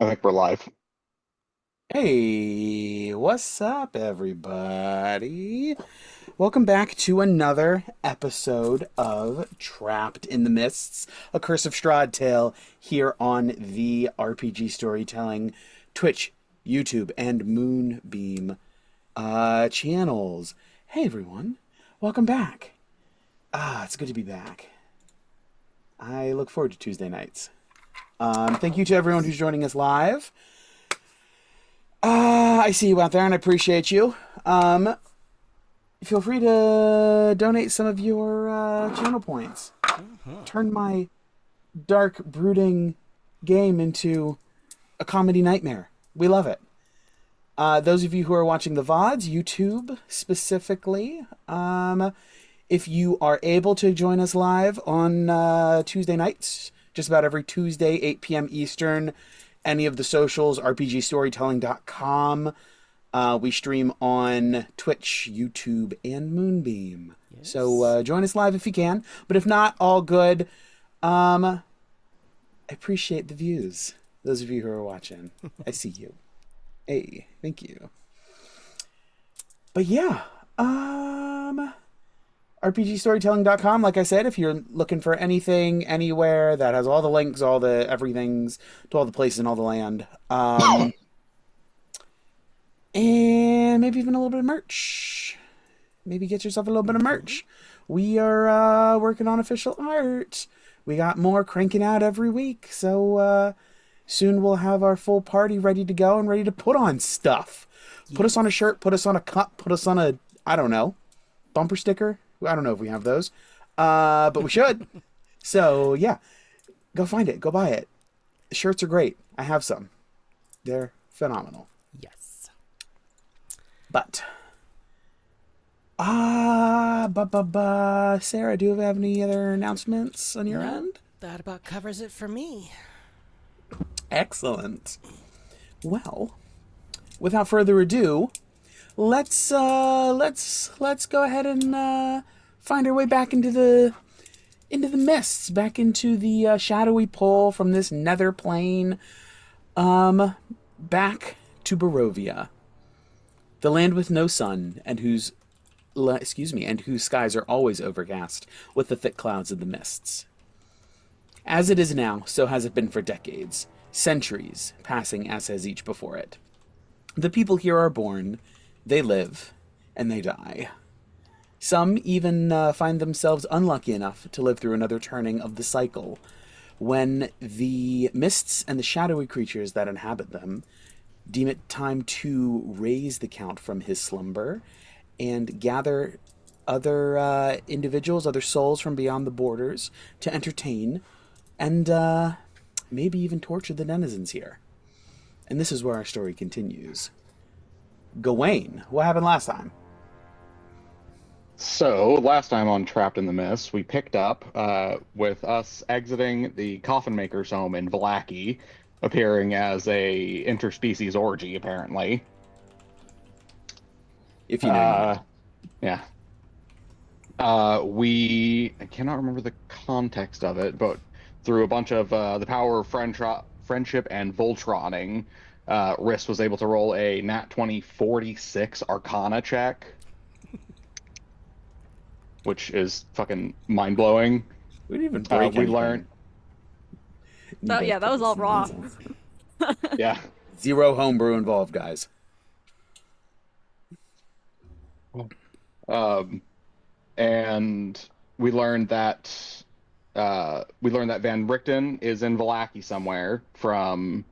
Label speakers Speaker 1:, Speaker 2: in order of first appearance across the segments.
Speaker 1: I think we're live.
Speaker 2: Hey, what's up, everybody? Welcome back to another episode of Trapped in the Mists, a Curse of Strahd tale here on the RPG Storytelling Twitch, YouTube, and Moonbeam channels. Hey, everyone. Welcome back. It's good to be back. I look forward to Tuesday nights. Thank you to everyone who's joining us live. I see you out there, and I appreciate you. Feel free to donate some of your channel points. Turn my dark, brooding game into a comedy nightmare. We love it. Those of you who are watching the VODs, YouTube specifically, if you are able to join us live on Tuesday nights, just about every Tuesday, 8 p.m. Eastern, any of the socials, rpgstorytelling.com. We stream on Twitch, YouTube, and Moonbeam. So
Speaker 3: Yes.
Speaker 2: join us live if you can. But if not, all good. I appreciate the views. Those of you who are watching, I see you. Hey, thank you. But yeah, rpgstorytelling.com. Like I said, if you're looking for anything, anywhere that has all the links, all the everythings to all the places in all the land. And maybe even a little bit of merch. Maybe get yourself a little bit of merch. We are working on official art. We got more cranking out every week. So soon we'll have our full party ready to go and ready to put on stuff. Put us on a shirt, put us on a cup, put us on a, I don't know, bumper sticker. I don't know if we have those. But we should. So yeah, go find it. Go buy it. The shirts are great. I have some. They're phenomenal.
Speaker 3: Yes.
Speaker 2: But Sarah, do you have any other announcements on your end?
Speaker 3: That about covers it for me.
Speaker 2: Excellent. Well, without further ado, let's go ahead and find our way back into the mists, back into the shadowy pull from this nether plane, back to Barovia, the land with no sun and whose skies are always overcast with the thick clouds of the mists. As it is now, so has it been for decades, centuries passing as has each before it. The people here are born, they live, and they die. Some even find themselves unlucky enough to live through another turning of the cycle, when the mists and the shadowy creatures that inhabit them deem it time to raise the Count from his slumber and gather other individuals, other souls from beyond the borders to entertain and maybe even torture the denizens here. And this is where our story continues. Gawain, what happened last time?
Speaker 1: So, last time on Trapped in the Mist, we picked up with us exiting the Coffin Maker's home in Vallaki, appearing as a interspecies orgy, apparently.
Speaker 2: If you know, you
Speaker 1: Uh,
Speaker 2: know.
Speaker 1: yeah. I cannot remember the context of it, but through a bunch of the power of friendship and Voltroning, Riss was able to roll a nat 20 46 Arcana check, which is fucking mind blowing.
Speaker 2: We didn't even break
Speaker 1: We learned,
Speaker 2: anything. You
Speaker 4: That
Speaker 2: both
Speaker 4: yeah, that
Speaker 2: put
Speaker 4: was
Speaker 2: this
Speaker 4: all
Speaker 2: in
Speaker 4: raw.
Speaker 2: nonsense.
Speaker 1: yeah.
Speaker 2: Zero homebrew involved, guys.
Speaker 1: Um, and we learned that Van Richten is in Vallaki somewhere from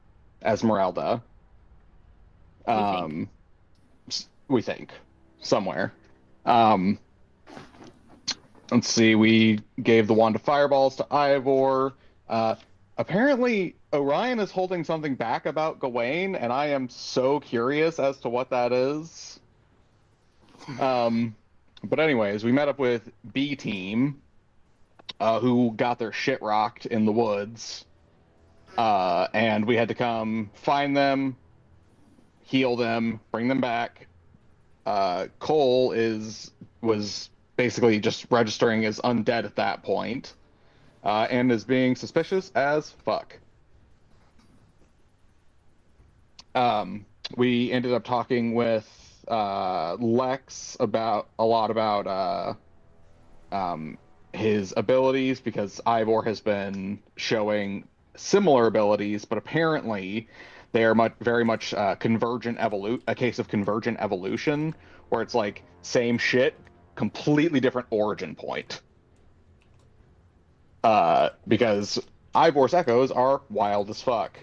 Speaker 1: Esmeralda.
Speaker 4: We think.
Speaker 1: Um, we think somewhere. Um, let's see. We gave the wand of fireballs to Ivor. Apparently, Orion is holding something back about Gawain, and I am so curious as to what that is. Um, but anyways, we met up with B Team, who got their shit rocked in the woods, and we had to come find them, heal them, bring them back. Cole was basically just registering as undead at that point, and is being suspicious as fuck. We ended up talking with Lex about a lot about his abilities because Ivor has been showing similar abilities, but apparently they are very much a case of convergent evolution, where it's like same shit, completely different origin point. Because Ivor's echoes are wild as fuck.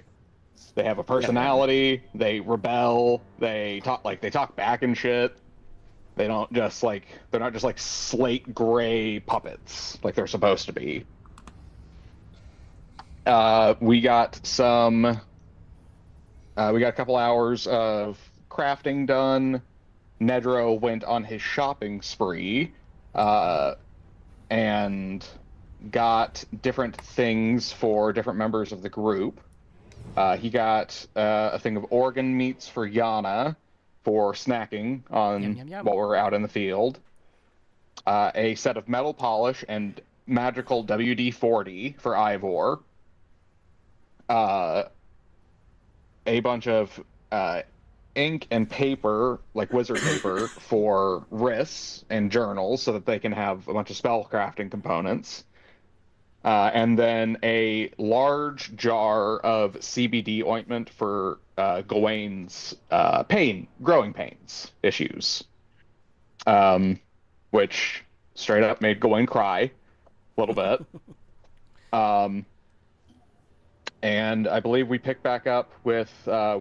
Speaker 1: They have a personality, they rebel, they talk back and shit. They're not just like slate gray puppets like they're supposed to be. We got a couple hours of crafting done. Nedro went on his shopping spree, and got different things for different members of the group. He got a thing of organ meats for Yana for snacking on
Speaker 3: Yum, yum, yum.
Speaker 1: while we're out in the field. A set of metal polish and magical WD-40 for Ivor. A bunch of ink and paper, like wizard paper, for wrists and journals so that they can have a bunch of spellcrafting components. And then a large jar of CBD ointment for Gawain's growing pains issues, which straight up made Gawain cry a little bit. And I believe we picked back up with,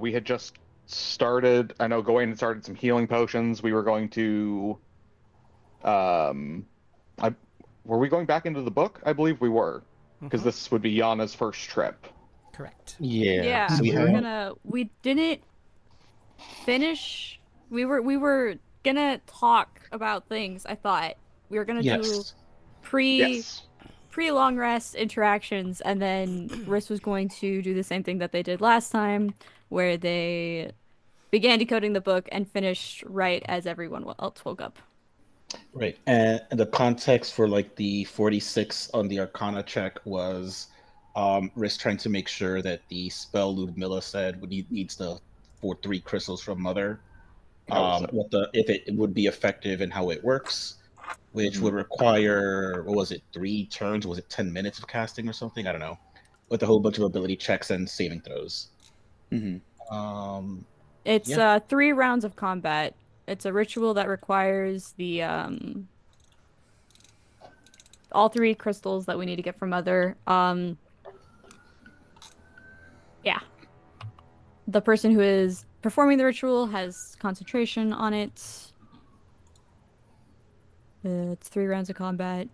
Speaker 1: we had just started, I know Gawain had started some healing potions. We were going to, were we going back into the book? I believe we were, because this would be Yana's first trip.
Speaker 3: Correct.
Speaker 5: Yeah,
Speaker 4: So
Speaker 5: we
Speaker 4: we were
Speaker 5: had
Speaker 4: gonna. We didn't finish. We were gonna talk about things. I thought we were gonna do
Speaker 5: yes.
Speaker 4: pre
Speaker 1: Yes.
Speaker 4: pre long rest interactions, and then Riss was going to do the same thing that they did last time, where they began decoding the book and finished right as everyone else woke up.
Speaker 5: Right. And the context for like the 46 on the Arcana check was Risk trying to make sure that the spell Ludmilla said needs the 3 crystals from Mother. If it would be effective and how it works, which would require, what was it, 3 turns? Was it 10 minutes of casting or something? I don't know. With a whole bunch of ability checks and saving throws.
Speaker 4: It's
Speaker 5: Yeah.
Speaker 4: 3 rounds of combat. It's a ritual that requires the all 3 crystals that we need to get from Mother. Yeah. The person who is performing the ritual has concentration on it. It's 3 rounds of combat.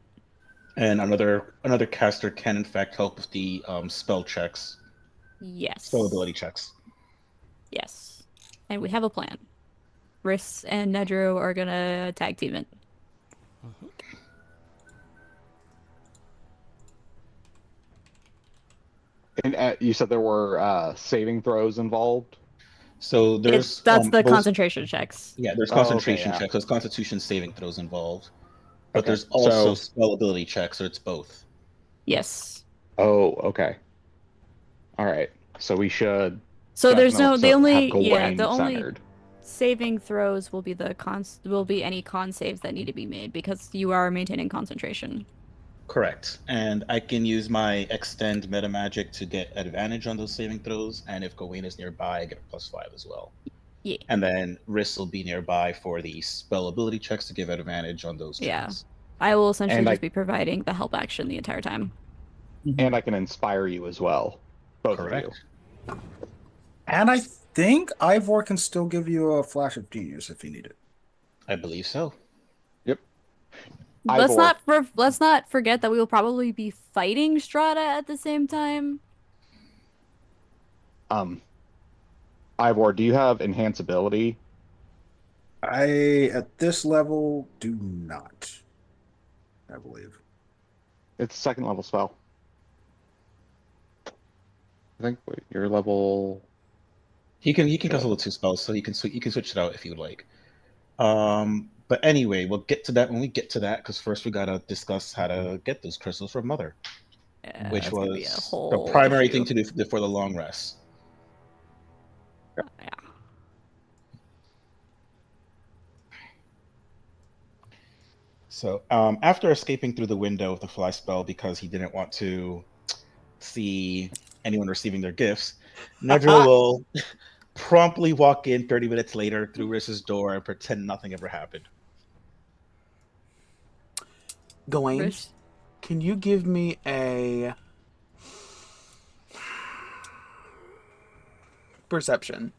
Speaker 5: And another caster can in fact help with the spell checks,
Speaker 4: Yes.
Speaker 5: spell ability checks.
Speaker 4: Yes. And we have a plan. Riss and Nedro are gonna tag team it.
Speaker 1: And you said there were saving throws involved?
Speaker 5: So there's
Speaker 4: That's the
Speaker 5: both,
Speaker 4: concentration checks.
Speaker 5: yeah, there's
Speaker 1: Oh, okay,
Speaker 5: concentration
Speaker 1: yeah.
Speaker 5: checks, there's constitution saving throws involved. But
Speaker 1: Okay,
Speaker 5: there's also
Speaker 1: so-
Speaker 5: spell ability checks, so it's both.
Speaker 4: Yes.
Speaker 1: Oh, okay. All right. So we should
Speaker 4: So there's no
Speaker 1: definitely
Speaker 4: the
Speaker 1: have
Speaker 4: only
Speaker 1: Gawain
Speaker 4: the only
Speaker 1: centered.
Speaker 4: saving throws will be any con saves that need to be made because you are maintaining concentration.
Speaker 5: Correct. And I can use my extend meta magic to get advantage on those saving throws, and if Gawain is nearby, I get a +5 as well.
Speaker 4: Yeah.
Speaker 5: And then Riss will be nearby for the spell ability checks to give advantage on those
Speaker 4: Yeah.
Speaker 5: checks.
Speaker 4: I will essentially
Speaker 1: And
Speaker 4: just be providing the help action the entire time.
Speaker 1: And I can inspire you as well. Both
Speaker 5: Correct.
Speaker 1: of you.
Speaker 6: And I think Ivor can still give you a flash of genius if you need it.
Speaker 5: I believe so.
Speaker 1: Yep.
Speaker 4: Let's
Speaker 1: Ivor.
Speaker 4: not forget that we will probably be fighting Strahd at the same time.
Speaker 1: Ivor, do you have enhanceability?
Speaker 6: I, at this level, do not. I believe.
Speaker 1: It's a 2nd level spell. I think you're level.
Speaker 5: He can cast level 2 spells, so you can switch it out if you would like. But anyway, we'll get to that when we get to that, because first we gotta discuss how to get those crystals from Mother,
Speaker 4: Yeah,
Speaker 5: which
Speaker 4: that's gonna be a
Speaker 5: was
Speaker 4: whole
Speaker 5: the primary
Speaker 4: issue.
Speaker 5: thing to do before the long rest.
Speaker 4: Yeah.
Speaker 5: So, after escaping through the window with the fly spell because he didn't want to see anyone receiving their gifts, Nedro will promptly walk in 30 minutes later through Riss's door and pretend nothing ever happened.
Speaker 2: Gawain,
Speaker 4: Rish.
Speaker 2: can you give me a perception?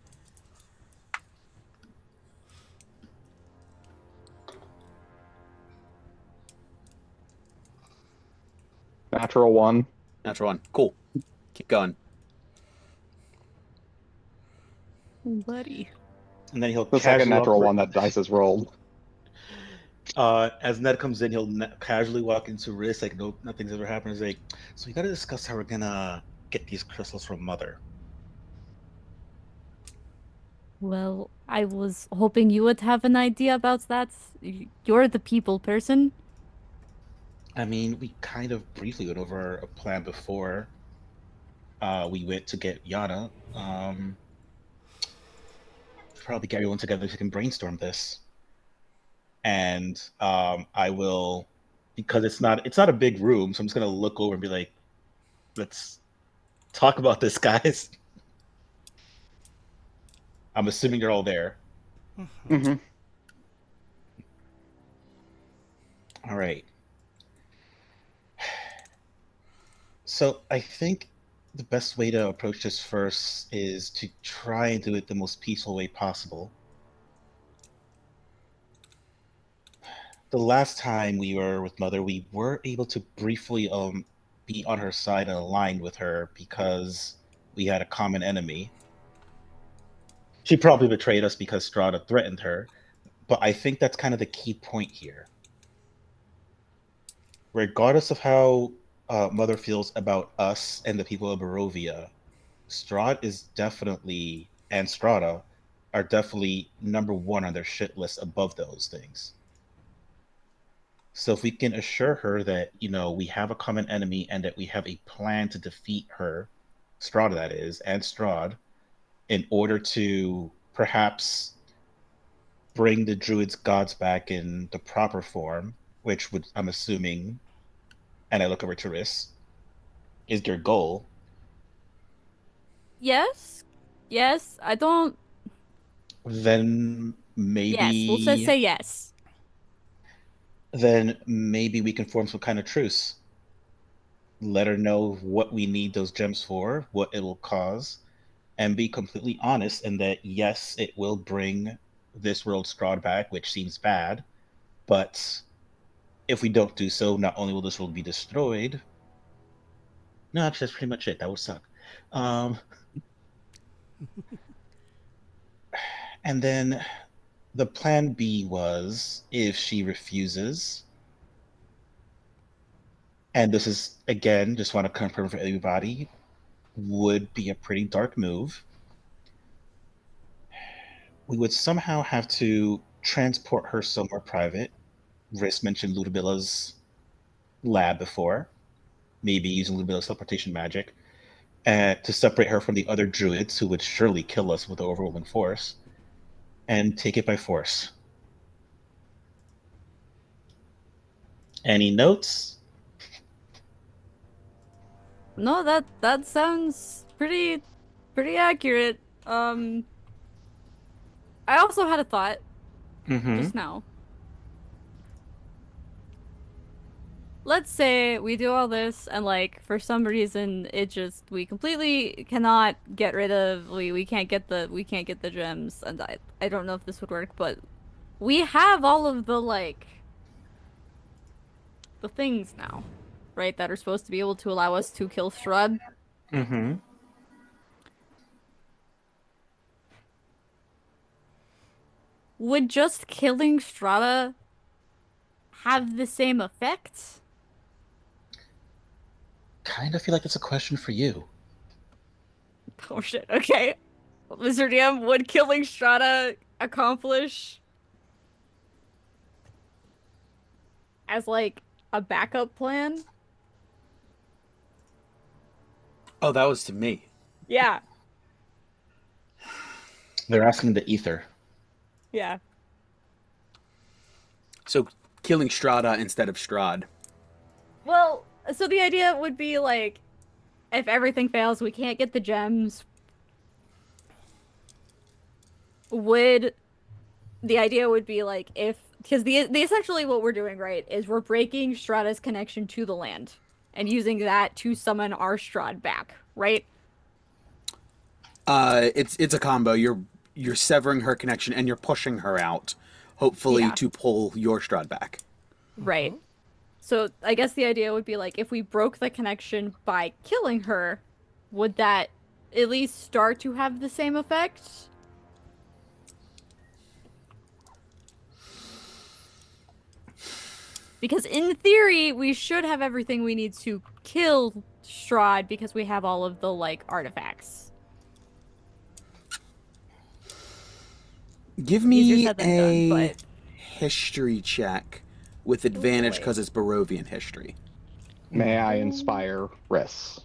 Speaker 1: Natural one.
Speaker 2: Natural one. Cool. Keep going.
Speaker 4: Buddy.
Speaker 5: And then he'll
Speaker 1: The second
Speaker 5: casually
Speaker 1: natural
Speaker 5: walk,
Speaker 1: one that dice is rolled.
Speaker 5: as Ned comes in, he'll casually walk into Riss like no, nothing's ever happened. He's like, so we got to discuss how we're gonna get these crystals from Mother.
Speaker 4: Well, I was hoping you would have an idea about that. You're the people person.
Speaker 5: I mean, we kind of briefly went over a plan before we went to get Yana. Probably get everyone together so we can brainstorm this. And I will, because it's not a big room, so I'm just gonna look over and be like, let's talk about this, guys. I'm assuming you're all there.
Speaker 1: Mm-hmm.
Speaker 5: All right. So I think the best way to approach this first is to try and do it the most peaceful way possible. The last time we were with Mother, we were able to briefly be on her side and aligned with her because we had a common enemy. She probably betrayed us because Strahd threatened her, but I think that's kind of the key point here. Regardless of how Mother feels about us and the people of Barovia, Strahd is definitely, and Strahda are definitely number one on their shit list above those things. So if we can assure her that, we have a common enemy and that we have a plan to defeat her, Strahda that is, and Strahd, in order to perhaps bring the druid's gods back in the proper form, which would, I'm assuming, and I look over to Riss, is your goal.
Speaker 4: Yes? Yes, I don't.
Speaker 5: Then
Speaker 4: Yes, we'll just
Speaker 5: maybe
Speaker 4: say yes.
Speaker 5: then maybe we can form some kind of truce. Let her know what we need those gems for, what it will cause, and be completely honest in that yes, it will bring this world Strahd back, which seems bad, but if we don't do so, not only will this world be destroyed. No, actually, that's pretty much it. That would suck. Um, and then the plan B was if she refuses, and this is again, just want to confirm for everybody, would be a pretty dark move. We would somehow have to transport her somewhere private. Riss mentioned Ludovilla's lab before, maybe using Ludovilla's teleportation magic, to separate her from the other druids who would surely kill us with the overwhelming force, and take it by force. Any notes?
Speaker 4: No, that sounds pretty accurate. I also had a thought
Speaker 5: Mm-hmm.
Speaker 4: just now. Let's say we do all this and like for some reason it just we completely cannot get rid of we can't get the gems and I don't know if this would work, but we have all of the like the things now, right, that are supposed to be able to allow us to kill Strahd.
Speaker 5: Mm-hmm.
Speaker 4: Would just killing Strahd have the same effect?
Speaker 5: Kind of feel like it's a question for you.
Speaker 4: Oh shit, okay. Mr. DM, would killing Strahd accomplish as like a backup plan?
Speaker 2: Oh, that was to me.
Speaker 4: Yeah.
Speaker 5: They're asking the ether.
Speaker 4: Yeah.
Speaker 2: So killing Strahd instead of Strahd.
Speaker 4: Well, so the idea would be like, if everything fails, we can't get the gems. The idea would be like because the essentially what we're doing, right, is we're breaking Strahd's connection to the land and using that to summon our Strahd back, right?
Speaker 2: It's a combo. You're severing her connection and you're pushing her out, hopefully
Speaker 4: Yeah.
Speaker 2: to pull your Strahd back.
Speaker 4: Right. So I guess the idea would be like, if we broke the connection by killing her, would that at least start to have the same effect? Because in theory, we should have everything we need to kill Strahd because we have all of the, like, artifacts.
Speaker 2: Give
Speaker 4: Easier
Speaker 2: me
Speaker 4: said than done, but
Speaker 2: history check with advantage
Speaker 4: boy.
Speaker 2: because it's Barovian history.
Speaker 1: May I inspire Riss?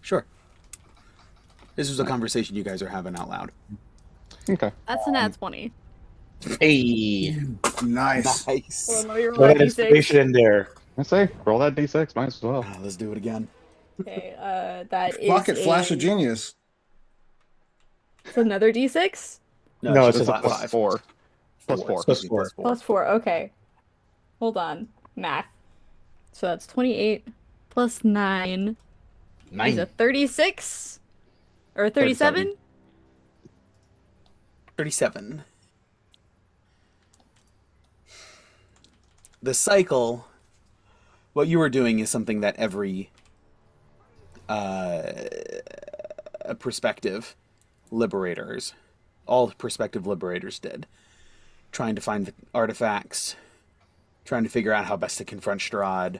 Speaker 2: Sure. This was a conversation you guys are having out loud.
Speaker 1: Okay.
Speaker 4: That's an nat 20.
Speaker 5: Hey,
Speaker 6: Nice.
Speaker 2: Nice.
Speaker 4: Well, no, you're
Speaker 5: throw that
Speaker 4: rolling
Speaker 5: inspiration
Speaker 4: D6.
Speaker 5: in there.
Speaker 1: I say, roll that d6. Might as well.
Speaker 2: Let's do it again.
Speaker 4: Okay, that is
Speaker 6: Fuck it, Flash of Genius.
Speaker 4: It's another D6?
Speaker 5: No,
Speaker 2: it's
Speaker 5: it's
Speaker 2: just
Speaker 5: a
Speaker 2: flat
Speaker 5: plus
Speaker 2: five.
Speaker 1: Four. Plus four.
Speaker 2: Excuse me,
Speaker 5: Plus
Speaker 4: Plus 4, okay. Hold on. Math. So that's 28 plus 9 is a
Speaker 5: 9.
Speaker 4: 36? Or 37?
Speaker 2: 37. The cycle, what you were doing is something that every prospective liberators, all prospective liberators did. Trying to find the artifacts, trying to figure out how best to confront Strahd.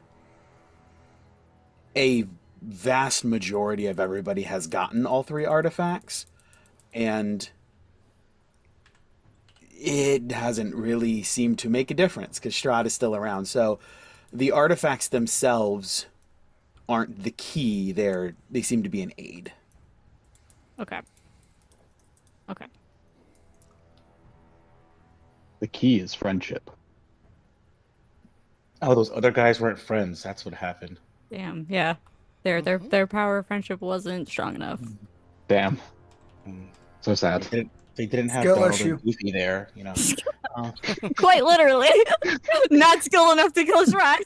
Speaker 2: A vast majority of everybody has gotten all 3 artifacts, and it hasn't really seemed to make a difference because Strahd is still around. So the artifacts themselves aren't the key. They seem to be an aid.
Speaker 4: Okay. Okay.
Speaker 1: The key is friendship.
Speaker 5: Oh, those other guys weren't friends. That's what happened.
Speaker 4: Damn, yeah. Their power of friendship wasn't strong enough.
Speaker 1: Damn.
Speaker 5: Mm.
Speaker 1: So sad.
Speaker 5: They didn't have
Speaker 6: Skill
Speaker 5: Donald
Speaker 6: issue.
Speaker 5: and Goofy there, you know.
Speaker 4: Quite literally. Not skill enough to kill Strahd.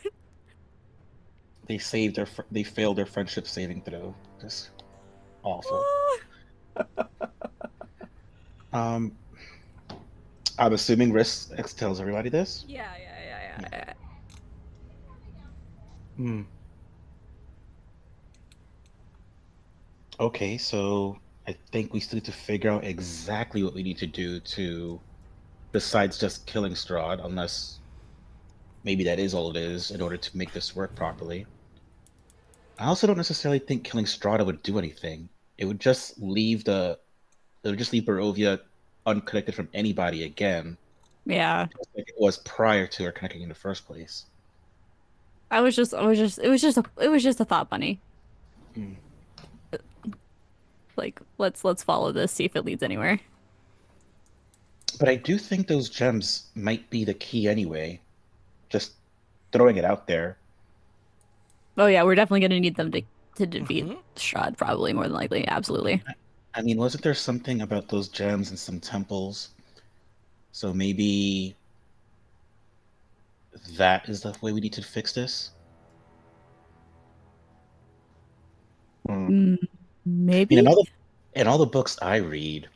Speaker 5: They failed their friendship saving throw. Just awful. I'm assuming Riss tells everybody this.
Speaker 4: Yeah.
Speaker 5: Hmm. Okay, so I think we still need to figure out exactly what we need to do besides just killing Strahd, unless maybe that is all it is in order to make this work properly. I also don't necessarily think killing Strahd would do anything. It would just leave Barovia unconnected from anybody again,
Speaker 4: Yeah.
Speaker 5: just like it was prior to her connecting in the first place.
Speaker 4: It was just a thought bunny.
Speaker 5: Hmm.
Speaker 4: Like, let's follow this, see if it leads anywhere.
Speaker 5: But I do think those gems might be the key anyway. Just throwing it out there.
Speaker 4: Oh yeah, we're definitely gonna need them to defeat Strahd, probably, more than likely. Absolutely.
Speaker 5: I mean, wasn't there something about those gems in some temples? So maybe that is the way we need to fix this?
Speaker 1: Hmm.
Speaker 4: Maybe.
Speaker 5: In all the books I read,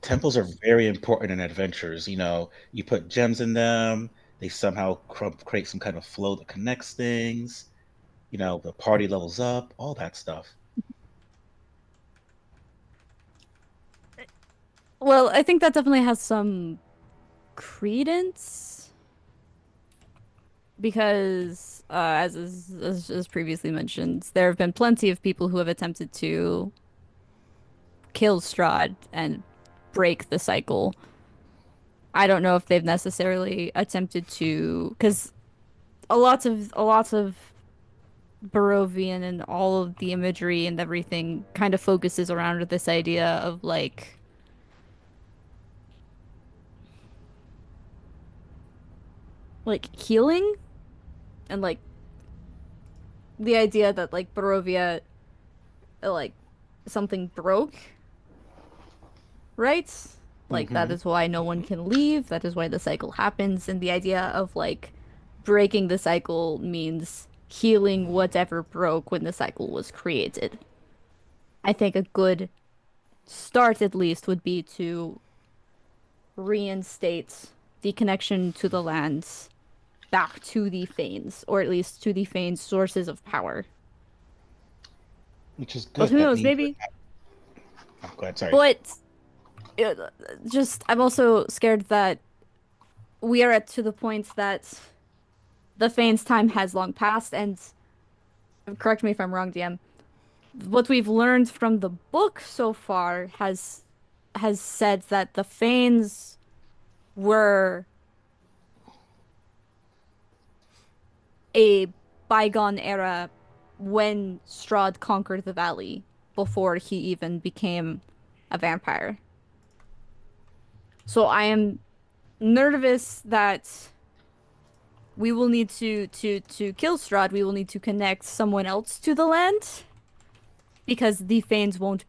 Speaker 5: temples are very important in adventures. You know, you put gems in them, they somehow create some kind of flow that connects things. You know, the party levels up, all that stuff.
Speaker 4: Well, I think that definitely has some credence because, as previously mentioned, there have been plenty of people who have attempted to kill Strahd and break the cycle. I don't know if they've necessarily attempted to, because a lot of Barovian and all of the imagery and everything kind of focuses around this idea of like like healing and like the idea that like Barovia like something broke, right? Like that
Speaker 5: Mm-hmm.
Speaker 4: is why no one can leave. That is why the cycle happens. And the idea of like breaking the cycle means healing whatever broke when the cycle was created. I think a good start at least would be to reinstate the connection to the lands back to the Fanes, or at least to the Fanes' sources of power.
Speaker 5: Which is
Speaker 4: But
Speaker 5: good.
Speaker 4: who
Speaker 5: That
Speaker 4: knows,
Speaker 5: means.
Speaker 4: maybe.
Speaker 5: Oh, go ahead. Sorry.
Speaker 4: But uh, just, I'm also scared that we are at to the point that the Fane's time has long passed, and correct me if I'm wrong, DM. What we've learned from the book so far has said that the Fanes were a bygone era when Strahd conquered the valley before he even became a vampire. So I am nervous that we will need to kill Strahd. We will need to connect someone else to the land because the Fanes won't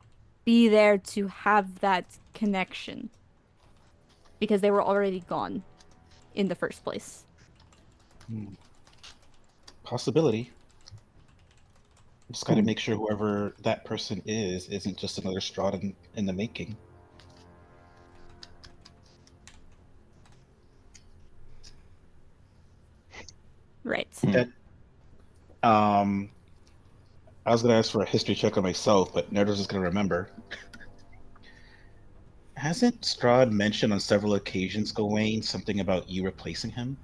Speaker 4: be there to have that connection because they were already gone in the first place.
Speaker 5: Possibility. Just got to
Speaker 6: Hmm.
Speaker 5: make sure whoever that person is isn't just another Strahd in the making.
Speaker 4: Right.
Speaker 5: That I was gonna ask for a history check on myself, but Nedro's just gonna remember. Hasn't Strahd mentioned on several occasions, Gawain, something about you replacing him?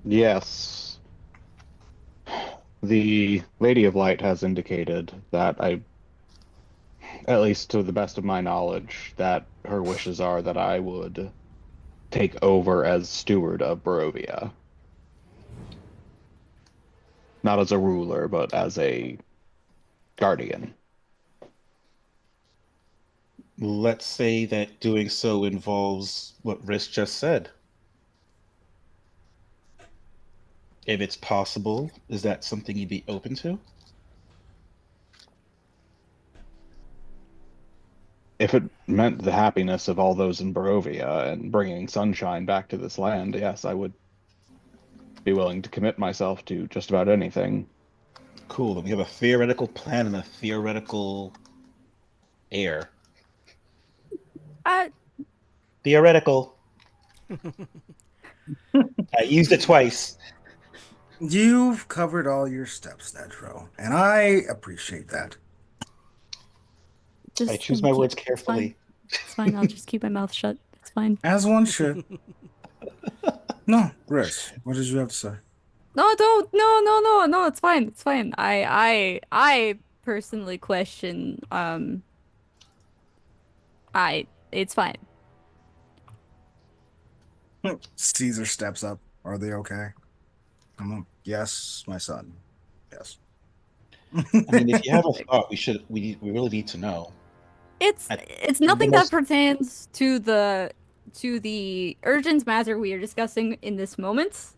Speaker 1: Yes. The Lady of Light has indicated that at least to the best of my knowledge, that her wishes are that I would take over as steward of Barovia. Not as a ruler, but as a guardian.
Speaker 5: Let's say that doing so involves what Riss just said. If it's possible, is that something you'd be open to?
Speaker 1: If it meant the happiness of all those in Barovia and bringing sunshine back to this land, yes, I would be willing to commit myself to just about anything.
Speaker 5: Cool. Then we have a theoretical plan and a theoretical heir.
Speaker 4: Uh,
Speaker 5: Theoretical. I used it twice.
Speaker 6: You've covered all your steps, Nedro, and I appreciate that.
Speaker 5: I
Speaker 4: just
Speaker 5: choose my
Speaker 4: keep,
Speaker 5: words
Speaker 4: it's fine.
Speaker 5: carefully.
Speaker 4: It's fine. I'll just keep my mouth shut. It's fine.
Speaker 6: As one should. No, Riz, what did you have to say?
Speaker 4: No, don't. No, no, no, no. It's fine. It's fine. I personally question. It's fine.
Speaker 6: Caesar steps up. Are they okay? Yes, my son. Yes.
Speaker 5: I mean, if you have a thought, we really need to know.
Speaker 4: It's
Speaker 5: The
Speaker 4: nothing that
Speaker 5: most
Speaker 4: pertains to the urgent matter we are discussing in this moment.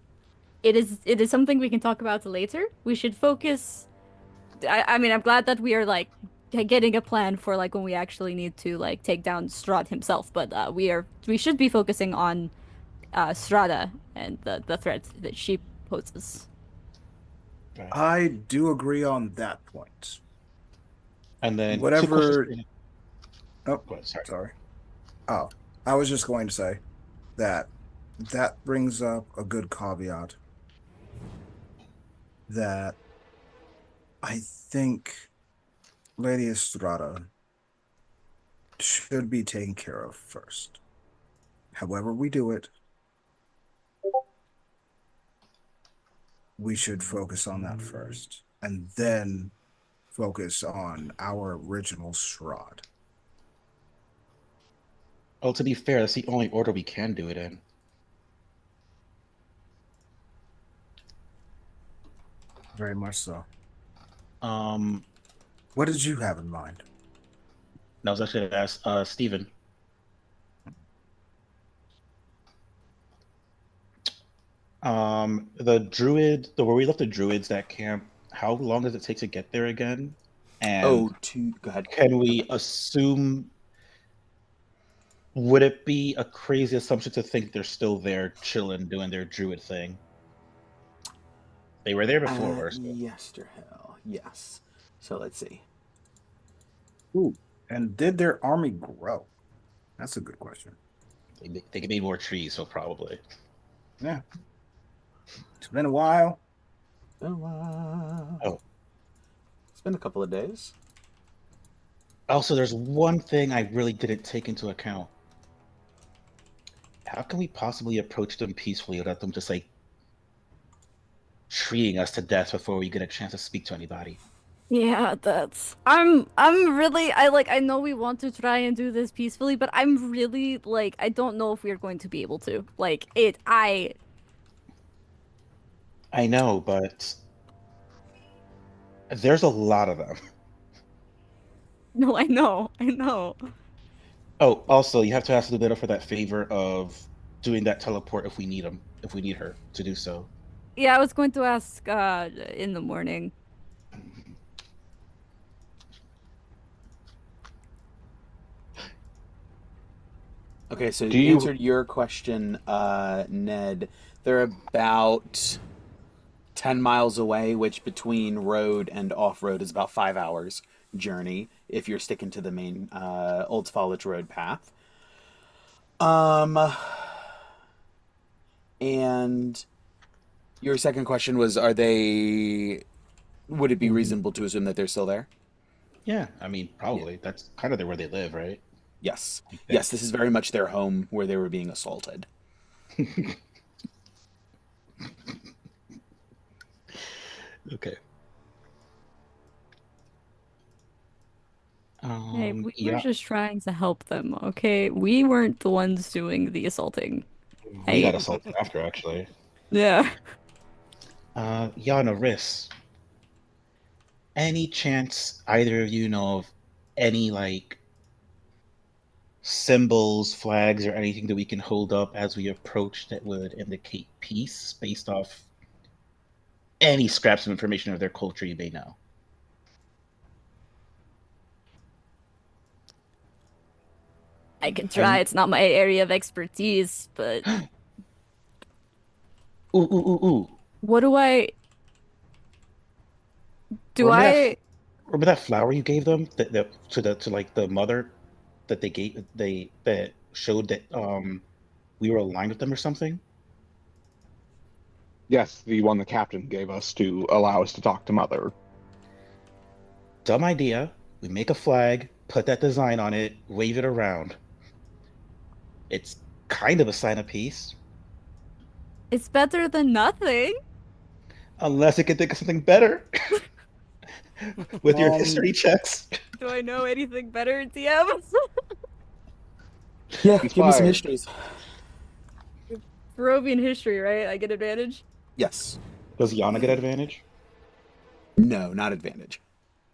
Speaker 4: It is something we can talk about later. We should focus. I mean, I'm glad that we are like getting a plan for like when we actually need to like take down Strahd himself. But we should be focusing on Strada and the threat that she poses.
Speaker 6: I do agree on that point.
Speaker 5: And then two questions.
Speaker 6: Whatever. Oh,
Speaker 5: Go ahead, sorry.
Speaker 6: sorry. Oh, I was just going to say that that brings up a good caveat that I think Lady Estrada should be taken care of first. However we do it, we should focus on that first, and then focus on our original Strahd.
Speaker 5: Well, to be fair, that's the only order we can do it in.
Speaker 6: Very much so.
Speaker 5: Um,
Speaker 6: What did you have in mind?
Speaker 5: I was actually going to ask Stephen. Where we left the druids at camp, how long does it take to get there again? And
Speaker 2: Go ahead.
Speaker 5: can we assume, would it be a crazy assumption to think they're still there chilling, doing their druid thing? They were there before. So.
Speaker 2: Yesterhill, yes. So let's see.
Speaker 6: Ooh, and did their army grow? That's a good question.
Speaker 5: They made more trees, so probably.
Speaker 6: Yeah. It's been a while.
Speaker 5: Oh.
Speaker 2: It's been a couple of days.
Speaker 5: Also, there's one thing I really didn't take into account. How can we possibly approach them peacefully without them just like treating us to death before we get a chance to speak to anybody?
Speaker 4: Yeah, I'm really I know we want to try and do this peacefully, but I'm really like I don't know if we're going to be able to. Like I
Speaker 5: know, but there's a lot of them.
Speaker 4: No, I know.
Speaker 5: Oh, also, you have to ask Ludena for that favor of doing that teleport if we need her to do so.
Speaker 4: Yeah, I was going to ask in the morning.
Speaker 2: Okay, so you answered your question, Ned. They're about 10 miles away, which between road and off-road is about 5 hours journey if you're sticking to the main Old Fallage Road path. And your second question was, would it be reasonable to assume that they're still there?
Speaker 5: Yeah, I mean, probably. Yeah. That's kind of where they live, right?
Speaker 2: Yes. Yes, this is very much their home where they were being assaulted.
Speaker 5: Okay.
Speaker 4: Hey, we were just trying to help them, okay? We weren't the ones doing the assaulting.
Speaker 5: We got assaulted after, actually.
Speaker 4: Yeah.
Speaker 5: Yana, Riss, any chance either of you know of any, like, symbols, flags, or anything that we can hold up as we approach that would indicate peace based off any scraps of information of their culture you may know?
Speaker 4: I can try. It's not my area of expertise, but
Speaker 5: ooh.
Speaker 4: What do I
Speaker 5: remember that flower you gave them to the mother that that showed that we were aligned with them or something?
Speaker 1: Yes, the one the captain gave us to allow us to talk to Mother.
Speaker 5: Dumb idea. We make a flag, put that design on it, wave it around. It's kind of a sign of peace.
Speaker 4: It's better than nothing.
Speaker 5: Unless it can think of something better. With your history checks.
Speaker 4: Do I know anything better, DM?
Speaker 2: Yeah, give me some histories.
Speaker 4: Barovian history, right? I get advantage?
Speaker 2: Yes.
Speaker 5: Does Yana get advantage?
Speaker 2: No, not advantage.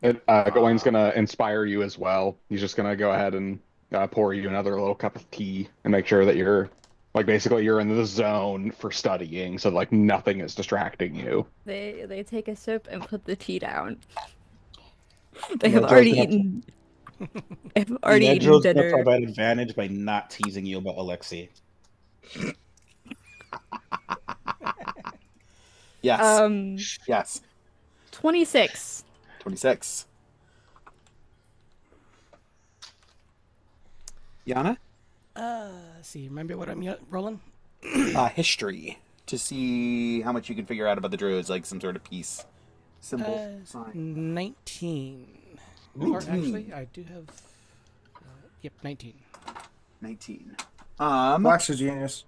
Speaker 1: Gawain's gonna inspire you as well. He's just gonna go ahead and pour you another little cup of tea and make sure that you're, like, basically you're in the zone for studying, so like nothing is distracting you.
Speaker 4: They take a sip and put the tea down. They have already eaten. I've already eaten dinner.
Speaker 5: Nedro's gonna provide advantage by not teasing you about Alexei.
Speaker 2: Yes. Yes.
Speaker 4: 26.
Speaker 2: 26. Yana?
Speaker 3: See, remember what I'm rolling?
Speaker 2: History. To see how much you can figure out about the druids, like some sort of peace symbol.
Speaker 3: 19. Or actually, I do have... yep, 19.
Speaker 2: 19.
Speaker 6: Black's a genius.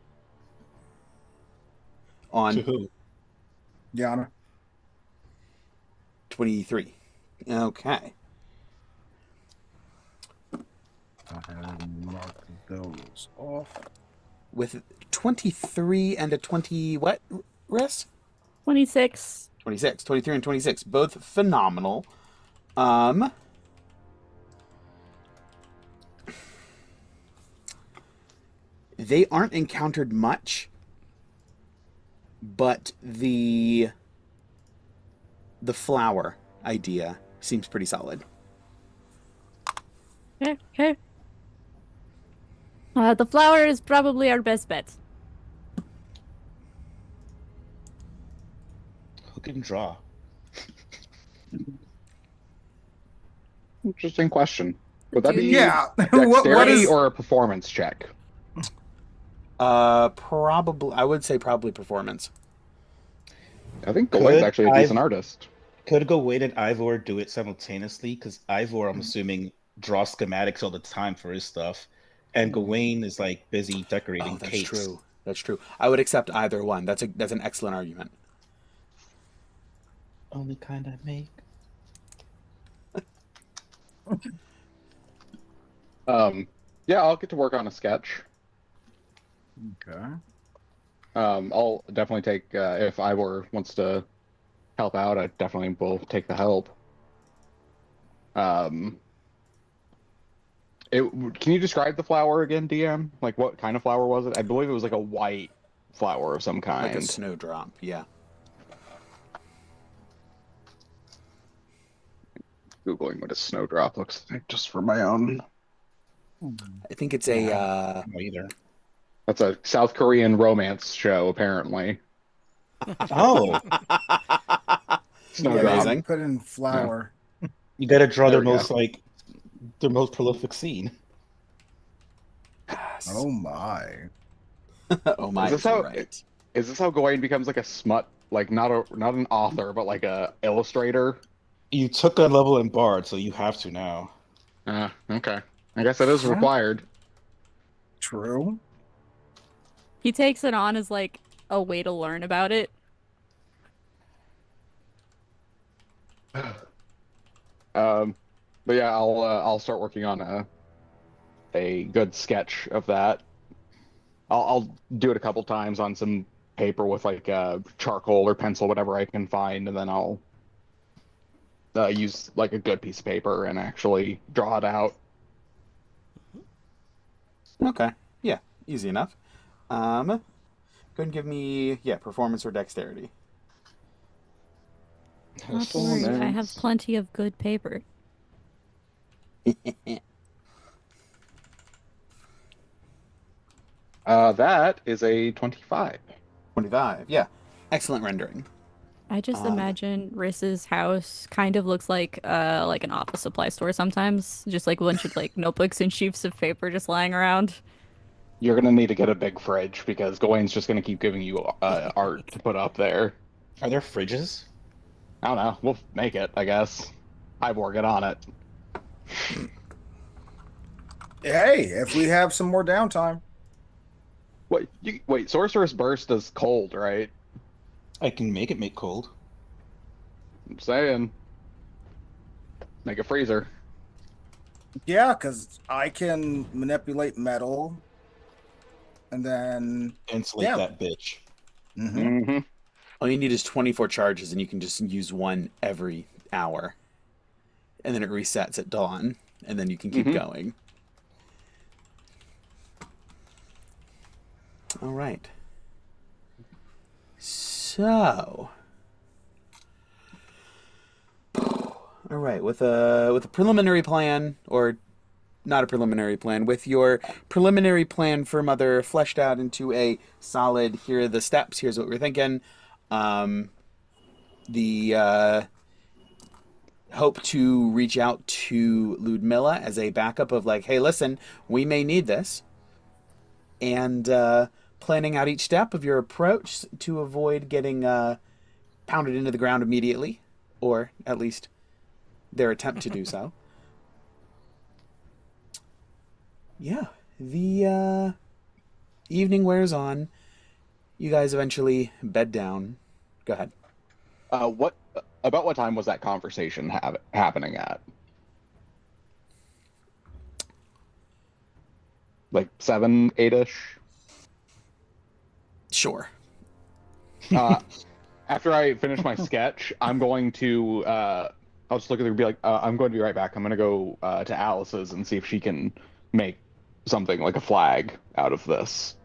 Speaker 2: On
Speaker 5: to who?
Speaker 6: Yana.
Speaker 2: 23. Okay.
Speaker 6: I have marked those off.
Speaker 2: With 23 and a 20, what, Riss?
Speaker 4: 26.
Speaker 2: 26. 23 and 26. Both phenomenal. They aren't encountered much. but the flower idea seems pretty solid.
Speaker 4: Okay. Okay. The flower is probably our best bet.
Speaker 5: Who can draw?
Speaker 1: Interesting question. Would that
Speaker 4: Do
Speaker 1: be
Speaker 4: you-
Speaker 6: Yeah. what
Speaker 1: dexterity
Speaker 6: is
Speaker 1: or a performance check?
Speaker 2: Probably, I would say probably performance.
Speaker 1: I think Gawain's
Speaker 5: Could
Speaker 1: actually a decent artist.
Speaker 5: Could Gawain and Ivor do it simultaneously? Because Ivor, I'm assuming, draws schematics all the time for his stuff, and Gawain is like busy decorating
Speaker 2: Oh, that's
Speaker 5: cakes.
Speaker 2: true. That's true. I would accept either one. That's an excellent argument.
Speaker 5: Only kind I make.
Speaker 1: Yeah, I'll get to work on a sketch.
Speaker 6: Okay.
Speaker 1: I'll definitely take if Ivor wants to help out, I definitely will take the help. Can you describe the flower again, DM? Like what kind of flower was it? I believe it was like a white flower of some kind.
Speaker 2: Like a snowdrop, yeah.
Speaker 1: Googling what a snowdrop looks like just for my own.
Speaker 2: I think it's a
Speaker 5: No, either.
Speaker 1: That's a South Korean romance show, apparently.
Speaker 5: Oh,
Speaker 1: Snowdrop.
Speaker 2: Amazing.
Speaker 6: Put in flower.
Speaker 5: you got to draw
Speaker 1: There
Speaker 5: their
Speaker 1: we
Speaker 5: most their most prolific scene.
Speaker 6: Oh my.
Speaker 2: Oh my,
Speaker 1: Is this
Speaker 2: you're
Speaker 1: how-
Speaker 2: right.
Speaker 1: Is this how Gawain becomes like a smut, like not an author, but like a illustrator?
Speaker 5: You took a level in Bard, so you have to now.
Speaker 1: Okay. I guess that is
Speaker 6: Huh?
Speaker 1: required.
Speaker 6: True.
Speaker 4: He takes it on as like a way to learn about it.
Speaker 1: But yeah, I'll start working on a good sketch of that. I'll do it a couple times on some paper with like charcoal or pencil, whatever I can find, and then I'll use like a good piece of paper and actually draw it out.
Speaker 2: Okay. Yeah, easy enough. Go ahead and give me performance or dexterity.
Speaker 4: Not to worry, I have plenty of good paper.
Speaker 1: That is a 25.
Speaker 2: 25. Yeah. Excellent rendering.
Speaker 4: I just imagine Riss's house kind of looks like an office supply store sometimes. Just like a bunch of like notebooks and sheets of paper just lying around.
Speaker 1: You're gonna need to get a big fridge because Gawain's just gonna keep giving you art to put up there.
Speaker 5: Are there fridges?
Speaker 1: I don't know. We'll make it, I guess. Ivor, get on it.
Speaker 6: Hey, if we have some more downtime.
Speaker 1: Wait, Sorcerer's Burst is cold, right?
Speaker 5: I can make it make cold.
Speaker 1: I'm saying. Make a freezer.
Speaker 6: Yeah, because I can manipulate metal. And then.
Speaker 5: Insulate
Speaker 6: Yeah.
Speaker 5: that bitch.
Speaker 6: Mhm.
Speaker 1: Mm-hmm.
Speaker 2: All you need is 24 charges, and you can just use one every hour. And then it resets at dawn, and then you can keep going. All right. So, all right, with a preliminary plan, or not a preliminary plan, with your preliminary plan for Mother fleshed out into a solid, here are the steps, here's what we're thinking. The hope to reach out to Ludmilla as a backup of like, hey, listen, we may need this. And planning out each step of your approach to avoid getting pounded into the ground immediately, or at least their attempt to do so. Yeah, the evening wears on. You guys eventually bed down. Go ahead.
Speaker 1: About what time was that conversation happening at? Like 7, 8-ish?
Speaker 2: Sure.
Speaker 1: After I finish my sketch, I'm going to I'll just look at her and be like, I'm going to be right back. I'm going to go to Alice's and see if she can make something like a flag out of this.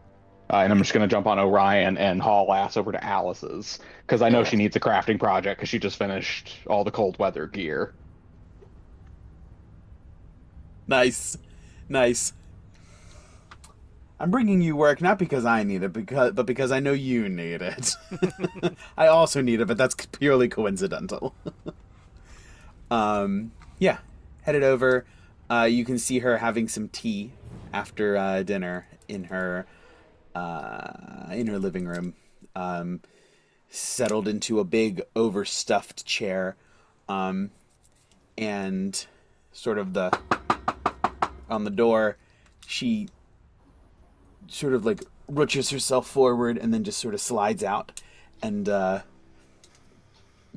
Speaker 1: And I'm just going to jump on Orion and haul ass over to Alice's because I know she needs a crafting project because she just finished all the cold weather gear.
Speaker 2: Nice. Nice. I'm bringing you work not because I need it, but because I know you need it. I also need it, but that's purely coincidental. Yeah, headed over. You can see her having some tea after dinner in her living room, settled into a big overstuffed chair, and sort of on the door, she sort of like rushes herself forward and then just sort of slides out and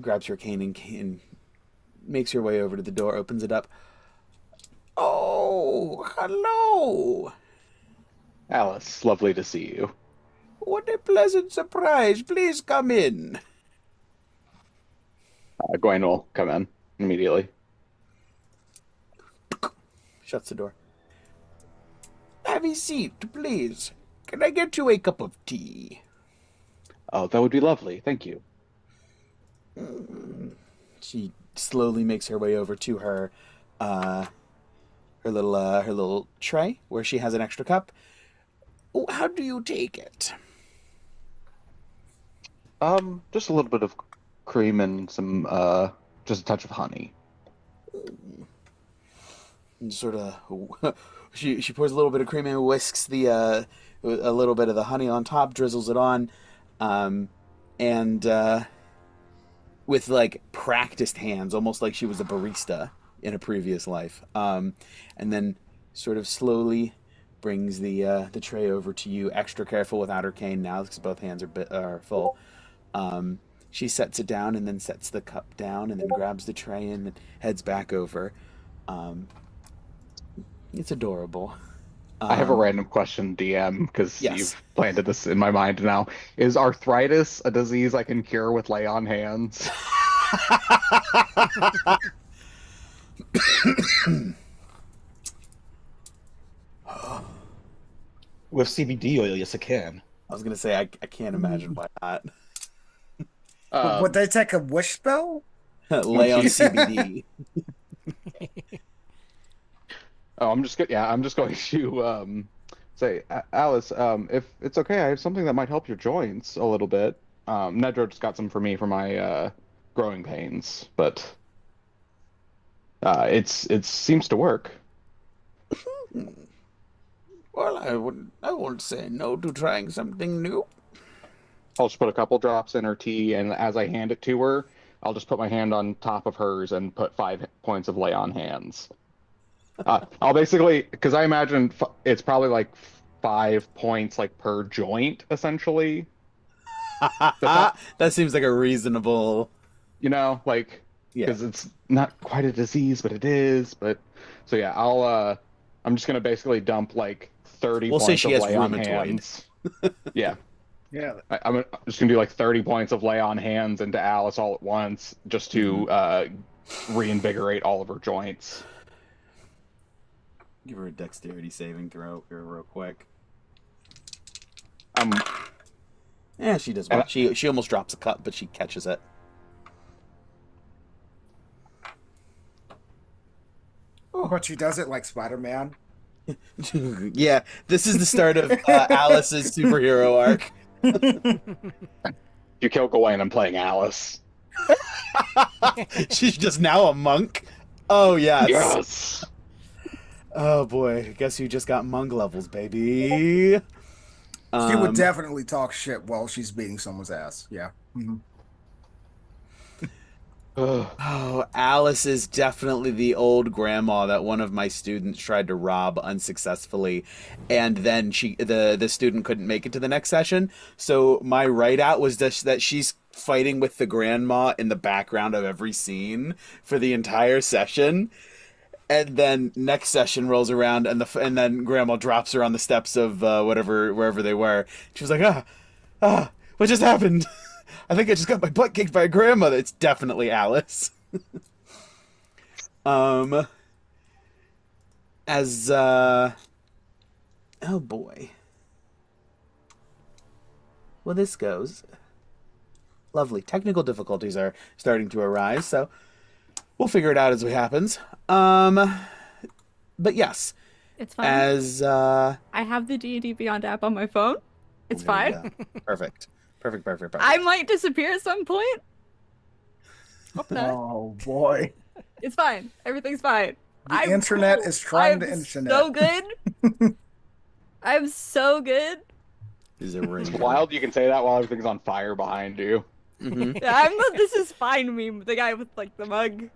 Speaker 2: grabs her cane and makes her way over to the door, opens it up. Oh, hello.
Speaker 1: Alice, lovely to see you.
Speaker 2: What a pleasant surprise. Please come in.
Speaker 1: Gawain will come in immediately.
Speaker 2: Shuts the door. Have a seat, please. Can I get you a cup of tea?
Speaker 1: Oh, that would be lovely. Thank you.
Speaker 2: She slowly makes her way over to her little tray where she has an extra cup. Oh, how do you take it?
Speaker 1: Just a little bit of cream and some just a touch of honey.
Speaker 2: And sort of she pours a little bit of cream and whisks a little bit of the honey on top, drizzles it on, and with like practiced hands, almost like she was a barista in a previous life, and then sort of slowly brings the tray over to you, extra careful without her cane now because both hands are full. She sets it down and then sets the cup down and then grabs the tray and then heads back over. It's adorable.
Speaker 1: I have a random question, DM, because
Speaker 2: Yes.
Speaker 1: you've planted this in my mind now. Is arthritis a disease I can cure with lay on hands?
Speaker 5: With CBD oil, yes, I can.
Speaker 2: I was gonna say I can't imagine why not.
Speaker 6: Would they take a wish spell?
Speaker 2: Lay on CBD.
Speaker 1: Oh, I'm just going to say, Alice, if it's okay, I have something that might help your joints a little bit. Nedro just got some for me for my growing pains, but it seems to work.
Speaker 2: Well, I won't say no to trying something new.
Speaker 1: I'll just put a couple drops in her tea, and as I hand it to her, I'll just put my hand on top of hers and put 5 points of lay on hands. I'll basically, because I imagine it's probably like 5 points like per joint, essentially.
Speaker 2: That seems like a reasonable.
Speaker 1: Like,
Speaker 2: Yeah.
Speaker 1: because it's not quite a disease, but it is. But so yeah, I'm just gonna basically dump like 30
Speaker 2: We'll say
Speaker 1: points
Speaker 2: she
Speaker 1: of
Speaker 2: has
Speaker 1: lay on
Speaker 2: rheumatoid.
Speaker 1: hands. Yeah,
Speaker 6: Yeah.
Speaker 1: I'm just gonna do like 30 points of lay on hands into Alice all at once, just to reinvigorate all of her joints.
Speaker 2: Give her a dexterity saving throw here real quick. Yeah, she does well. She almost drops a cup, but she catches it.
Speaker 6: But she does it like Spider-Man.
Speaker 2: Yeah, this is the start of Alice's superhero arc.
Speaker 1: You kill Gawain, I'm playing Alice.
Speaker 2: She's just now a monk. Oh yes.
Speaker 1: Yes.
Speaker 2: Oh boy, guess who just got monk levels, baby?
Speaker 6: She would definitely talk shit while she's beating someone's ass. Yeah. Mhm.
Speaker 2: Oh, Alice is definitely the old grandma that one of my students tried to rob unsuccessfully, and then the student couldn't make it to the next session. So my write out was just that she's fighting with the grandma in the background of every scene for the entire session. And then next session rolls around, and then Grandma drops her on the steps of wherever they were. She was like, what just happened? I think I just got my butt kicked by a grandmother. It's definitely Alice. Oh boy. well, this goes. Lovely. Technical difficulties are starting to arise, so we'll figure it out as it happens. But yes,
Speaker 4: It's fine.
Speaker 2: as
Speaker 4: I have the D&D Beyond app on my phone. It's fine.
Speaker 2: yeah, perfect.
Speaker 4: I might disappear at some point.
Speaker 3: Hope not.
Speaker 6: Oh boy.
Speaker 4: It's fine. Everything's fine.
Speaker 6: The internet is trying to internet.
Speaker 4: So good. I'm so good.
Speaker 2: Is a ring.
Speaker 1: It's wild you can say that while everything's on fire behind you.
Speaker 2: Mm-hmm.
Speaker 4: Yeah, I'm the "this is fine" meme. The guy with like the mug.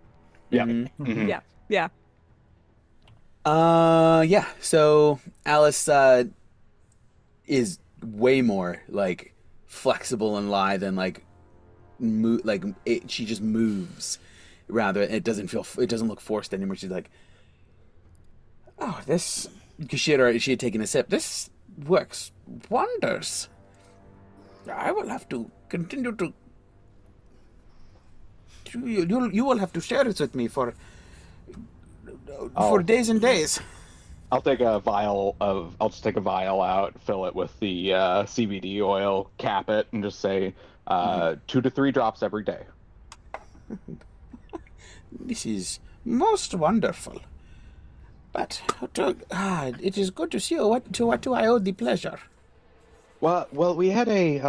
Speaker 1: Yeah.
Speaker 2: Mm-hmm.
Speaker 1: Mhm.
Speaker 4: Yeah.
Speaker 2: Yeah. So Alice is way more like flexible and lithe and like she just moves. Rather, it doesn't look forced anymore. She's like, oh, this, because she had taken a sip. This works wonders. I will have to continue to. You will have to share it with me for days and days.
Speaker 1: I'll just take a vial out, fill it with the CBD oil, cap it, and just say 2 to 3 drops every day.
Speaker 2: This is most wonderful. But it is good to see you. What do I owe the pleasure?
Speaker 1: Well, we had a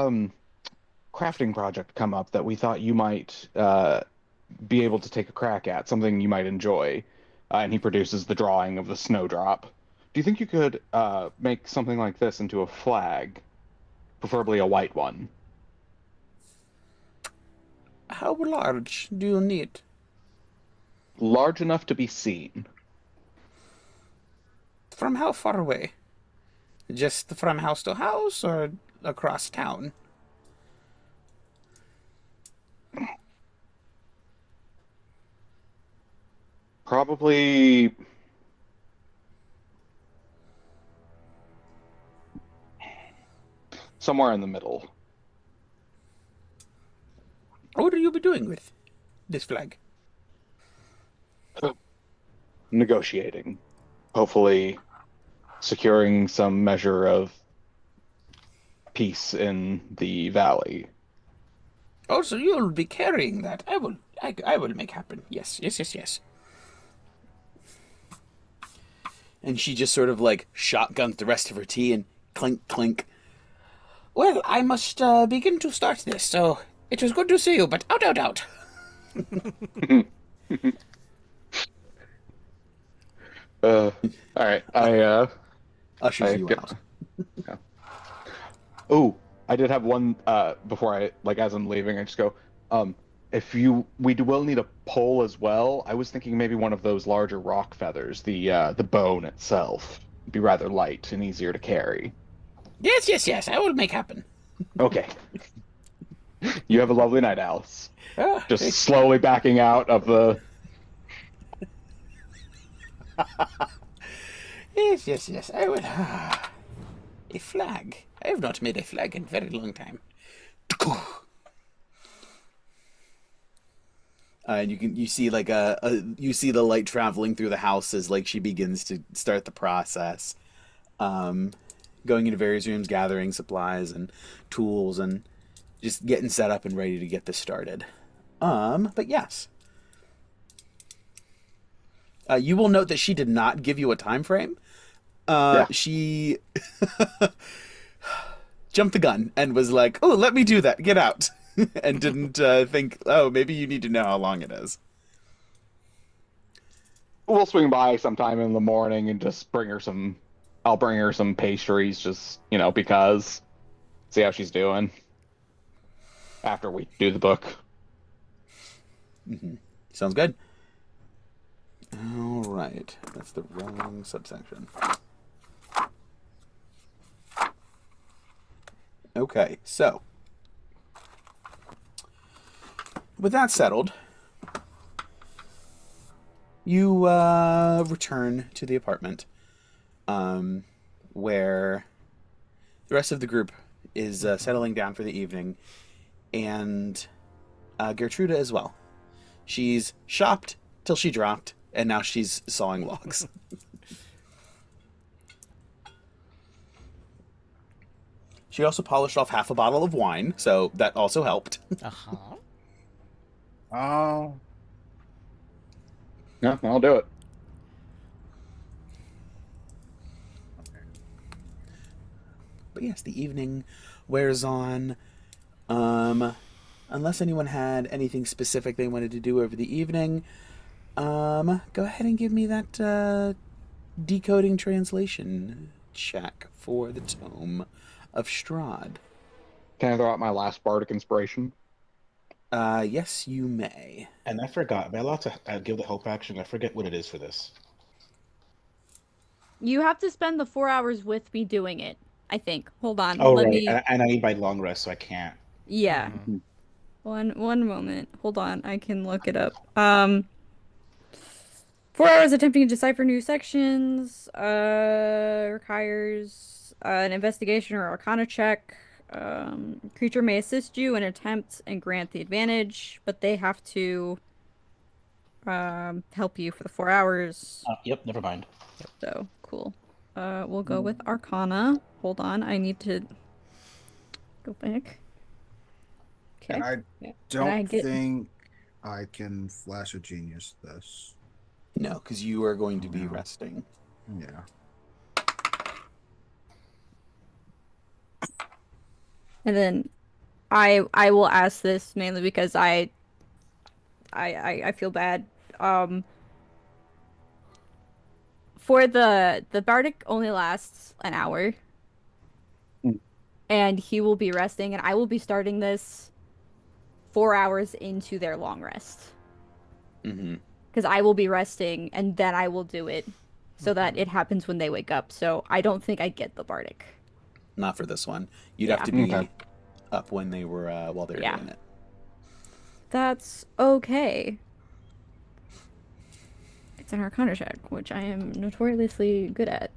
Speaker 1: crafting project come up that we thought you might be able to take a crack at, something you might enjoy. And he produces the drawing of the snowdrop. Do you think you could make something like this into a flag, preferably a white one?
Speaker 2: How large do you need?
Speaker 1: Large enough to be seen.
Speaker 2: From how far away? Just from house to house or across town?
Speaker 1: Probably somewhere in the middle.
Speaker 2: What will you be doing with this flag?
Speaker 1: Negotiating. Hopefully securing some measure of peace in the valley.
Speaker 2: Oh, so you'll be carrying that. I will make happen. Yes. And she just sort of like shotguns the rest of her tea and clink, clink. Well, I must begin to start this, so it was good to see you, but out.
Speaker 1: All right.
Speaker 2: Ushers you out.
Speaker 1: Yeah. Oh, I did have one before as I'm leaving, I just go, we will need a pole as well. I was thinking maybe one of those larger rock feathers, the bone itself. It'd be rather light and easier to carry.
Speaker 2: Yes, I will make happen.
Speaker 1: Okay. You have a lovely night, Alice.
Speaker 2: Ah,
Speaker 1: Just slowly backing out of the...
Speaker 2: Yes, I will. A flag. I have not made a flag in a very long time. And you see like you see the light traveling through the house as like she begins to start the process, going into various rooms, gathering supplies and tools, and just getting set up and ready to get this started. But yes, you will note that she did not give you a time frame.
Speaker 1: Yeah.
Speaker 2: She jumped the gun and was like, "Oh, let me do that. Get out." And didn't think, oh, maybe you need to know how long it is.
Speaker 1: We'll swing by sometime in the morning and just I'll bring her some pastries, just, because. See how she's doing. After we do the book.
Speaker 2: Mm-hmm. Sounds good. All right. That's the wrong subsection. Okay, so with that settled, you return to the apartment, where the rest of the group is settling down for the evening, and Gertruda as well. She's shopped till she dropped, and now she's sawing logs. She also polished off half a bottle of wine, so that also helped.
Speaker 3: Uh-huh.
Speaker 6: Oh,
Speaker 1: Yeah, I'll do it.
Speaker 2: But yes, the evening wears on. Unless anyone had anything specific they wanted to do over the evening, go ahead and give me that decoding translation check for the Tome of Strahd.
Speaker 1: Can I throw out my last bardic inspiration?
Speaker 2: Yes, you may.
Speaker 5: And I forgot. Am I allowed to give the help action? I forget what it is for this.
Speaker 4: You have to spend the 4 hours with me doing it, I think. Hold on.
Speaker 5: Oh,
Speaker 4: Let
Speaker 5: right.
Speaker 4: me.
Speaker 5: And I need my long rest, so I can't.
Speaker 4: Yeah.
Speaker 3: Mhm.
Speaker 4: One moment. Hold on. I can look it up. 4 hours attempting to decipher new sections. Requires an investigation or arcana check. Creature may assist you in attempts and grant the advantage, but they have to help you for the 4 hours.
Speaker 5: Yep, never mind.
Speaker 4: So cool. We'll go with arcana. Hold on. I need to go back. Okay.
Speaker 6: and I
Speaker 4: Yeah.
Speaker 6: don't
Speaker 4: I get-
Speaker 6: think I can flash a genius this.
Speaker 2: No, because you are going to be resting.
Speaker 6: Yeah.
Speaker 4: And then I will ask this mainly because I feel bad. For the bardic only lasts an hour.
Speaker 1: Mm.
Speaker 4: And he will be resting, and I will be starting this 4 hours into their long rest.
Speaker 2: Mm-hmm.
Speaker 4: Because I will be resting, and then I will do it so that it happens when they wake up. So I don't think I get the bardic.
Speaker 2: Not for this one. You'd
Speaker 4: Yeah.
Speaker 2: have to be
Speaker 1: Okay.
Speaker 2: up when they were while they were
Speaker 4: Yeah.
Speaker 2: doing it.
Speaker 4: That's okay. It's an arcana check, which I am notoriously good at.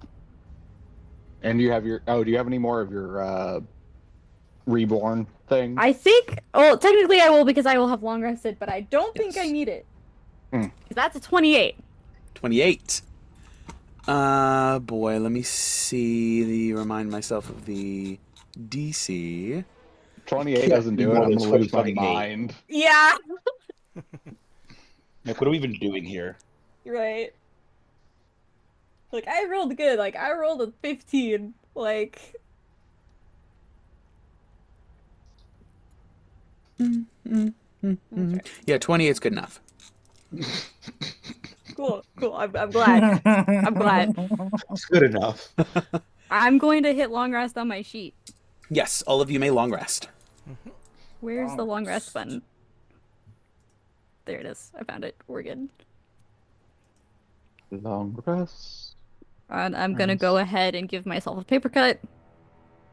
Speaker 1: And you have your do you have any more of your reborn thing?
Speaker 4: I think, well, technically I will because I will have long rested, but I don't think I
Speaker 2: Yes.
Speaker 4: need it.
Speaker 1: Hmm.
Speaker 4: 'Cause that's a 28.
Speaker 2: 28. Boy, let me remind myself of the DC.
Speaker 1: 28 doesn't do it.
Speaker 5: More
Speaker 1: I'm
Speaker 5: than
Speaker 1: gonna lose my
Speaker 5: 28.
Speaker 1: mind.
Speaker 4: Yeah,
Speaker 5: Like, what are we even doing here?
Speaker 4: right. Like, I rolled good. Like, I rolled a 15. Like,
Speaker 2: Yeah, 28 is good enough.
Speaker 4: cool. I'm glad. I'm glad.
Speaker 5: It's good enough.
Speaker 4: I'm going to hit long rest on my sheet.
Speaker 2: Yes, all of you may long rest.
Speaker 4: Where's the long rest
Speaker 6: rest.
Speaker 4: button? There it is. I found it. We're good.
Speaker 1: Long rest.
Speaker 4: And I'm gonna go ahead and give myself a paper cut,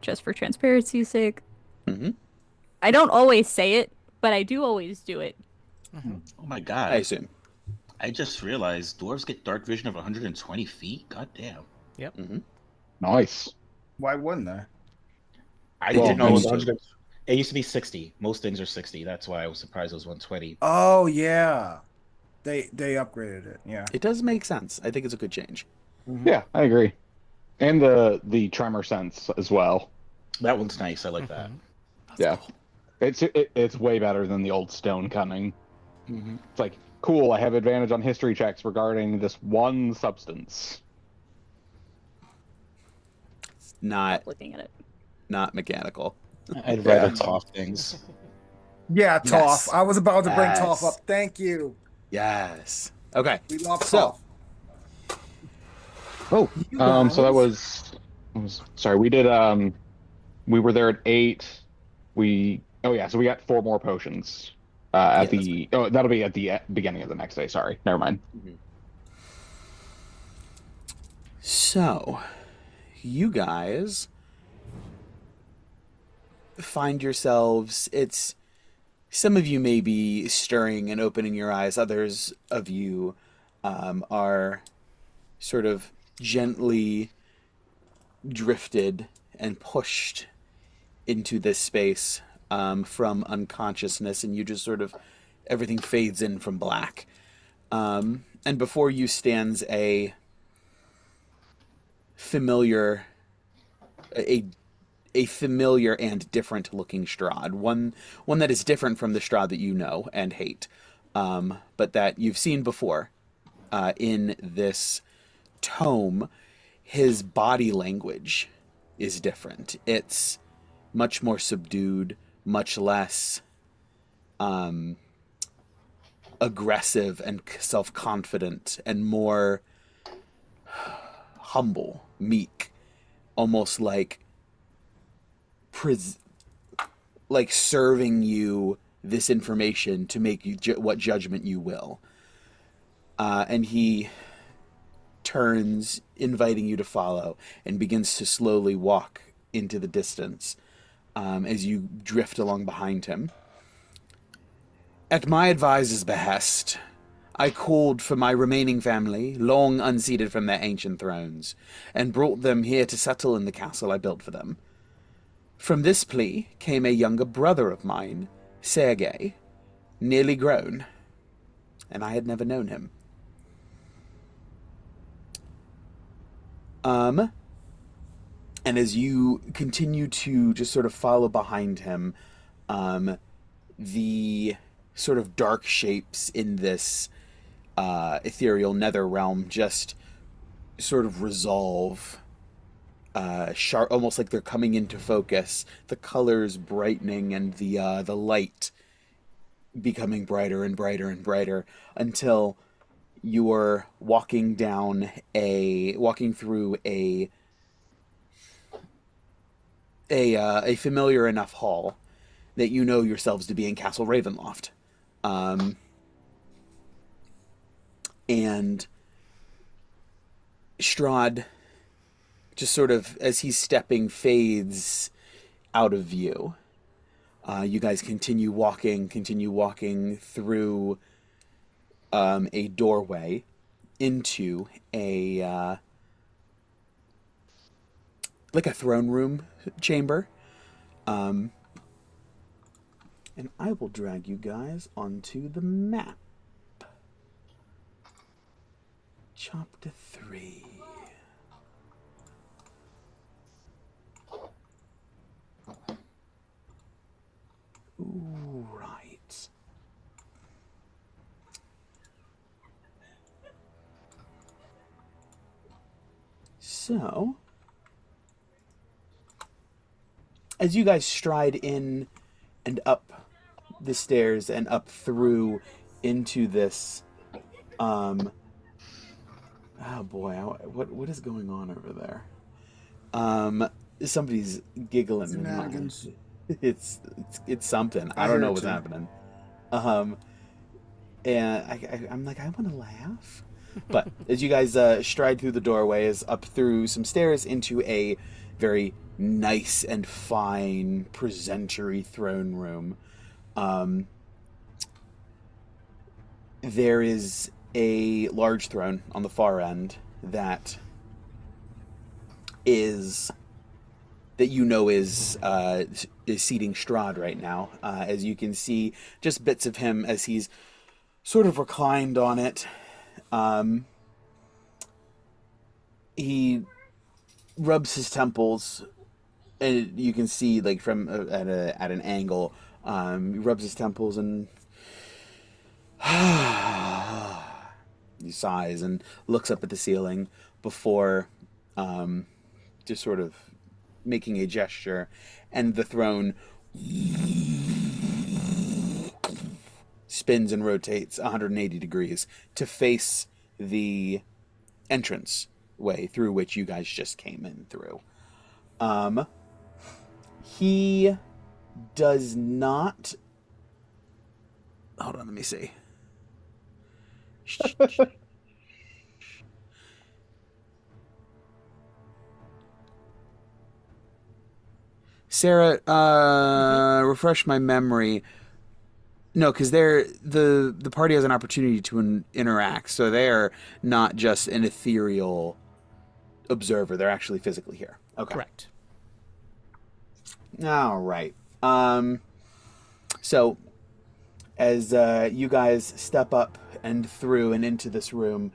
Speaker 4: just for transparency's sake.
Speaker 2: Mm-hmm.
Speaker 4: I don't always say it, but I do always do it.
Speaker 5: Oh my
Speaker 2: I
Speaker 5: god.
Speaker 2: assume.
Speaker 5: I just realized dwarves get dark vision of 120 feet? God damn.
Speaker 2: Mm-hmm.
Speaker 1: Nice.
Speaker 6: Why wouldn't they?
Speaker 5: I
Speaker 1: Well,
Speaker 5: didn't know it was
Speaker 2: used to.
Speaker 5: 100. It used to be 60. Most things are 60. That's why I was surprised it was 120.
Speaker 6: Oh yeah, they upgraded it. Yeah.
Speaker 2: It does make sense. I think it's a good change.
Speaker 1: Yeah, I agree. And the tremor sense as well.
Speaker 5: That one's nice. I like that.
Speaker 2: That's
Speaker 1: Yeah.
Speaker 2: cool.
Speaker 1: It's way better than the old stone cunning.
Speaker 5: Mm-hmm.
Speaker 1: It's like, cool, I have advantage on history checks regarding this one substance.
Speaker 2: Not
Speaker 4: Looking at it.
Speaker 2: mechanical.
Speaker 5: I'd rather
Speaker 1: Yeah.
Speaker 5: tough things.
Speaker 6: Yeah, Toph.
Speaker 2: Yes.
Speaker 6: I was about to bring
Speaker 2: Yes.
Speaker 6: Toph up. Thank you.
Speaker 2: Yes. Okay.
Speaker 6: We love
Speaker 2: So-
Speaker 6: Toph.
Speaker 1: Oh,
Speaker 2: You
Speaker 1: so that
Speaker 2: guys-
Speaker 1: was sorry, we did we were there at 8. So we got 4 more potions at
Speaker 2: Yeah,
Speaker 1: that'll be at the beginning of the next day. Sorry, never mind.
Speaker 2: So, you guys find yourselves, some of you may be stirring and opening your eyes, others of you are sort of gently drifted and pushed into this space from unconsciousness, and you just sort of, everything fades in from black. And before you stands a familiar, a a familiar and different looking Strahd, one that is different from the Strahd that you know and hate, but that you've seen before in this tome. His body language is different. It's much more subdued, much less aggressive and self-confident, and more humble, meek, almost like serving you this information to make you what judgment you will. And he turns, inviting you to follow, and begins to slowly walk into the distance as you drift along behind him. At my advisor's behest, I called for my remaining family, long unseated from their ancient thrones, and brought them here to settle in the castle I built for them. From this plea came a younger brother of mine, Sergei, nearly grown, and I had never known him. And as you continue to just sort of follow behind him, the sort of dark shapes in this ethereal nether realm just sort of resolve, sharp, almost like they're coming into focus. The colors brightening and the light becoming brighter and brighter and brighter until you're walking through a familiar enough hall that you know yourselves to be in Castle Ravenloft. And Strahd, just sort of, as he's stepping, fades out of view. You guys continue walking through a doorway into a like a throne room chamber. And I will drag you guys onto the map. Chapter 3. Ooh, right. So, as you guys stride in and up the stairs and up through into this, oh boy, what is going on over there? Somebody's giggling.
Speaker 6: Shenanigans.
Speaker 2: It's something. I don't know what's happening. And I'm like, I want to laugh. But as you guys stride through the doorways, up through some stairs into a very nice and fine presentory throne room, there is a large throne on the far end that you know is seating Strahd right now. As you can see, just bits of him as he's sort of reclined on it. He rubs his temples, and you can see, like, from at an angle, he rubs his temples and he sighs and looks up at the ceiling before just sort of making a gesture, and the throne spins and rotates 180 degrees to face the entrance way through which you guys just came in through. He does not... Hold on, let me see. Sarah, refresh my memory. No, because the party has an opportunity to interact, so they're not just an ethereal observer; they're actually physically here. Okay,
Speaker 3: Correct.
Speaker 2: All right. So, as you guys step up and through and into this room,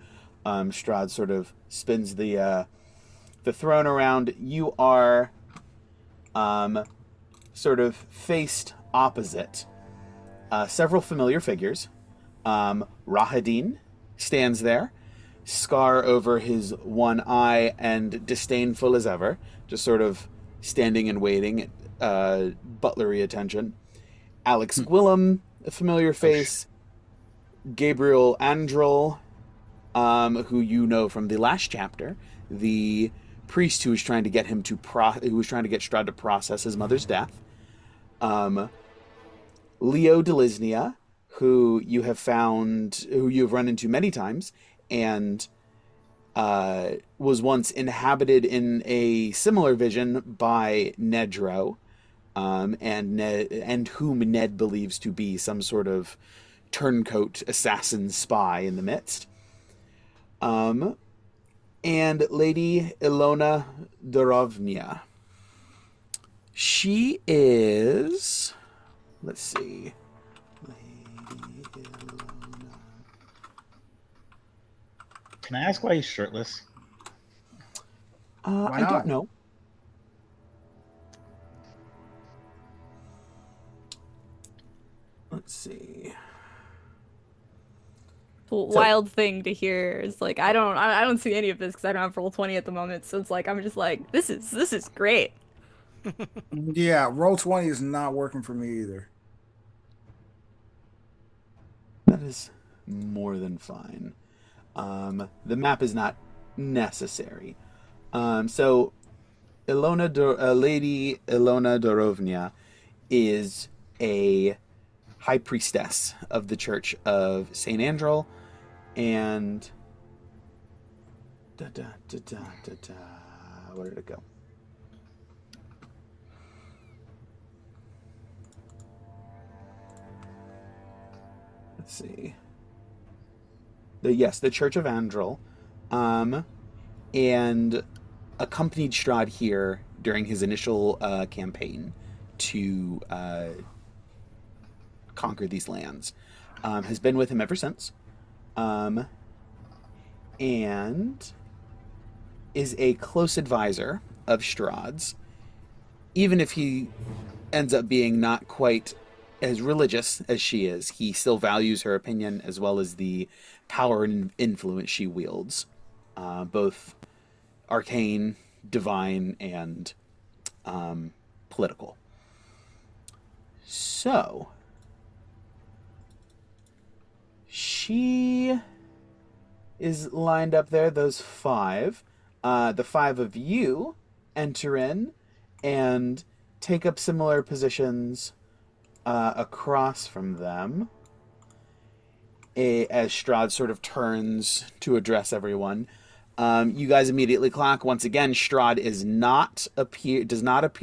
Speaker 2: Strahd sort of spins the throne around. You are sort of faced opposite several familiar figures. Rahadin stands there, scar over his one eye and disdainful as ever, just sort of standing and waiting, butlery attention. Alex Gwillem, a familiar face. Gabriel Androl, who you know from the last chapter, the priest who was trying to get him to Strahd to process his mother's death. Leo Delisnia, who you have run into many times, and was once inhabited in a similar vision by Nedro, and whom Ned believes to be some sort of turncoat assassin spy in the midst. And Lady Ilona Dorovnia. She is... Let's see. Lady Ilona.
Speaker 5: Can I ask why he's shirtless?
Speaker 6: Why
Speaker 2: I
Speaker 6: not?
Speaker 2: don't know. Let's see.
Speaker 4: Wild thing to hear is like I don't see any of this because I don't have roll 20 at the moment, so it's like I'm just like this is great.
Speaker 6: Yeah, roll 20 is not working for me either.
Speaker 2: That is more than fine. The map is not necessary. So Lady Ilona Dorovnia is a high priestess of the Church of Saint Androl, and where did it go? Let's see. The Church of Androl, and accompanied Strahd here during his initial campaign to conquer these lands. Has been with him ever since, and is a close advisor of Strahd's, even if he ends up being not quite as religious as she is. He still values her opinion as well as the power and influence she wields, both arcane, divine, and political. So she is lined up there, those five. The five of you enter in and take up similar positions across from them, as Strahd sort of turns to address everyone. You guys immediately clock. Once again, Strahd does not appear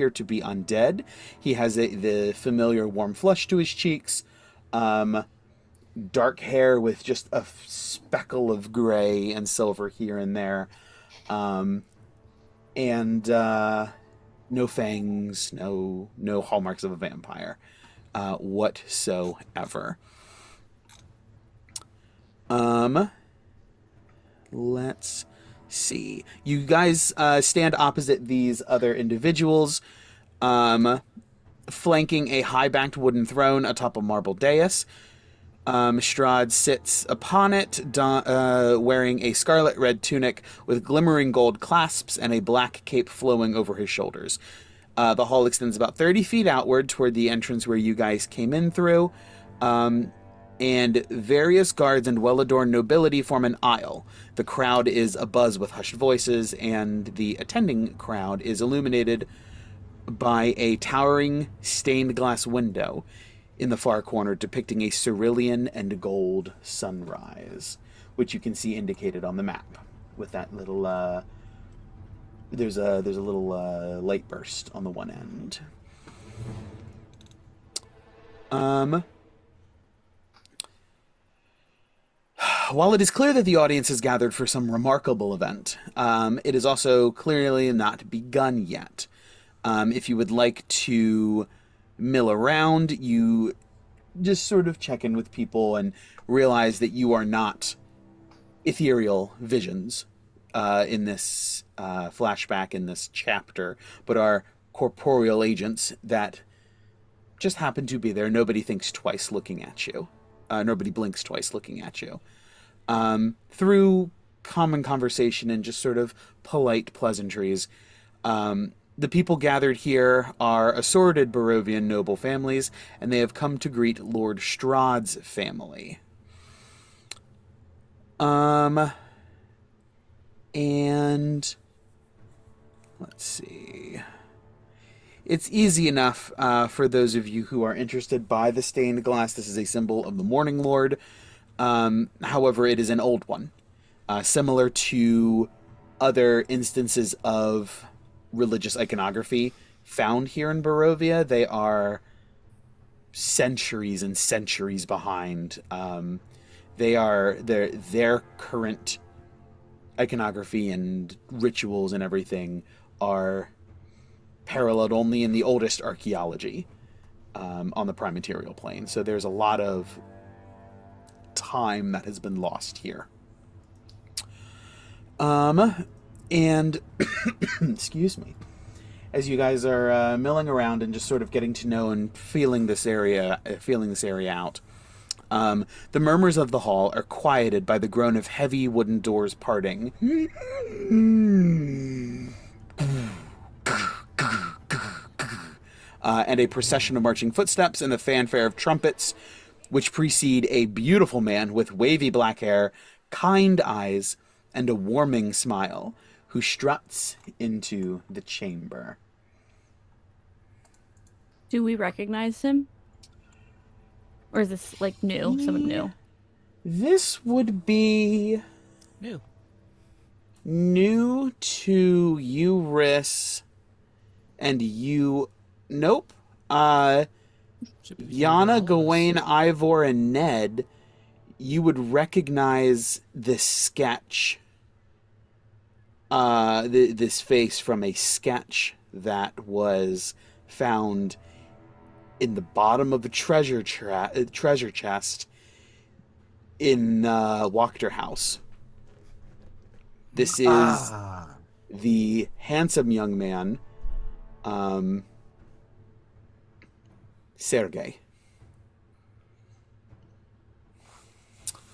Speaker 2: to be undead. He has the familiar warm flush to his cheeks, dark hair with just a speckle of gray and silver here and there, and no fangs, no hallmarks of a vampire whatsoever. Let's see. You guys stand opposite these other individuals, flanking a high-backed wooden throne atop a marble dais. Strahd sits upon it, wearing a scarlet red tunic with glimmering gold clasps and a black cape flowing over his shoulders. The hall extends about 30 feet outward toward the entrance where you guys came in through, and various guards and well-adorned nobility form an aisle. The crowd is abuzz with hushed voices, and the attending crowd is illuminated by a towering stained glass window in the far corner depicting a cerulean and gold sunrise, which you can see indicated on the map with that little there's a little light burst on the one end. While it is clear that the audience has gathered for some remarkable event, it is also clearly not begun yet. If you would like to mill around, you just sort of check in with people and realize that you are not ethereal visions in this flashback in this chapter, but are corporeal agents that just happen to be there. Nobody thinks twice looking at you. Nobody blinks twice looking at you. Through common conversation and just sort of polite pleasantries, the people gathered here are assorted Barovian noble families, and they have come to greet Lord Strahd's family. And let's see. It's easy enough for those of you who are interested by the stained glass. This is a symbol of the Morning Lord. However, it is an old one. Similar to other instances of religious iconography found here in Barovia, they are centuries and centuries behind. Their current iconography and rituals and everything are paralleled only in the oldest archaeology on the prime material plane. So there's a lot of time that has been lost here. And excuse me, as you guys are milling around and just sort of getting to know and feeling this area out, the murmurs of the hall are quieted by the groan of heavy wooden doors parting. And a procession of marching footsteps and the fanfare of trumpets, which precede a beautiful man with wavy black hair, kind eyes, and a warming smile, who struts into the chamber.
Speaker 4: Do we recognize him? Or is this, like, new? Someone new?
Speaker 2: This would be new to you, Riss, and you... Nope. Yana, Gawain, Ivor, and Ned, you would recognize this sketch, this face from a sketch that was found in the bottom of a treasure chest in Wachter House. This is the handsome young man, Sergei.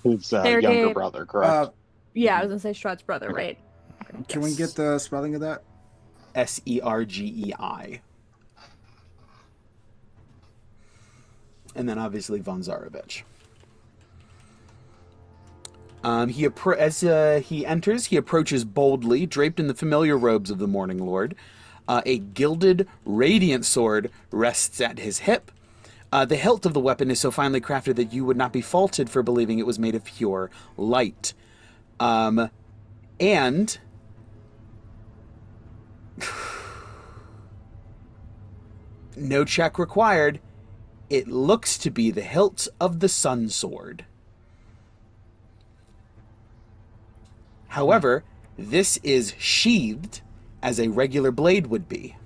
Speaker 1: His
Speaker 4: Sergei-
Speaker 1: younger brother, correct?
Speaker 4: Yeah, I was gonna say Strahd's brother, right?
Speaker 6: Can we get the spelling of that?
Speaker 2: Sergei. And then obviously von Zarovich. As he enters, he approaches boldly, draped in the familiar robes of the Morning Lord. A gilded, radiant sword rests at his hip. The hilt of the weapon is so finely crafted that you would not be faulted for believing it was made of pure light. And... no check required. It looks to be the hilt of the Sun Sword. However, this is sheathed as a regular blade would be.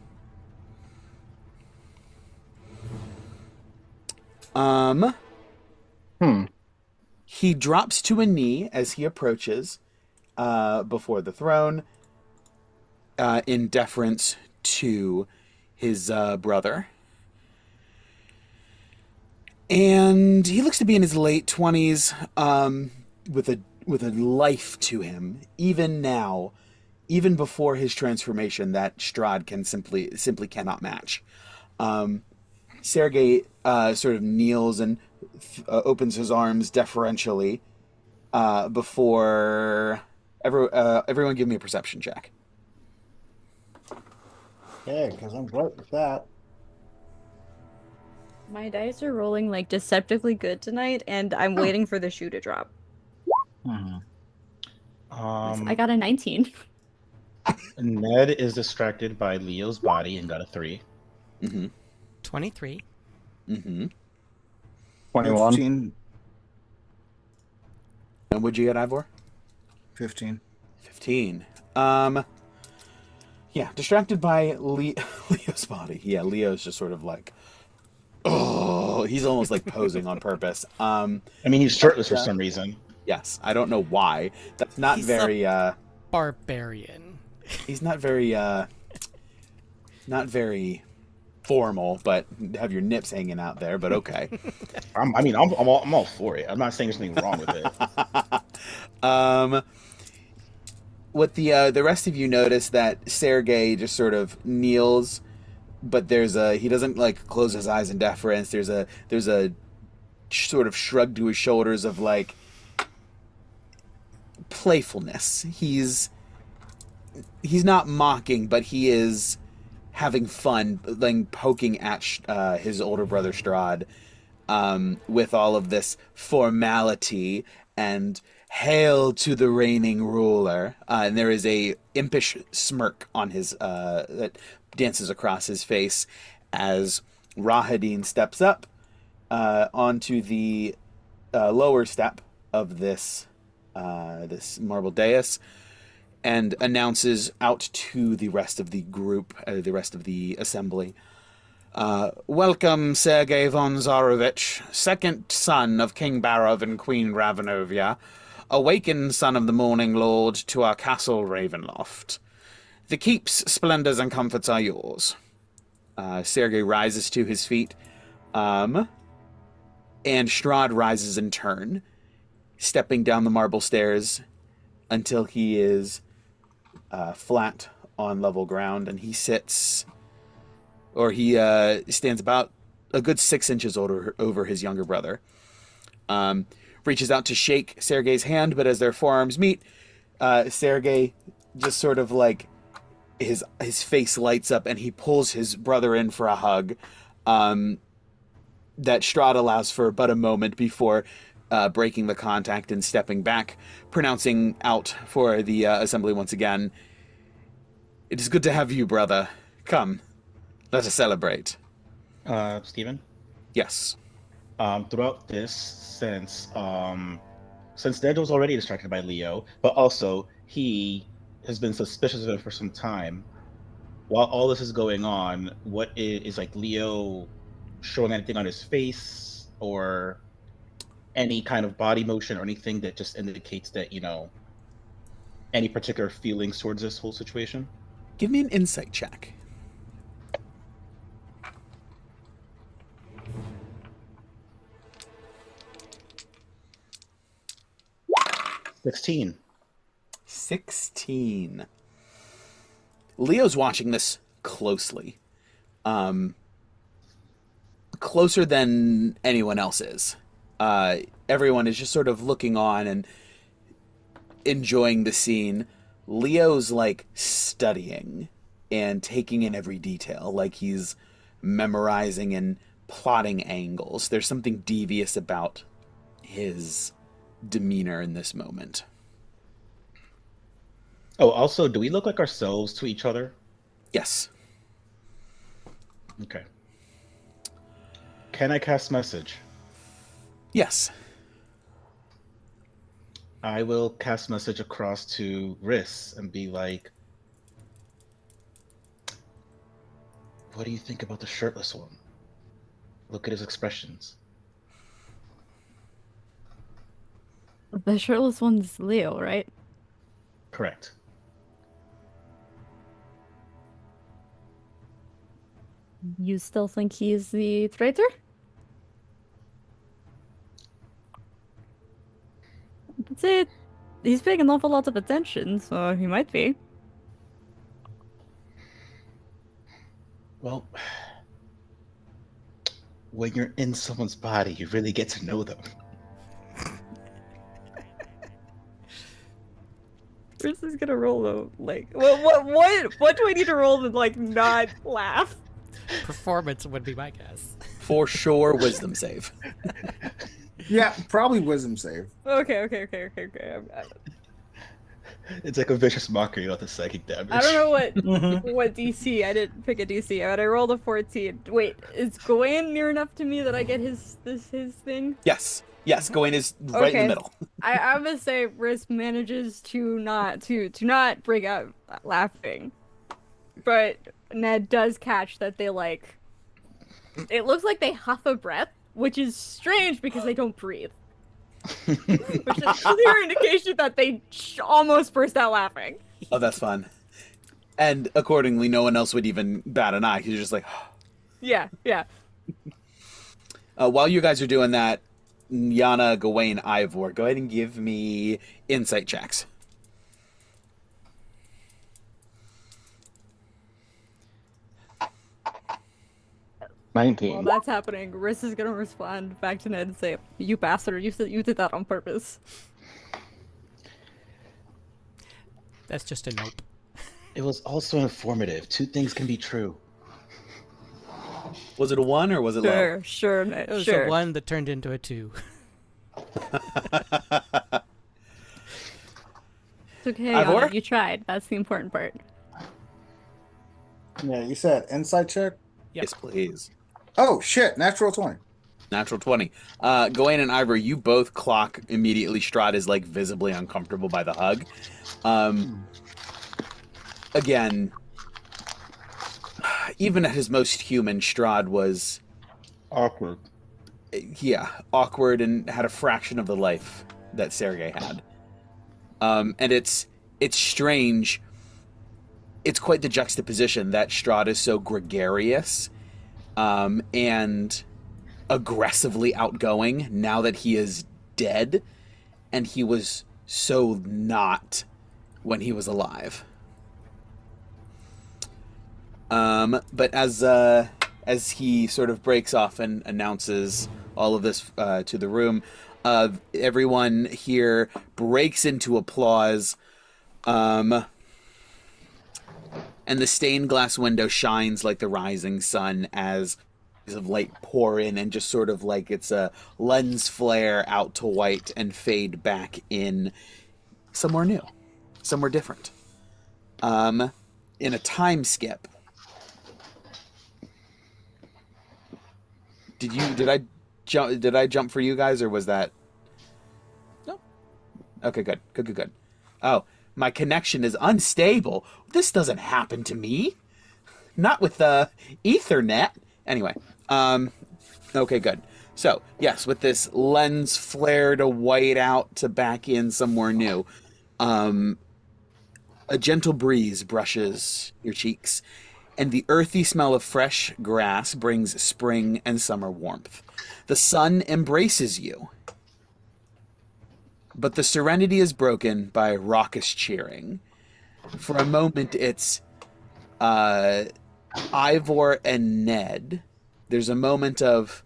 Speaker 2: He drops to a knee as he approaches before the throne in deference to his brother. And he looks to be in his late 20s, with a life to him, even now, even before his transformation that Strahd can simply cannot match. Sergei sort of kneels and opens his arms deferentially before everyone give me a perception check.
Speaker 6: Okay, because I'm great with that.
Speaker 4: My dice are rolling like deceptively good tonight, and I'm waiting for the shoe to drop. I got a 19.
Speaker 5: Ned is distracted by Leo's body and got a 3.
Speaker 3: 23.
Speaker 1: 21.
Speaker 6: 15.
Speaker 2: And what'd you get, Ivor?
Speaker 6: 15.
Speaker 2: 15. Yeah, distracted by Leo's body. Yeah, Leo's just sort of like, oh, he's almost like posing on purpose.
Speaker 5: I mean, he's shirtless for some reason.
Speaker 2: Yes, I don't know why. That's not
Speaker 3: He's
Speaker 2: very,
Speaker 3: barbarian.
Speaker 2: he's not very, Not very formal, but have your nips hanging out there, but okay.
Speaker 5: I'm all for it. I'm not saying there's anything wrong with it.
Speaker 2: What the rest of you notice that Sergei just sort of kneels, but he doesn't like close his eyes in deference. There's a sort of shrug to his shoulders of like playfulness. He's not mocking, but he is having fun, like poking at his older brother Strahd, with all of this formality and hail to the reigning ruler. And there is a impish smirk on his that dances across his face as Rahadin steps up onto the lower step of this marble dais and announces out to the rest of the group, the rest of the assembly. Welcome, Sergei von Zarovich, second son of King Barov and Queen Ravenovia, awakened son of the Morning Lord, to our castle Ravenloft. The keep's splendors and comforts are yours. Sergei rises to his feet, and Strahd rises in turn, stepping down the marble stairs until he is flat on level ground, and he stands about a good 6 inches over his younger brother. Reaches out to shake Sergei's hand, but as their forearms meet, Sergei just sort of like his face lights up and he pulls his brother in for a hug. That Strahd allows for but a moment before breaking the contact and stepping back, pronouncing out for the assembly once again. It is good to have you, brother. Come, let us celebrate.
Speaker 5: Stephen?
Speaker 2: Yes.
Speaker 5: Throughout this, since Nedro's already distracted by Leo, but also he has been suspicious of him for some time. While all this is going on, what is like Leo showing anything on his face or any kind of body motion or anything that just indicates that, any particular feelings towards this whole situation?
Speaker 2: Give me an insight check.
Speaker 5: $16.
Speaker 2: 16. Leo's watching this closely. Closer than anyone else is. Everyone is just sort of looking on and enjoying the scene. Leo's like studying and taking in every detail, like he's memorizing and plotting angles. There's something devious about his demeanor in this moment.
Speaker 5: Oh, also, do we look like ourselves to each other?
Speaker 2: Yes.
Speaker 5: Okay. Can I cast message?
Speaker 2: Yes.
Speaker 5: I will cast message across to Riss and be like, what do you think about the shirtless one? Look at his expressions.
Speaker 4: The shirtless one's Leo, right?
Speaker 5: Correct.
Speaker 4: You still think he's the traitor? I'd say he's paying an awful lot of attention, so he might be.
Speaker 5: Well, when you're in someone's body, you really get to know them.
Speaker 4: Chris is gonna roll though. Like, what do I need to roll to like not laugh?
Speaker 3: Performance would be my guess.
Speaker 2: For sure, wisdom save.
Speaker 6: Yeah, probably wisdom save.
Speaker 4: Okay.
Speaker 5: It's like a vicious mockery with the psychic damage.
Speaker 4: I don't know what DC. I didn't pick a DC, but I rolled a 14. Wait, is Gawain near enough to me that I get his thing?
Speaker 2: Yes, Gawain is right in the middle.
Speaker 4: I'm gonna say Riz manages to not break out laughing, but Ned does catch that they like. It looks like they huff a breath, which is strange because they don't breathe. Which is a clear indication that they almost burst out laughing.
Speaker 2: Oh, that's fun. And accordingly, no one else would even bat an eye. You're just like,
Speaker 4: Yeah, yeah.
Speaker 2: while you guys are doing that, Yana, Gawain, Ivor, go ahead and give me insight checks.
Speaker 1: 19.
Speaker 4: While that's happening, Riss is gonna respond back to Ned and say, "You bastard! You did that on purpose."
Speaker 3: That's just a nope.
Speaker 5: It was also informative. Two things can be true.
Speaker 2: Was it a 1 or was it low?
Speaker 4: Sure, Ned.
Speaker 3: It was
Speaker 4: Sure.
Speaker 3: a 1 that turned into a 2.
Speaker 4: It's okay,
Speaker 2: Ivor?
Speaker 4: Yana, you tried. That's the important part.
Speaker 6: Yeah, you said insight check?
Speaker 3: Yep.
Speaker 2: Yes, please.
Speaker 6: Oh, shit. Natural 20.
Speaker 2: Natural 20. Gawain and Ivor, you both clock immediately Strahd is like visibly uncomfortable by the hug. Again, even at his most human, Strahd was
Speaker 5: Awkward.
Speaker 2: awkward and had a fraction of the life that Sergei had. And it's strange. It's quite the juxtaposition that Strahd is so gregarious and aggressively outgoing now that he is dead, and he was so not when he was alive. But as he sort of breaks off and announces all of this to the room, everyone here breaks into applause, and the stained glass window shines like the rising sun as of light pour in and just sort of like it's a lens flare out to white and fade back in somewhere new, somewhere different. In a time skip. Did I jump for you guys, or was that?
Speaker 3: No.
Speaker 2: Okay, good. Oh, my connection is unstable. This doesn't happen to me. Not with the Ethernet. Anyway, okay, good. So, yes, with this lens flare to white out to back in somewhere new, a gentle breeze brushes your cheeks, and the earthy smell of fresh grass brings spring and summer warmth. The sun embraces you, but the serenity is broken by raucous cheering. For a moment, it's Ivor and Ned. There's a moment of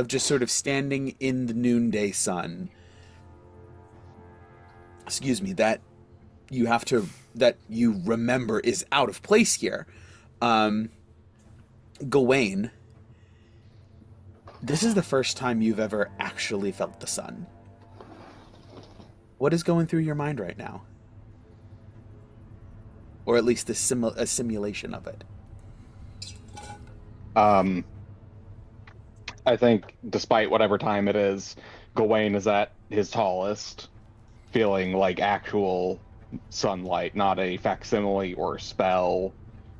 Speaker 2: just sort of standing in the noonday sun. Excuse me, that you remember is out of place here. Gawain, this is the first time you've ever actually felt the sun. What is going through your mind right now? Or at least a simulation of it.
Speaker 1: I think despite whatever time it is, Gawain is at his tallest, feeling like actual sunlight, not a facsimile or spell,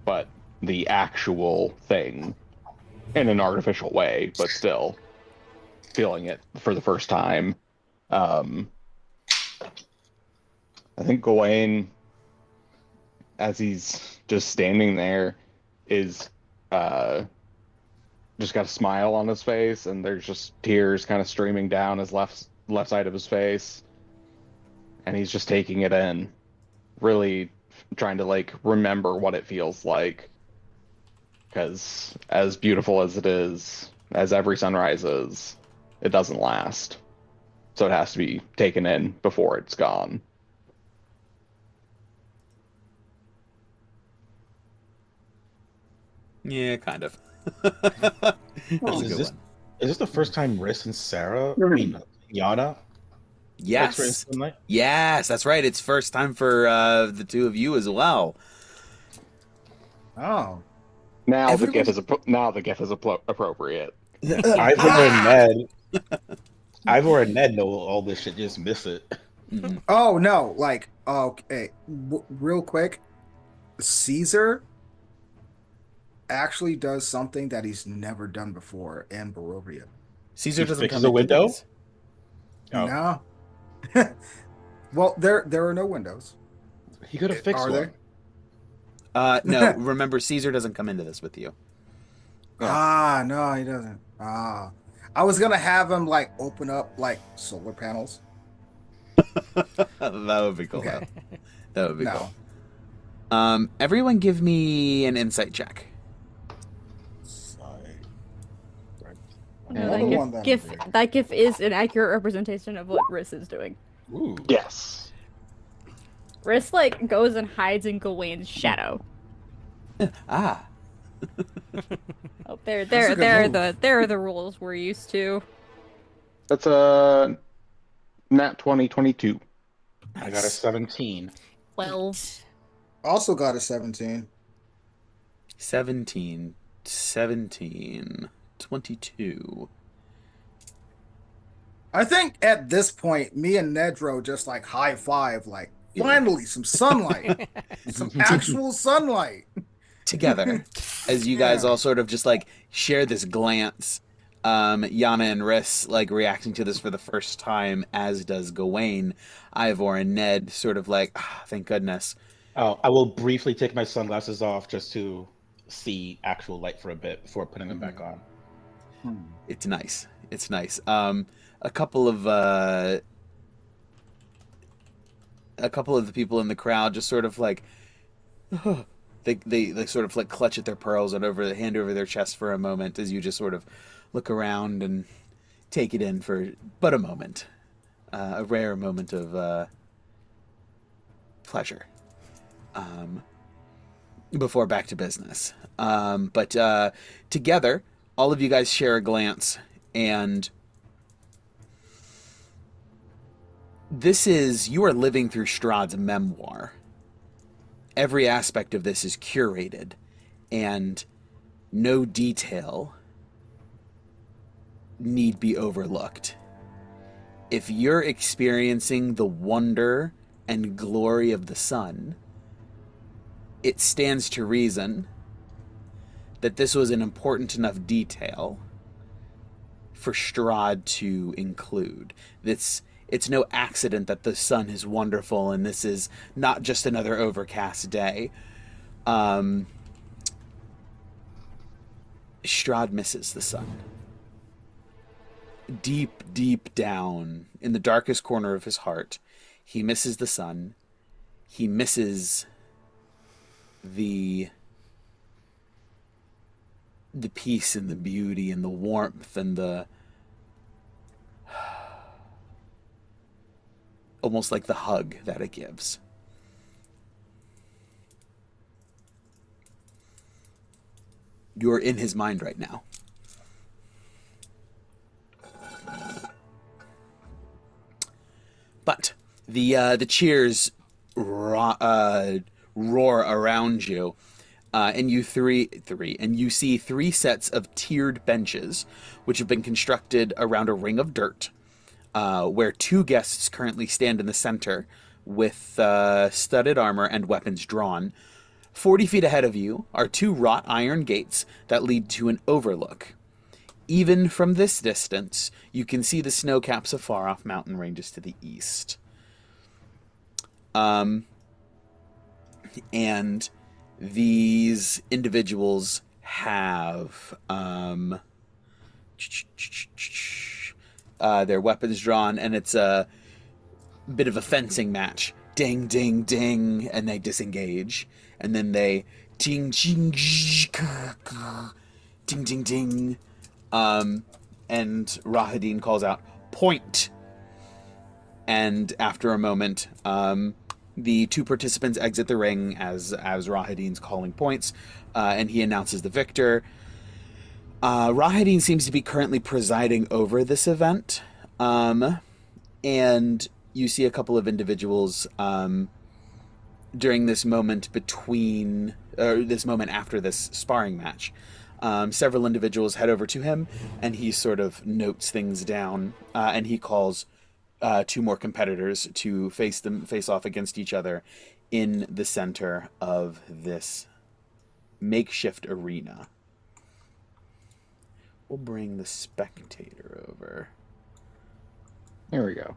Speaker 1: but the actual thing in an artificial way, but still feeling it for the first time. I think Gawain, as he's just standing there, is just got a smile on his face, and there's just tears kind of streaming down his left side of his face, and he's just taking it in, really trying to like remember what it feels like, because as beautiful as it is, as every sunrise is, it doesn't last, so it has to be taken in before it's gone.
Speaker 2: Yeah, kind of.
Speaker 5: Is this the first time Riss and Sarah, Yana,
Speaker 2: Yes.
Speaker 5: experienced sunlight?
Speaker 2: Yes, that's right. It's first time for the two of you as well.
Speaker 6: Oh.
Speaker 1: Now the
Speaker 2: Everyone-
Speaker 1: GIF is appropriate.
Speaker 5: Ivor and Ned know all this shit, just miss it.
Speaker 2: Mhm.
Speaker 6: Oh, no. Like, okay. Real quick. Caesar actually does something that he's never done before in Barovia.
Speaker 2: Caesar
Speaker 5: He
Speaker 2: doesn't
Speaker 5: fixes
Speaker 2: come
Speaker 5: the
Speaker 2: into
Speaker 5: window?
Speaker 2: these.
Speaker 5: Oh.
Speaker 6: No. Well, there are no windows.
Speaker 5: He could have fixed
Speaker 6: Are
Speaker 5: one.
Speaker 6: they?
Speaker 2: No, remember, Caesar doesn't come into this with you.
Speaker 6: Ah, no, he doesn't. Ah, I was gonna have him like open up like solar panels.
Speaker 2: That would be cool,
Speaker 6: Okay.
Speaker 2: though. That would be
Speaker 6: No.
Speaker 2: cool. Everyone give me an insight check.
Speaker 6: Sorry.
Speaker 4: No,
Speaker 6: Another one
Speaker 4: that
Speaker 6: then.
Speaker 4: gif is an accurate representation of what Riss is doing.
Speaker 5: Ooh.
Speaker 1: Yes.
Speaker 4: Riss like goes and hides in Gawain's shadow.
Speaker 2: Ah.
Speaker 4: Oh, there
Speaker 6: a good move.
Speaker 4: are the rules we're used to.
Speaker 1: That's a nat 2022.
Speaker 5: I got a 17.
Speaker 4: 12.
Speaker 6: Also got a 17.
Speaker 2: 17, 22.
Speaker 6: I think at this point, me and Nedro just like high five, like finally some sunlight, some actual sunlight.
Speaker 2: Together, as you guys all sort of just like share this glance. Yana and Riss like reacting to this for the first time, as does Gawain. Ivor and Ned sort of like, thank goodness.
Speaker 5: Oh, I will briefly take my sunglasses off just to see actual light for a bit before putting them back on.
Speaker 2: It's nice. It's nice. A couple of the people in the crowd just sort of like, they sort of like clutch at their pearls and hand over their chest for a moment as you just sort of look around and take it in for but a moment, a rare moment of pleasure. Before back to business. But together, all of you guys share a glance, and you are living through Strahd's memoir. Every aspect of this is curated, and no detail need be overlooked. If you're experiencing the wonder and glory of the sun, it stands to reason that this was an important enough detail for Strahd to include. It's no accident that the sun is wonderful and this is not just another overcast day. Strahd misses the sun. Deep, deep down in the darkest corner of his heart, he misses the sun. He misses the peace and the beauty and the warmth and the almost like the hug that it gives. You're in his mind right now. But the cheers roar around you, and you see three sets of tiered benches, which have been constructed around a ring of dirt, where two guests currently stand in the center with studded armor and weapons drawn. 40 feet ahead of you are two wrought iron gates that lead to an overlook. Even from this distance, you can see the snow caps of far-off mountain ranges to the east. And these individuals have their weapons drawn, and it's a bit of a fencing match. Ding, ding, ding, and they disengage. And then they ding, ding, ding, ding, ding. And Rahadin calls out, "Point!" And after a moment, the two participants exit the ring as Rahadin's calling points, and he announces the victor. Rahadin seems to be currently presiding over this event, and you see a couple of individuals during this moment after this sparring match. Several individuals head over to him, and he sort of notes things down, and he calls two more competitors to face off against each other in the center of this makeshift arena. We'll bring the spectator over.
Speaker 1: There we go.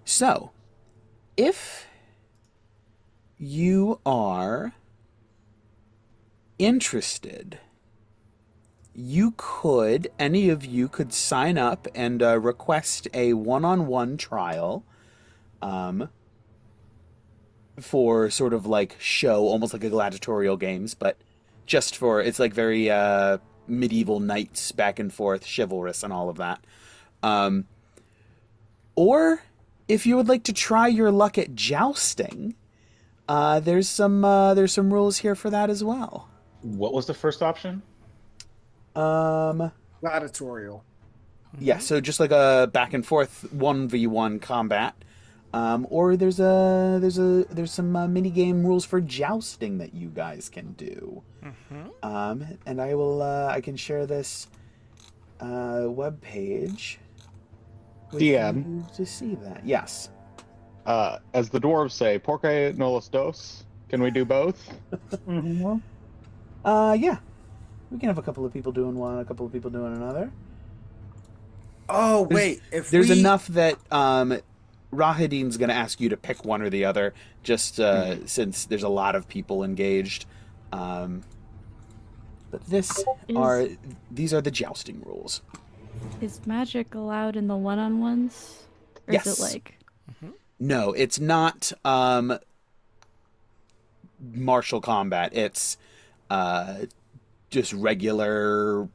Speaker 2: So, if you are interested, any of you could sign up and request a one-on-one trial for sort of like show, almost like a gladiatorial games, but just for, it's like very medieval knights back and forth, chivalrous and all of that. Or if you would like to try your luck at jousting, there's some rules here for that as well.
Speaker 5: What was the first option?
Speaker 6: Gladiatorial.
Speaker 2: Yeah, so just like a back and forth 1v1 combat. Or there's some mini game rules for jousting that you guys can do. And I can share this web page with
Speaker 1: DM.
Speaker 2: you to see that. Yes.
Speaker 1: As the dwarves say, porque no los dos? Can we do both?
Speaker 2: Yeah. We can have a couple of people doing one, a couple of people doing another.
Speaker 6: Oh, wait. If
Speaker 2: There's
Speaker 6: we...
Speaker 2: enough that Rahadin's going to ask you to pick one or the other, just since there's a lot of people engaged. But these are the jousting rules.
Speaker 4: Is magic allowed in the one-on-ones? Or
Speaker 2: Yes.
Speaker 4: is it like...
Speaker 2: No, it's not martial combat. It's just regular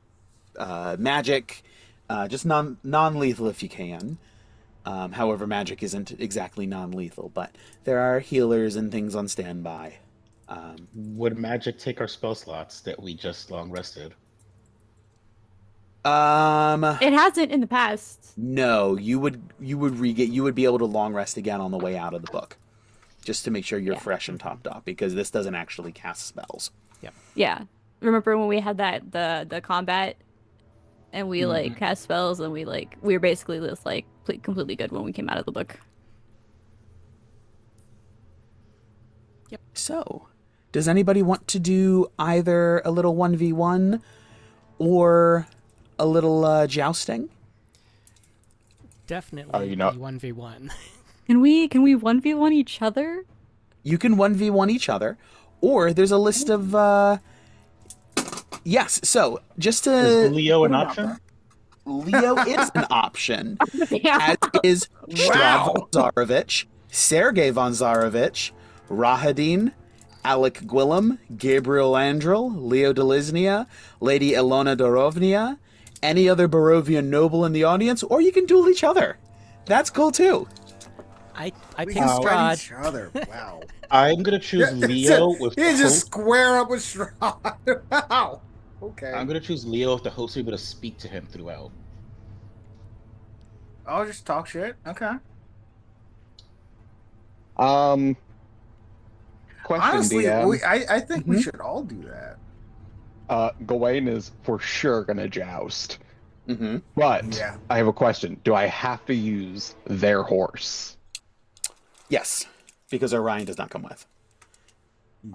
Speaker 2: magic, just non-lethal if you can. However, magic isn't exactly non-lethal, but there are healers and things on standby.
Speaker 5: Would magic take our spell slots that we just long rested?
Speaker 4: It hasn't in the past.
Speaker 2: No, you would be able to long rest again on the way out of the book, just to make sure you're fresh and topped up, because this doesn't actually cast spells.
Speaker 4: Yeah. Remember when we had that the combat and we like cast spells and we were basically just like completely good when we came out of the book.
Speaker 2: So, does anybody want to do either a little 1v1 or a little jousting?
Speaker 3: Definitely
Speaker 1: you know-
Speaker 3: 1v1.
Speaker 4: Can we 1v1 each other?
Speaker 2: You can 1v1 each other, or there's a list of yes, so just to
Speaker 5: Is Leo an option?
Speaker 2: Leo is an option,
Speaker 4: Yeah.
Speaker 2: as is Strahd von Zarovich, Sergei von Zarovich, Rahadin, Alec Gwillem, Gabriel Andrel, Leo Delisnia, Lady Ilona Dorovnia, any other Barovian noble in the audience, or you can duel each other. That's cool too.
Speaker 3: I
Speaker 6: We
Speaker 3: picked
Speaker 6: can fight
Speaker 3: Strahd.
Speaker 6: each other. Wow.
Speaker 5: I'm gonna choose Leo with
Speaker 6: You
Speaker 5: the
Speaker 6: just
Speaker 5: hope.
Speaker 6: square up with Strahd. Wow. Okay.
Speaker 5: I'm gonna choose Leo with the hopes to be able to speak to him throughout.
Speaker 6: I'll just talk shit. Okay.
Speaker 1: Question,
Speaker 6: Honestly,
Speaker 1: DM.
Speaker 6: I think we should all do that.
Speaker 1: Gawain is for sure gonna joust.
Speaker 2: Mm-hmm.
Speaker 1: But
Speaker 6: Yeah.
Speaker 1: I have a question. Do I have to use their horse?
Speaker 2: Yes, because Orion does not come with.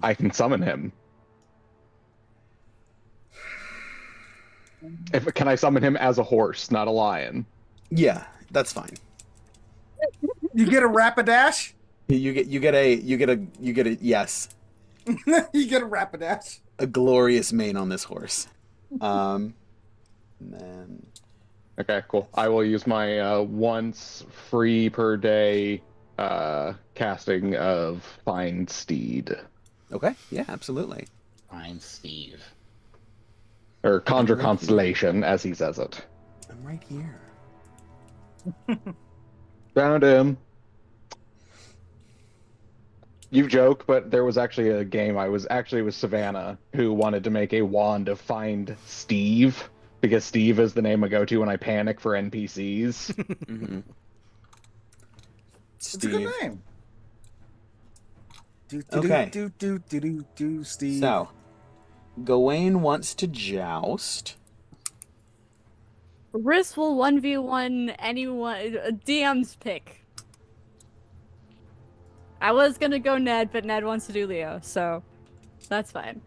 Speaker 1: I can summon him. Can I summon him as a horse, not a lion?
Speaker 2: Yeah, that's fine.
Speaker 6: You get a Rapidash?
Speaker 2: You get a yes,
Speaker 6: You get a Rapidash.
Speaker 2: a glorious mane on this horse. And then
Speaker 1: Okay, cool. I will use my once free per day casting of Find Steed.
Speaker 2: okay, yeah, absolutely.
Speaker 5: Fine, Steve.
Speaker 1: Or Conjure
Speaker 2: Right.
Speaker 1: Constellation, as he says it.
Speaker 2: I'm right here.
Speaker 1: Found him. You joke, but there was actually a game I was actually with Savannah who wanted to make a wand of Find Steve, because Steve is the name I go to when I panic for NPCs.
Speaker 2: Mm-hmm.
Speaker 6: It's a good name.
Speaker 2: Okay.
Speaker 6: Do, Steve.
Speaker 2: So, Gawain wants to joust.
Speaker 4: Riss will 1v1 anyone. DM's pick. I was gonna go Ned, but Ned wants to do Leo, so that's fine.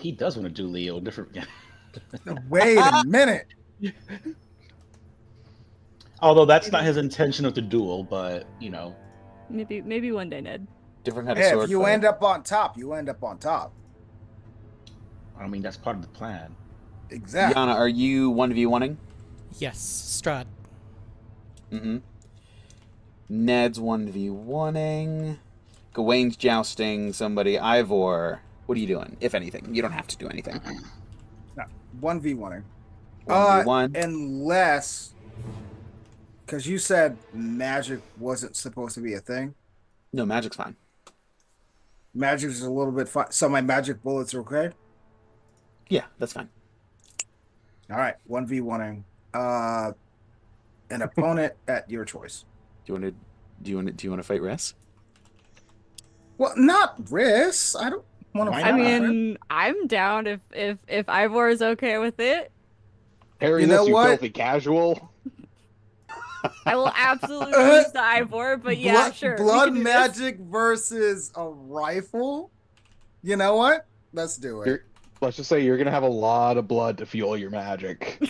Speaker 5: He does want to do Leo different.
Speaker 6: Wait a minute.
Speaker 5: Although that's not his intention of the duel, but you know.
Speaker 4: Maybe one day, Ned.
Speaker 2: Different kind of
Speaker 6: Hey,
Speaker 2: sword
Speaker 6: if you
Speaker 2: fight.
Speaker 6: end up on top, you end up on top.
Speaker 5: I mean, that's part of the plan.
Speaker 6: Exactly.
Speaker 2: Yana, are you 1v1ing?
Speaker 3: Yes, Strahd.
Speaker 2: Mm-hmm. Ned's 1v1ing. Gawain's jousting somebody. Ivor, what are you doing, if anything? You don't have to do anything.
Speaker 6: 1v1.
Speaker 2: 1v1.
Speaker 6: Unless, because you said magic wasn't supposed to be a thing.
Speaker 2: No, magic's fine.
Speaker 6: Magic is a little bit fun. So my magic bullets are okay?
Speaker 2: Yeah, that's fine.
Speaker 6: All right, 1v1ing. An opponent at your choice.
Speaker 2: Do you want to fight Riss?
Speaker 6: Well, not Riss. I don't want to
Speaker 5: Why
Speaker 6: fight
Speaker 4: I
Speaker 5: not?
Speaker 6: her.
Speaker 4: mean, I'm down if Ivor is okay with it.
Speaker 1: Harry,
Speaker 6: You know
Speaker 1: this, you
Speaker 6: what?
Speaker 1: filthy casual.
Speaker 4: I will absolutely lose to Ivor, but yeah, sure. we
Speaker 6: Blood
Speaker 4: can do this.
Speaker 6: magic versus a rifle. You know what? Let's do it.
Speaker 1: Let's just say you're gonna have a lot of blood to fuel your magic.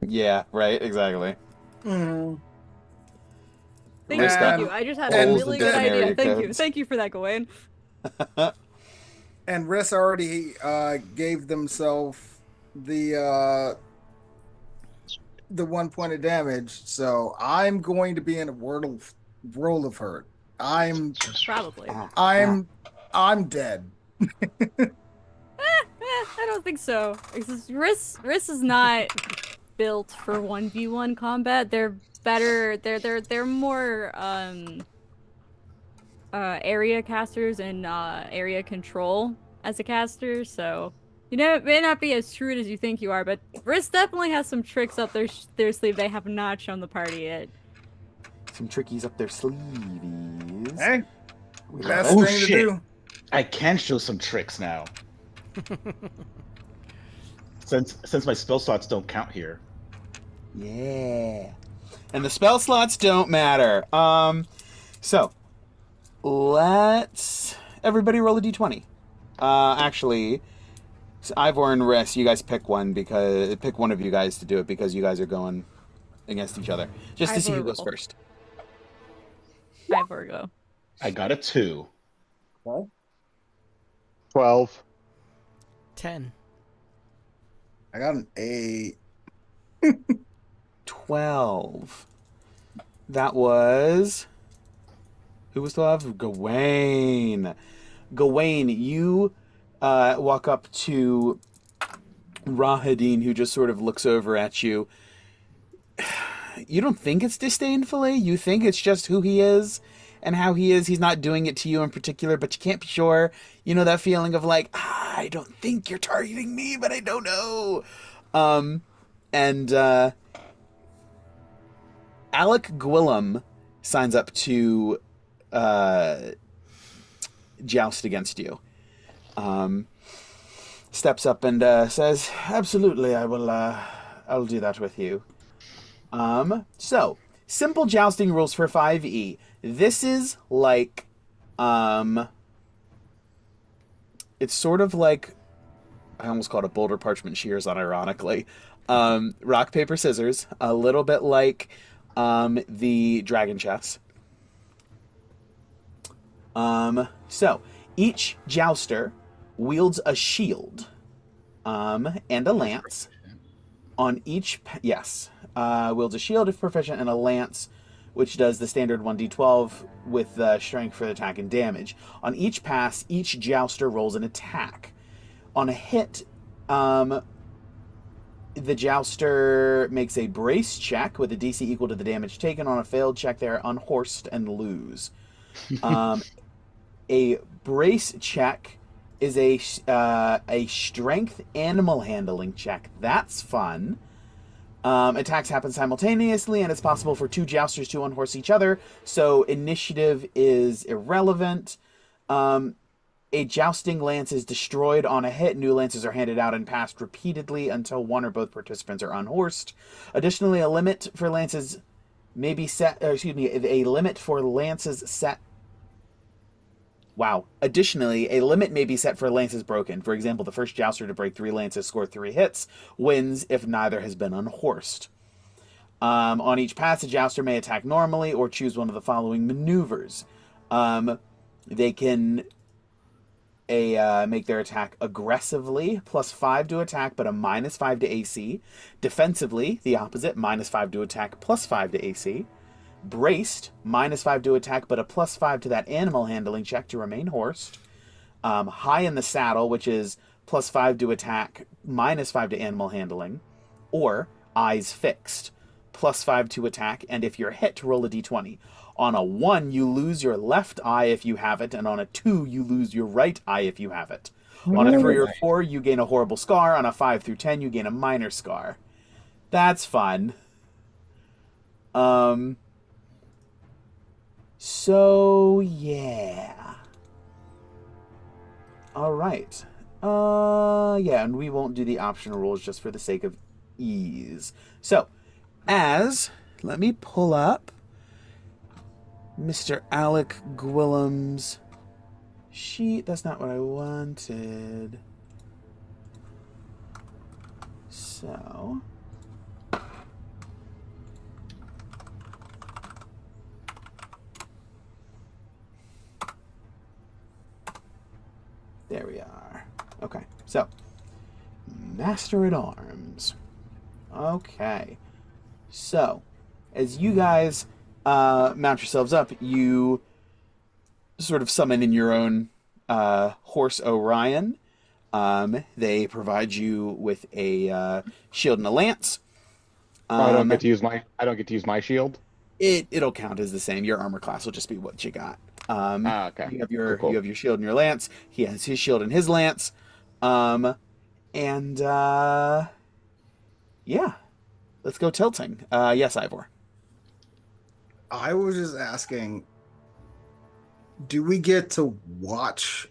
Speaker 2: Yeah, right, exactly.
Speaker 6: Mm.
Speaker 4: Thank
Speaker 2: Riss got
Speaker 4: you. I just had
Speaker 6: and
Speaker 4: a really good
Speaker 2: dictionary
Speaker 4: idea. Thank you.
Speaker 2: codes.
Speaker 4: Thank you for that, Gawain.
Speaker 6: And Riss already gave themselves the 1 point of damage, so I'm going to be in a world of hurt.
Speaker 4: Probably.
Speaker 6: I'm dead.
Speaker 4: I don't think so. Riss is not built for 1v1 combat. They're better. They're more area casters and area control as a caster. So you know, it may not be as shrewd as you think you are, but Riss definitely has some tricks up their sleeve they have not shown the party yet.
Speaker 2: Some trickies up their sleeves.
Speaker 6: Hey,
Speaker 2: We
Speaker 6: best
Speaker 2: love it.
Speaker 6: thing to
Speaker 5: shit.
Speaker 6: do.
Speaker 5: I can show some tricks now. Since my spell slots don't count here.
Speaker 2: Yeah. And the spell slots don't matter. So let's everybody roll a d20. Actually, so Ivor and Riss, you guys pick one of you guys to do it because you guys are going against each other. Just to see who
Speaker 4: Ivor
Speaker 2: goes
Speaker 4: roll.
Speaker 2: first.
Speaker 4: Ivor go.
Speaker 5: I got a 2.
Speaker 1: 12.
Speaker 3: 10.
Speaker 6: I got an 8.
Speaker 2: 12. That was who was 12? Gawain. Gawain, you walk up to Rahadin, who just sort of looks over at you. You don't think it's disdainfully. You think it's just who he is and how he is. He's not doing it to you in particular, but you can't be sure. You know that feeling of like, I don't think you're targeting me, but I don't know. And Alec Gwillem signs up to joust against you. Steps up and says, "Absolutely, I'll do that with you." So simple jousting rules for 5e. This is like, it's sort of like, I almost called it Boulder Parchment Shears, unironically. Rock, paper, scissors, a little bit like the Dragon Chess. So each jouster wields a shield and a lance. On each wields a shield if proficient and a lance, which does the standard 1d12 with strength for attack and damage. On each pass, each jouster rolls an attack. On a hit, the jouster makes a brace check with a DC equal to the damage taken. On a failed check, they are unhorsed and lose. A brace check is a strength animal handling check. That's fun. Attacks happen simultaneously, and it's possible for two jousters to unhorse each other, so initiative is irrelevant. A jousting lance is destroyed on a hit. New lances are handed out and passed repeatedly until one or both participants are unhorsed. Additionally, a limit for lances may be set. A limit for lances set. Wow. Additionally, a limit may be set for lances broken. For example, the first jouster to break 3 lances, score 3 hits, wins if neither has been unhorsed. On each pass, a jouster may attack normally or choose one of the following maneuvers. They can make their attack aggressively, +5 to attack, but a -5 to AC. Defensively, the opposite, -5 to attack, +5 to AC. Braced, -5 to attack, but a +5 to that animal handling check to remain horsed. High in the saddle, which is +5 to attack, -5 to animal handling. Or eyes fixed, +5 to attack, and if you're hit, roll a d20. On a 1, you lose your left eye if you have it, and on a 2, you lose your right eye if you have it. On a 3 or 4, you gain a horrible scar. On a 5 through 10, you gain a minor scar. That's fun. So, yeah. Alright. Yeah, and we won't do the optional rules just for the sake of ease. So, let me pull up Mr. Alec Gwillem's sheet. That's not what I wanted. So, there we are. Okay, so Master at Arms. Okay, so as you guys mount yourselves up, you sort of summon in your own horse Orion. They provide you with a shield and a lance.
Speaker 1: I don't get to use my shield.
Speaker 2: It'll count as the same. Your armor class will just be what you got.
Speaker 1: Okay.
Speaker 2: You have your
Speaker 1: Cool.
Speaker 2: you have your shield and your lance. He has his shield and his lance. Yeah, let's go tilting. Yes, Ivor.
Speaker 6: I was just asking, do we get to watch?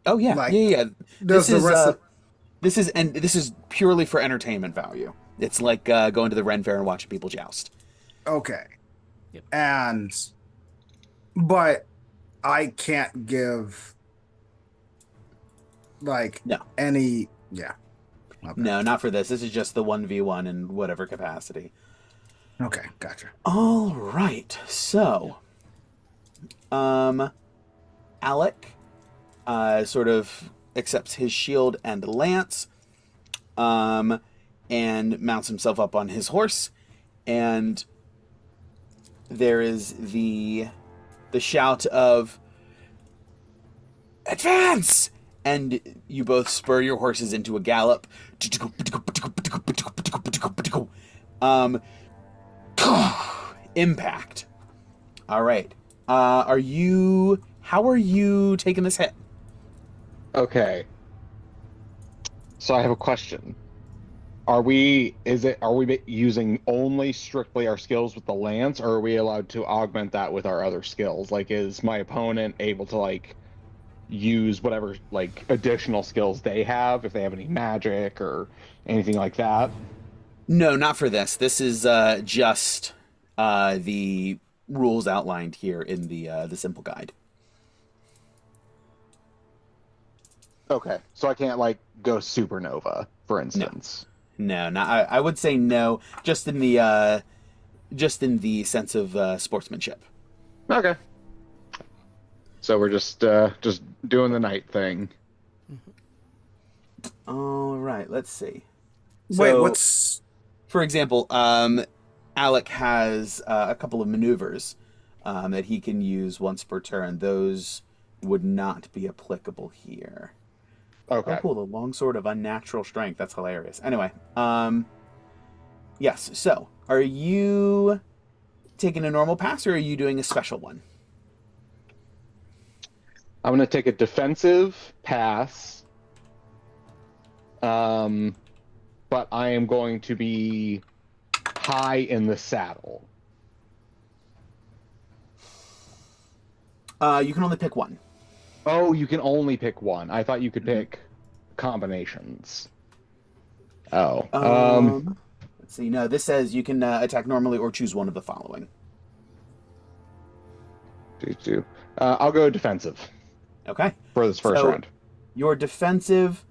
Speaker 2: Oh yeah,
Speaker 6: Like,
Speaker 2: yeah.
Speaker 6: Does the rest of
Speaker 2: This is purely for entertainment value. It's like going to the Ren Fair and watching people joust.
Speaker 6: okay.
Speaker 3: Yep.
Speaker 6: But I can't give
Speaker 2: No.
Speaker 6: any. Yeah. Okay.
Speaker 2: No, not for this. This is just the 1v1 in whatever capacity.
Speaker 6: Okay, gotcha.
Speaker 2: All right. So, Alec sort of accepts his shield and lance, and mounts himself up on his horse, and there is the shout of "Advance!" and you both spur your horses into a gallop. Impact. All right. How are you taking this hit?
Speaker 1: Okay. So I have a question. Are we using only strictly our skills with the lance, or are we allowed to augment that with our other skills? Like, is my opponent able to use whatever additional skills they have, if they have any magic or anything like that?
Speaker 2: No, not for this. This is just the rules outlined here in the simple guide.
Speaker 1: Okay, so I can't go supernova, for instance.
Speaker 2: No, not. I would say no, just in the sense of sportsmanship.
Speaker 1: Okay. So we're just doing the night thing.
Speaker 2: All right, let's see.
Speaker 6: Wait,
Speaker 2: So,
Speaker 6: what's
Speaker 2: for example, Alec has a couple of maneuvers that he can use once per turn. Those would not be applicable here.
Speaker 1: Okay.
Speaker 2: Oh, cool. The longsword of unnatural strength. That's hilarious. Anyway, yes. So, are you taking a normal pass, or are you doing a special one?
Speaker 1: I'm going to take a defensive pass. But I am going to be high in the saddle.
Speaker 2: You can only pick one.
Speaker 1: Oh, you can only pick one. I thought you could pick combinations. Oh.
Speaker 2: Let's see. No, this says you can attack normally or choose one of the following.
Speaker 1: I'll go defensive
Speaker 2: Okay.
Speaker 1: for this first
Speaker 2: So,
Speaker 1: round.
Speaker 2: Your defensive,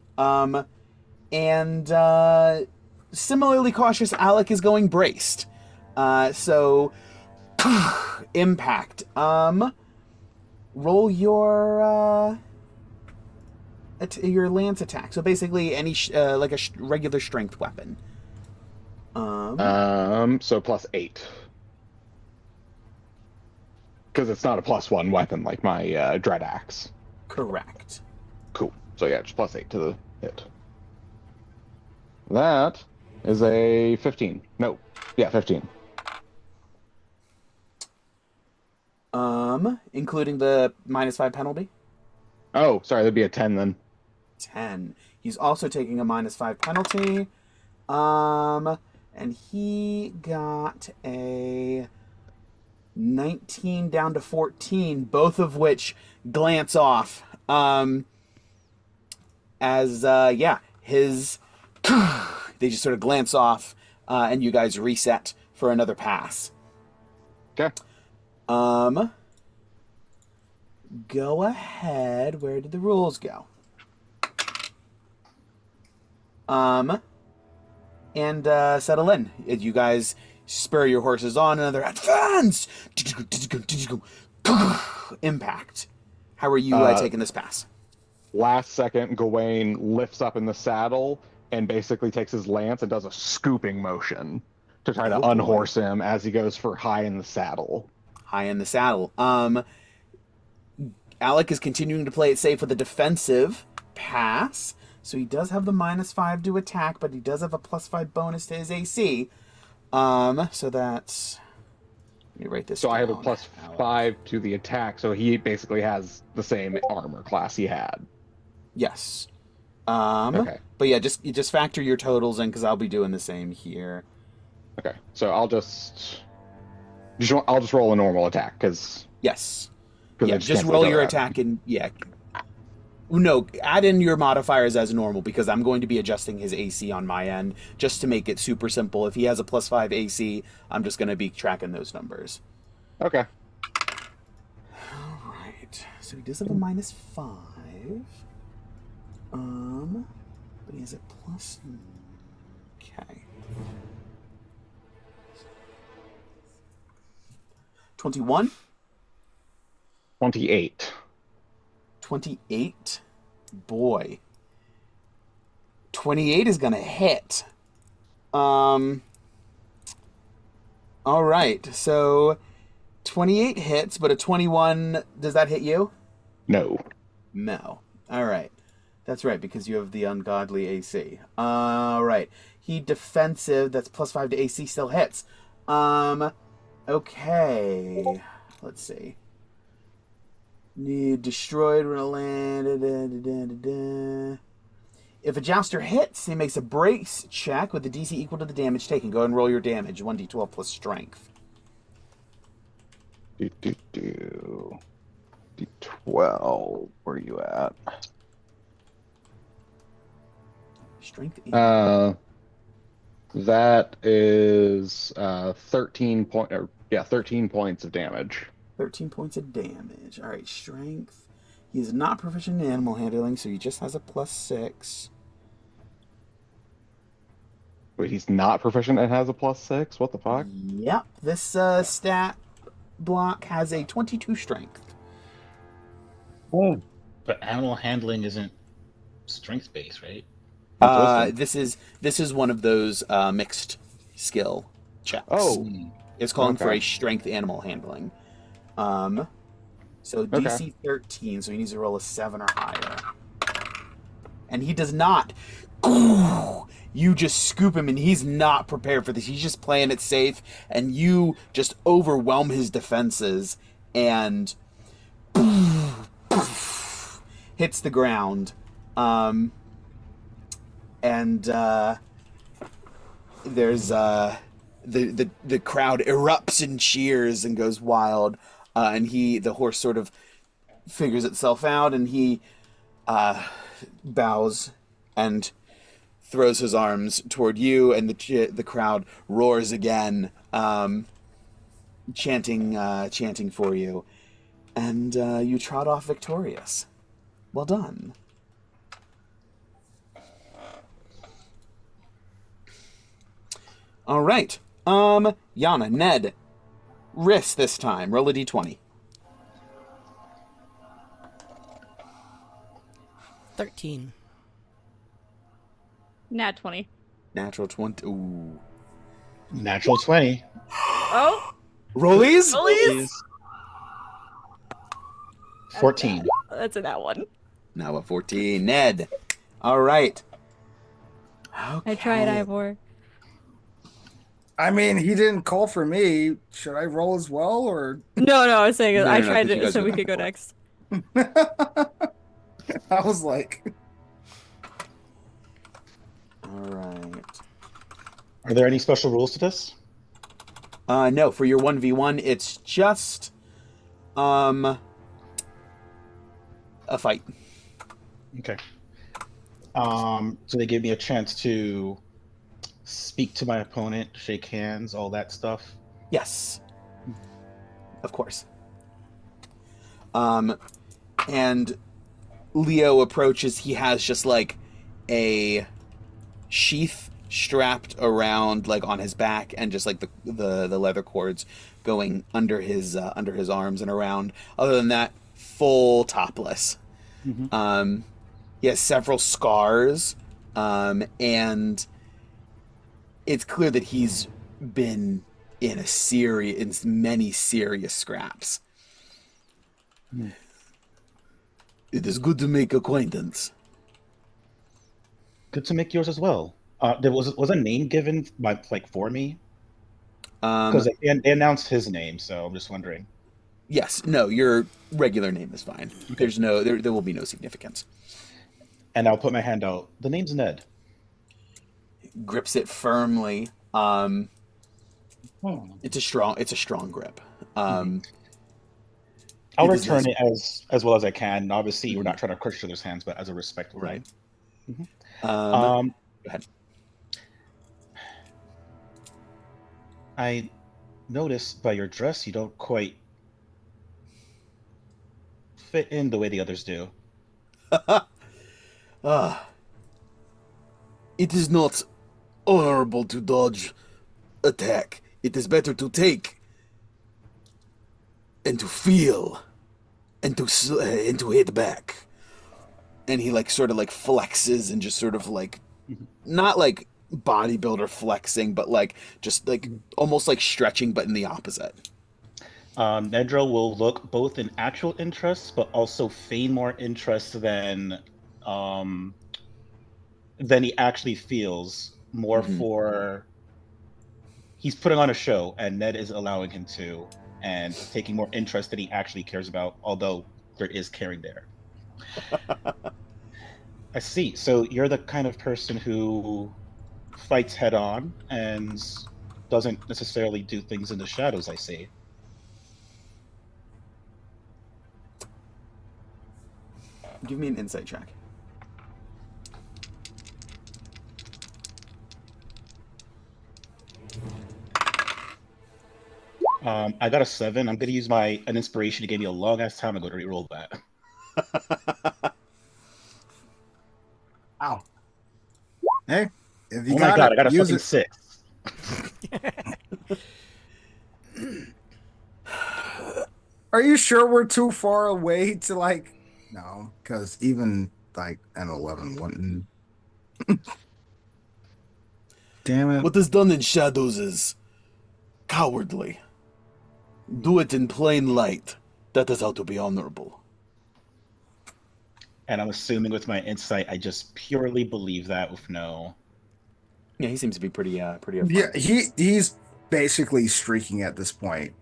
Speaker 2: And similarly cautious, Alec is going braced. So impact. Roll your lance attack. So basically, any like a regular strength weapon.
Speaker 1: So +8. Because it's not a +1 weapon like my dread axe.
Speaker 2: Correct.
Speaker 1: Cool. So yeah, just +8 to the hit. That is a 15. No. Yeah, 15.
Speaker 2: Including the -5 penalty.
Speaker 1: Oh, sorry, that'd be a 10 then.
Speaker 2: 10. He's also taking a -5 penalty. And he got a 19 down to 14, both of which glance off. His they just sort of glance off, and you guys reset for another pass.
Speaker 1: Okay.
Speaker 2: Go ahead. Where did the rules go? And settle in. You guys spur your horses on, another advance! Impact. How are you taking this pass?
Speaker 1: Last second, Gawain lifts up in the saddle and basically takes his lance and does a scooping motion to try to unhorse him as he goes for high in the saddle.
Speaker 2: High in the saddle. Alec is continuing to play it safe with a defensive pass. So he does have the -5 to attack, but he does have a +5 bonus to his AC. So that's... Let me write this down.
Speaker 1: So I have a +5 to the attack, so he basically has the same armor class he had.
Speaker 2: Yes.
Speaker 1: Okay.
Speaker 2: But yeah, you just factor your totals in, because I'll be doing the same here.
Speaker 1: Okay, so I'll just roll a normal attack, because...
Speaker 2: Yes.
Speaker 1: Yeah,
Speaker 2: just roll your attack and... Yeah. No, add in your modifiers as normal, because I'm going to be adjusting his AC on my end, just to make it super simple. If he has a +5 AC, I'm just going to be tracking those numbers.
Speaker 1: Okay.
Speaker 2: All right. So he does have a -5. But he has a plus... Okay. 21?
Speaker 1: 28.
Speaker 2: 28? Boy. 28 is going to hit. All right. So 28 hits, but a 21, does that hit you?
Speaker 1: No.
Speaker 2: No. All right. That's right, because you have the ungodly AC. All right. He defensive, that's +5 to AC, still hits. Okay. Let's see. Need destroyed when it landed. If a jouster hits, he makes a brace check with the DC equal to the damage taken. Go ahead and roll your damage. 1d12 plus strength.
Speaker 1: D12. Where are you at?
Speaker 2: Strength.
Speaker 1: That is 13 points of damage.
Speaker 2: 13 points of damage. All right, strength. He is not proficient in animal handling, so he just has a +6.
Speaker 1: Wait, he's not proficient and has a +6? What the fuck?
Speaker 2: Yep. This stat block has a 22 strength.
Speaker 5: Oh. But animal handling isn't strength-based, right?
Speaker 2: This is one of those mixed skill checks.
Speaker 1: Oh.
Speaker 2: It's calling for
Speaker 1: Okay.
Speaker 2: a strength animal handling. So DC 13, so he needs to roll a 7 or higher. And he does not. You just scoop him, and he's not prepared for this. He's just playing it safe, and you just overwhelm his defenses, and hits the ground. There's the crowd erupts in cheers and goes wild, and the horse sort of figures itself out, and he bows and throws his arms toward you, and the crowd roars again, chanting for you, and you trot off victorious. Well done. All right. Yana, Ned, Riss this time. Roll a d20.
Speaker 7: 13.
Speaker 4: Nat 20.
Speaker 2: Natural 20. Ooh.
Speaker 5: Natural 20.
Speaker 4: Oh,
Speaker 2: Rollies?
Speaker 4: Rollies?
Speaker 5: 14.
Speaker 4: That's a that one.
Speaker 2: Now a 14. Ned. All right. Okay.
Speaker 4: I tried, Ivor.
Speaker 6: I mean, he didn't call for me. Should I roll as well, or?
Speaker 4: No, I was saying
Speaker 2: No,
Speaker 4: I
Speaker 2: no,
Speaker 4: tried
Speaker 2: 'cause you
Speaker 4: it
Speaker 2: guys
Speaker 4: so
Speaker 2: were
Speaker 4: we
Speaker 2: back
Speaker 4: could go
Speaker 2: before.
Speaker 4: next.
Speaker 6: I was like,
Speaker 2: All right.
Speaker 5: Are there any special rules to this?
Speaker 2: No, for your 1v1, it's just a fight.
Speaker 5: Okay. So they give me a chance to speak to my opponent, shake hands, all that stuff.
Speaker 2: Yes. Of course. And Leo approaches, he has just like a sheath strapped around like on his back and just like the leather cords going under his arms and around. Other than that, full topless.
Speaker 5: Mm-hmm.
Speaker 2: He has several scars, and it's clear that he's been in many serious scraps.
Speaker 5: Hmm.
Speaker 2: It is good to make acquaintance.
Speaker 5: Good to make yours as well. There was a name given for me, because they announced his name, so I'm just wondering.
Speaker 2: Yes, no, your regular name is fine.
Speaker 5: Okay.
Speaker 2: There will be no significance.
Speaker 5: And I'll put my hand out. The name's Ned.
Speaker 2: Grips it firmly. It's a strong grip.
Speaker 5: I'll
Speaker 2: it is
Speaker 5: return
Speaker 2: nice.
Speaker 5: it as well as I can. Obviously, we're not trying to crush each other's hands, but as a respectful
Speaker 2: Right.
Speaker 5: thing.
Speaker 2: Go ahead.
Speaker 5: I noticed by your dress you don't quite fit in the way the others do.
Speaker 2: It is not honorable to dodge attack. It is better to take and to feel and to hit back. And he like sort of like flexes and just sort of like not like bodybuilder flexing, but like just like almost like stretching, but in the opposite.
Speaker 5: Nedro will look both in actual interest, but also feign more interest than he actually feels. More for he's putting on a show, and Ned is allowing him to, and taking more interest than he actually cares about. Although there is caring there. I see. So you're the kind of person who fights head on and doesn't necessarily do things in the shadows, I see.
Speaker 2: Give me an insight check.
Speaker 5: I got a 7. I'm going to use an inspiration to give me a long ass time ago to reroll that.
Speaker 6: ow. Hey, if you
Speaker 5: Oh my god, I got a
Speaker 6: use
Speaker 5: fucking
Speaker 6: it.
Speaker 5: 6.
Speaker 6: Are you sure we're too far away to like? No, because even like an 11 wouldn't. Damn it!
Speaker 2: What is done in shadows is cowardly. Do it in plain light. That is how to be honorable.
Speaker 5: And I'm assuming with my insight, I just purely believe that with no...
Speaker 2: Yeah, he seems to be pretty upfront.
Speaker 6: Yeah, he's basically streaking at this point.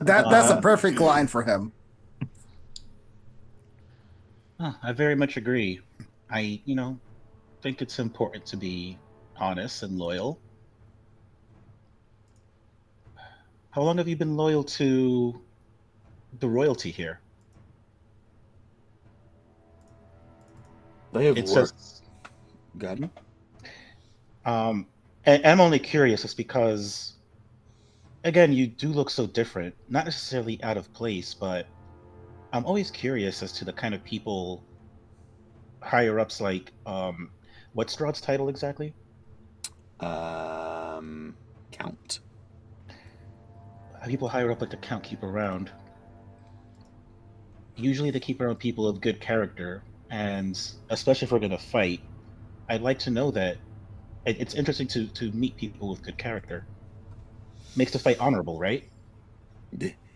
Speaker 6: That's a perfect line for him.
Speaker 5: I very much agree. I, think it's important to be honest and loyal. How long have you been loyal to the royalty here?
Speaker 2: They have
Speaker 5: It
Speaker 2: worked.
Speaker 5: says,
Speaker 2: God.
Speaker 5: and I'm only curious, it's because, again, you do look so different. Not necessarily out of place, but I'm always curious as to the kind of people higher ups like, what's Strahd's title exactly?
Speaker 2: Count.
Speaker 5: People higher up like the Count keep around. Usually they keep around people of good character, and especially if we're going to fight, I'd like to know that it's interesting to meet people with good character. Makes the fight honorable, right?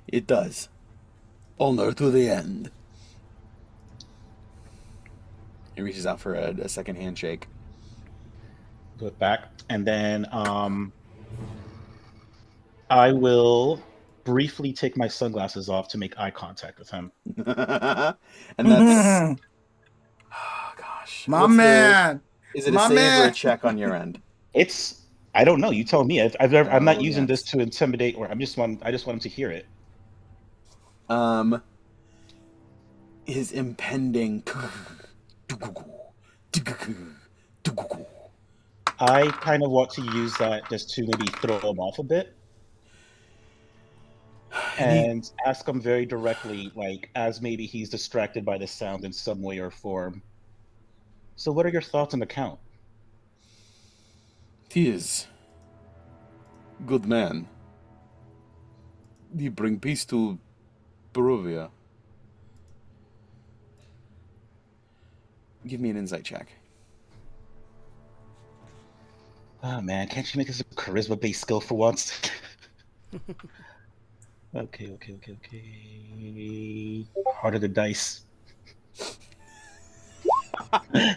Speaker 2: It does. Honor to the end. He reaches out for a second handshake.
Speaker 5: Do it back, and then I will briefly take my sunglasses off to make eye contact with him.
Speaker 2: And that's oh gosh,
Speaker 6: My
Speaker 2: What's
Speaker 6: man.
Speaker 2: Is it a
Speaker 6: My
Speaker 2: save or a
Speaker 6: man.
Speaker 2: check on your end?
Speaker 5: I don't know. You tell me. I'm not
Speaker 2: Oh,
Speaker 5: using this
Speaker 2: yes.
Speaker 5: to intimidate, or I just want him to hear it.
Speaker 2: His impending.
Speaker 5: I kind of want to use that just to maybe throw him off a bit. And ask him very directly, like, as maybe he's distracted by the sound in some way or form. So what are your thoughts on the Count?
Speaker 2: He is good man. He bring peace to Barovia. Give me an insight check.
Speaker 5: Oh man, can't you make this a charisma-based skill for once? Okay. Heart of the dice.
Speaker 6: Hey,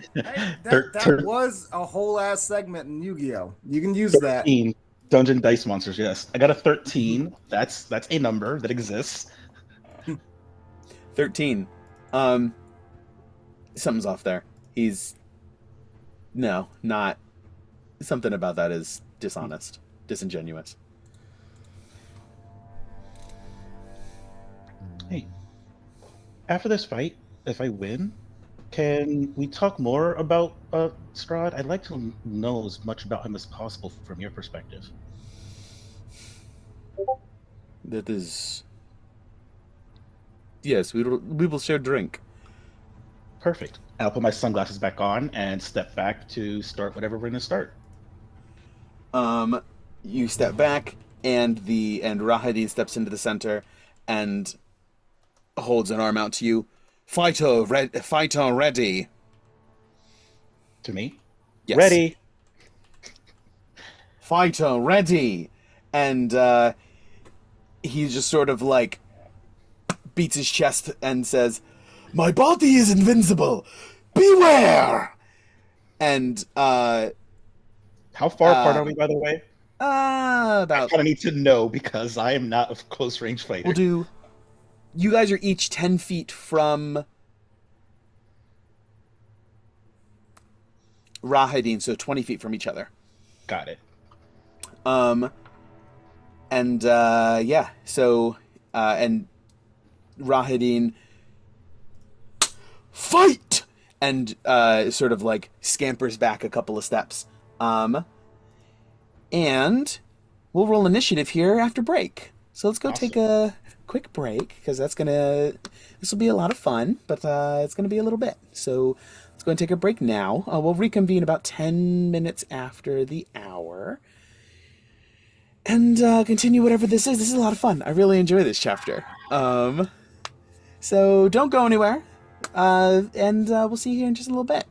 Speaker 6: that was a whole ass segment in Yu-Gi-Oh! You can use that.
Speaker 5: 13 Dungeon Dice Monsters, yes. I got a 13. That's a number that exists.
Speaker 2: 13. Something's off there. No, not. Something about that is dishonest, disingenuous.
Speaker 5: Hey, after this fight, if I win, can we talk more about Strahd? I'd like to know as much about him as possible from your perspective.
Speaker 2: That is. Yes, we will share drink.
Speaker 5: Perfect. I'll put my sunglasses back on and step back to start whatever we're going to start.
Speaker 2: You step back, and Rahadin steps into the center, and holds an arm out to you. Fighter ready.
Speaker 5: To me?
Speaker 2: Yes.
Speaker 5: Ready.
Speaker 2: Fighter ready. And he just sort of like beats his chest and says, "My body is invincible. Beware." And
Speaker 5: how far apart are we, by the way? I
Speaker 2: about
Speaker 5: kind of need to know because I am not a close range fighter.
Speaker 2: we'll do. You guys are each 10 feet from Rahadin, so 20 feet from each other.
Speaker 5: Got it.
Speaker 2: And Rahadin, fight! And sort of like scampers back a couple of steps. And we'll roll initiative here after break. So let's go
Speaker 5: Awesome.
Speaker 2: take a quick break, because this will be a lot of fun, but it's gonna be a little bit. So let's go and take a break now. We'll reconvene about 10 minutes after the hour. And continue whatever this is. This is a lot of fun. I really enjoy this chapter. So don't go anywhere. And we'll see you here in just a little bit.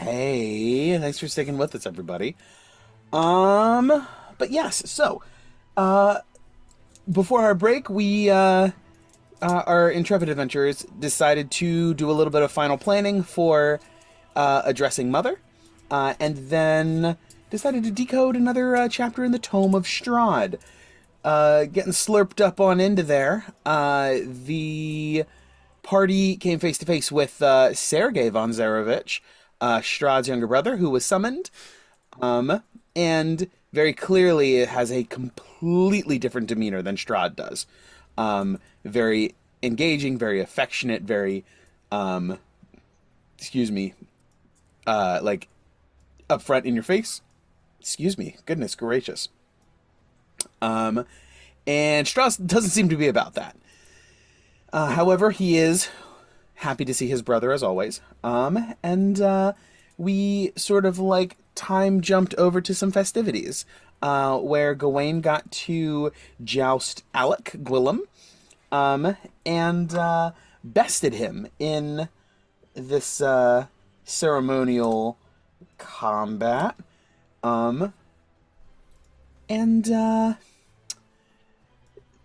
Speaker 2: Hey, thanks for sticking with us, everybody. But yes, so, before our break, we, our intrepid adventurers decided to do a little bit of final planning for, addressing Mother, and then decided to decode another, chapter in the Tome of Strahd. Getting slurped up on into there, the party came face to face with, Sergei von Zarovich, Strahd's younger brother, who was summoned, and very clearly it has a completely different demeanor than Strahd does. Very engaging, very affectionate, very, like, upfront in your face. Goodness gracious. And Strahd doesn't seem to be about that. However, he is happy to see his brother as always. And we sort of like time jumped over to some festivities, where Gawain got to joust Alec Gwillem, and bested him in this ceremonial combat.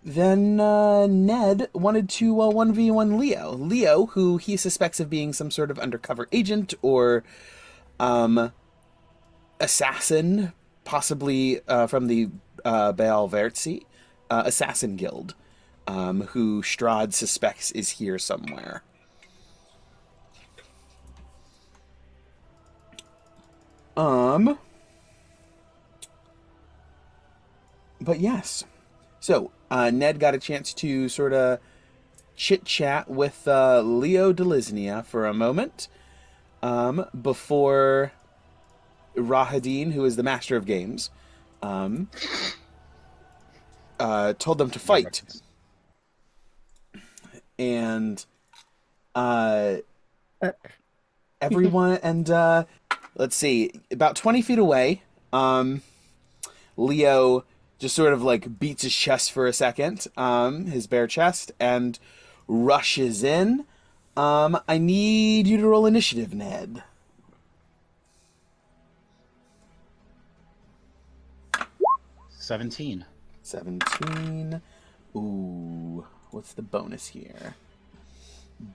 Speaker 2: Then Ned wanted to 1v1 Leo. Leo, who he suspects of being some sort of undercover agent or assassin, possibly from the Baal Vertzi assassin guild, who Strahd suspects is here somewhere. But yes. So, Ned got a chance to sort of chit-chat with Leo Delisnia for a moment, before Rahadin, who is the master of games, told them to fight. And everyone, and let's see, about 20 feet away, Leo just sort of like beats his chest for a second, his bare chest, and rushes in. I need you to roll initiative, Ned.
Speaker 5: 17.
Speaker 2: 17. Ooh, what's the bonus here?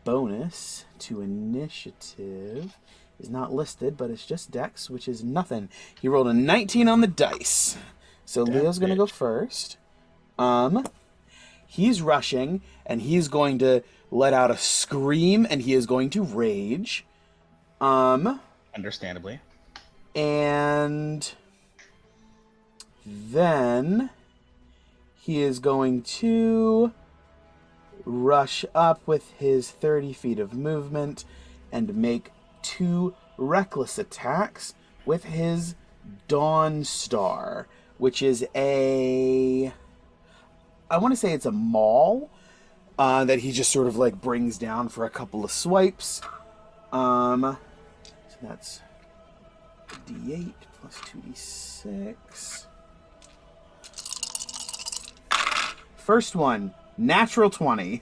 Speaker 2: Bonus to initiative is not listed, but it's just dex, which is nothing. He rolled a 19 on the dice. So Leo's going to go first. He's rushing, and he's going to let out a scream, and he is going to rage.
Speaker 5: Understandably.
Speaker 2: And then he is going to rush up with his 30 feet of movement and make 2 reckless attacks with his Dawn Star, which is I want to say it's a maul that he just sort of like brings down for a couple of swipes. So that's D8 plus 2D6. First one, natural 20.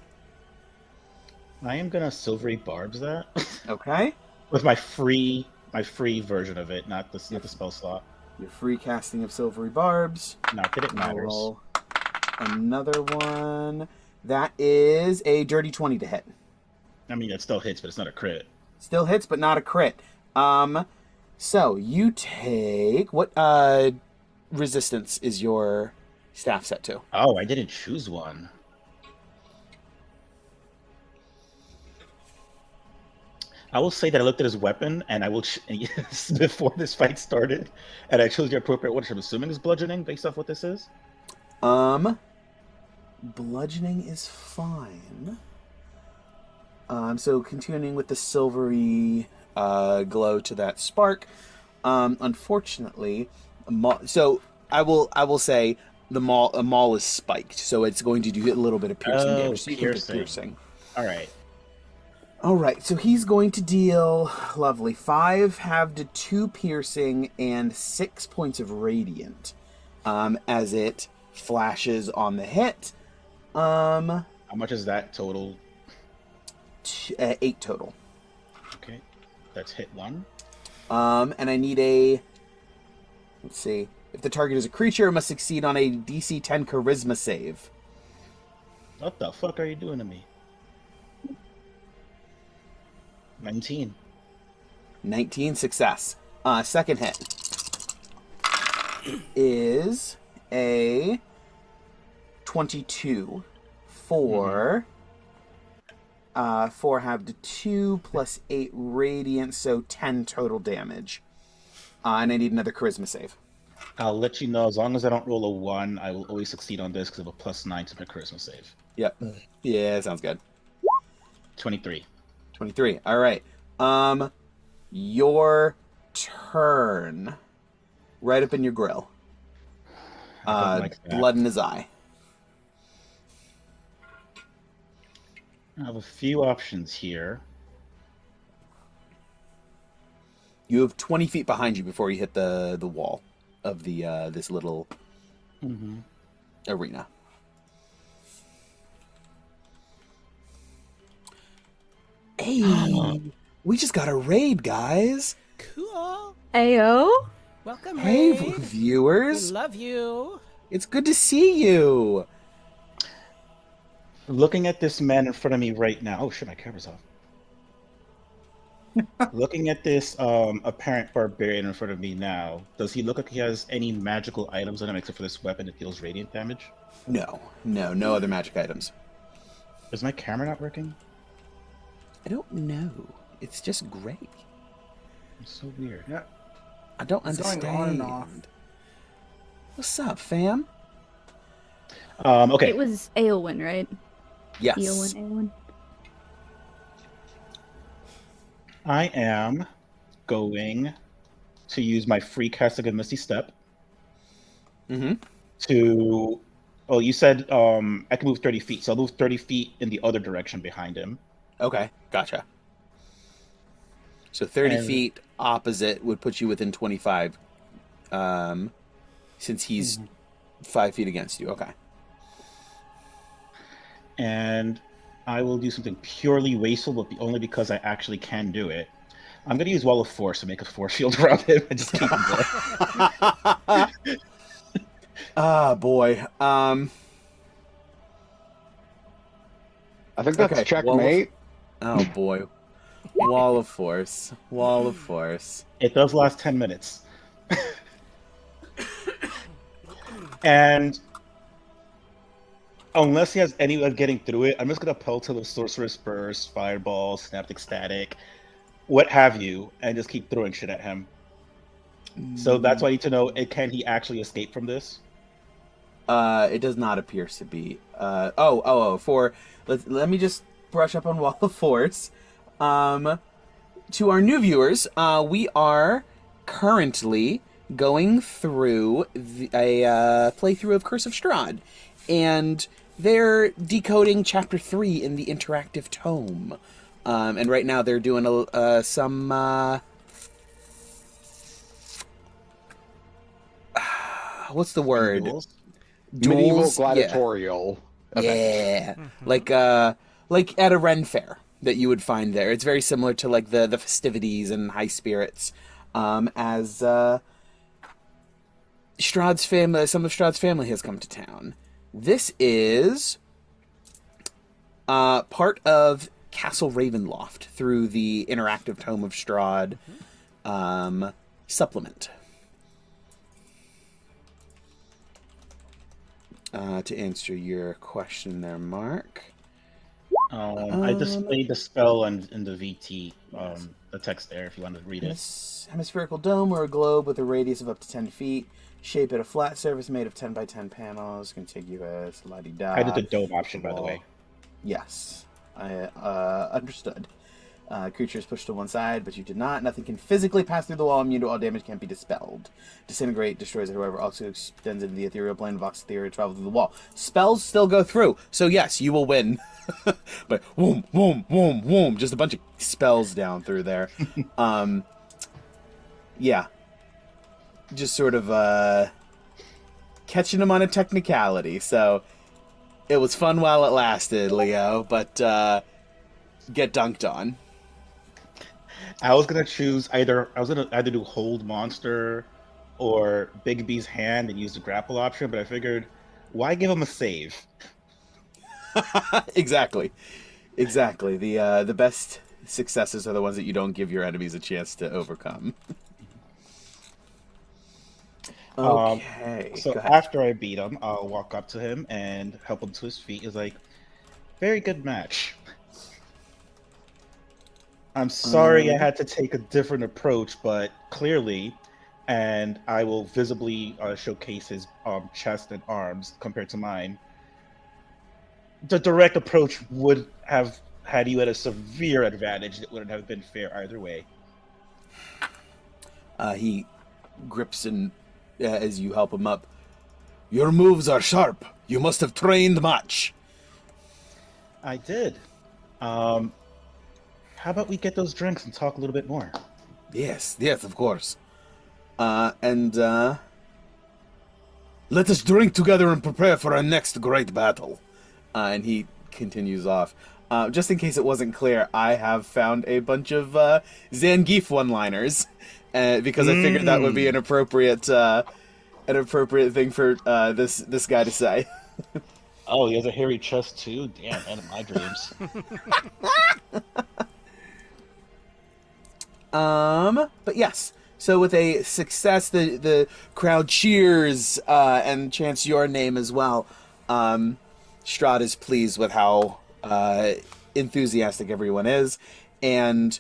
Speaker 5: I am gonna silvery barbs that.
Speaker 2: Okay.
Speaker 5: With my free version of it, not the spell slot.
Speaker 2: Your free casting of silvery barbs.
Speaker 5: Not that it matters.
Speaker 2: Roll another one. That is a dirty 20 to hit.
Speaker 5: I mean, it still hits, but it's not a crit.
Speaker 2: Still hits, but not a crit. So you take what resistance is your staff set to?
Speaker 5: Oh, I didn't choose one. I will say that I looked at his weapon, and I will before this fight started, and I chose the appropriate one, which I'm assuming is bludgeoning, based off what this is.
Speaker 2: Bludgeoning is fine. So continuing with the silvery glow to that spark. Unfortunately, so I will say the maul is spiked, so it's going to do a little bit of piercing damage. So you can do piercing. All right, so he's going to deal, lovely, 5 halved 2 piercing and 6 points of radiant, as it flashes on the hit.
Speaker 5: How much is that total?
Speaker 2: 8 total.
Speaker 5: Okay, that's hit 1.
Speaker 2: And I need a... Let's see. If the target is a creature, it must succeed on a DC 10 Charisma save.
Speaker 5: What the fuck are you doing to me? 19.
Speaker 2: 19 success. Second hit is a 22 for 4 halved to 2 plus 8 radiant, so 10 total damage. And I need another charisma save.
Speaker 5: I'll let you know, as long as I don't roll a 1, I will always succeed on this because of a +9 to my charisma save.
Speaker 2: Yep. Yeah, sounds good.
Speaker 5: 23.
Speaker 2: 23. All right. Your turn. Right up in your grill.
Speaker 5: I don't like that.
Speaker 2: Blood in his eye.
Speaker 5: I have a few options here.
Speaker 2: You have 20 feet behind you before you hit the wall of the this little arena. Hey, we just got a raid, guys.
Speaker 7: Cool.
Speaker 4: Ayo.
Speaker 7: Welcome,
Speaker 2: Hey,
Speaker 7: Ray.
Speaker 2: viewers.
Speaker 7: We love you.
Speaker 2: It's good to see you.
Speaker 5: Looking at this man in front of me right now. Oh shit, my camera's off. Looking at this apparent barbarian in front of me now, does he look like he has any magical items on him except for this weapon that deals radiant damage?
Speaker 2: No other magic items.
Speaker 5: Is my camera not working?
Speaker 2: I don't know. It's just gray.
Speaker 5: It's so weird.
Speaker 6: Yeah.
Speaker 2: I don't
Speaker 6: It's
Speaker 2: understand.
Speaker 6: going on and off.
Speaker 2: What's up, fam?
Speaker 5: Okay.
Speaker 4: It was Aelwyn, right?
Speaker 2: Yes.
Speaker 4: Aelwyn.
Speaker 5: I am going to use my free casting of Misty Step to... Oh, you said I can move 30 feet, so I'll move 30 feet in the other direction behind him.
Speaker 2: Okay, gotcha. So 30
Speaker 5: And-
Speaker 2: feet opposite would put you within 25, since he's 5 feet against you. Okay.
Speaker 5: And I will do something purely wasteful, but only because I actually can do it. I'm going to use Wall of Force to make a force field around him and just keep him there.
Speaker 2: Ah, boy.
Speaker 1: I think that's
Speaker 2: Okay,
Speaker 1: checkmate.
Speaker 2: Oh, boy. Wall of Force. Wall of Force.
Speaker 5: It does last 10 minutes. And unless he has any way of getting through it, I'm just going to pelt to the Sorcerer's Burst, Fireball, Synaptic Static, what have you, and just keep throwing shit at him. So that's why I need to know, can he actually escape from this?
Speaker 2: It does not appear to be. Let me just brush up on Wall of Force. To our new viewers, we are currently going through a playthrough of Curse of Strahd, and they're decoding Chapter 3 in the interactive tome. And right now they're doing some what's the word?
Speaker 5: Duels?
Speaker 1: Medieval
Speaker 2: Duels?
Speaker 1: gladiatorial.
Speaker 2: Yeah. Like at a Ren fair that you would find there. It's very similar to like the festivities and high spirits. As Strahd's family, some of Strahd's family has come to town. This is part of Castle Ravenloft through the interactive Tome of Strahd supplement. To answer your question there, Mark.
Speaker 5: I displayed the spell in the VT, the text there, if you want to read it.
Speaker 2: Hemispherical dome or a globe with a radius of up to 10 feet. Shape at a flat surface made of 10 by 10 panels. Contiguous, la-di-da.
Speaker 5: I did the dome option, by the way.
Speaker 2: Yes. I understood. Creatures pushed to one side, but you did not. Nothing can physically pass through the wall. Immune to all damage, can't be dispelled. Disintegrate, destroys it, however, also extends into the ethereal plane. Vox ethereal, travel through the wall. Spells still go through. So yes, you will win. But whoom, whoom, whoom, whoom. Just a bunch of spells down through there. Yeah. Just sort of catching them on a technicality. So it was fun while it lasted, Leo, but get dunked on.
Speaker 5: I was gonna choose either do hold monster or Big B's hand and use the grapple option, but I figured why give him a save?
Speaker 2: Exactly. The best successes are the ones that you don't give your enemies a chance to overcome. Okay.
Speaker 5: So
Speaker 2: Go ahead.
Speaker 5: after I beat him, I'll walk up to him and help him to his feet. He's like, very good match. I'm sorry I had to take a different approach, but clearly, and I will visibly showcase his chest and arms compared to mine. The direct approach would have had you at a severe advantage. It wouldn't have been fair either way.
Speaker 2: He grips and as you help him up. Your moves are sharp. You must have trained much.
Speaker 5: I did. How about we get those drinks and talk a little bit more?
Speaker 2: Yes, of course. And let us drink together and prepare for our next great battle. And he continues off. Just in case it wasn't clear, I have found a bunch of Zangief one-liners because I figured that would be an appropriate thing for this guy to say.
Speaker 5: Oh, he has a hairy chest too? Damn, man, my dreams.
Speaker 2: But yes. So with a success, the crowd cheers and chants your name as well. Strahd is pleased with how enthusiastic everyone is, and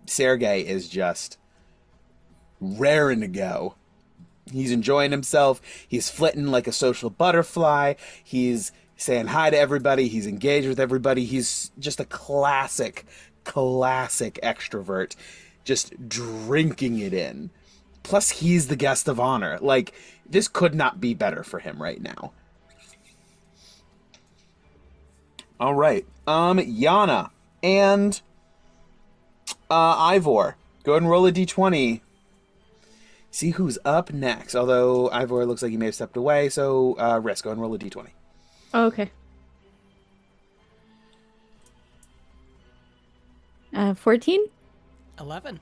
Speaker 2: Sergei is just raring to go. He's enjoying himself. He's flitting like a social butterfly. He's saying hi to everybody. He's engaged with everybody. He's just a classic extrovert, just drinking it in. Plus, he's the guest of honor. Like, this could not be better for him right now. All right. Yana and Ivor. Go ahead and roll a d20. See who's up next. Although Ivor looks like he may have stepped away, so Risk, go ahead and roll a d20.
Speaker 4: Oh, okay. 14?
Speaker 7: 11.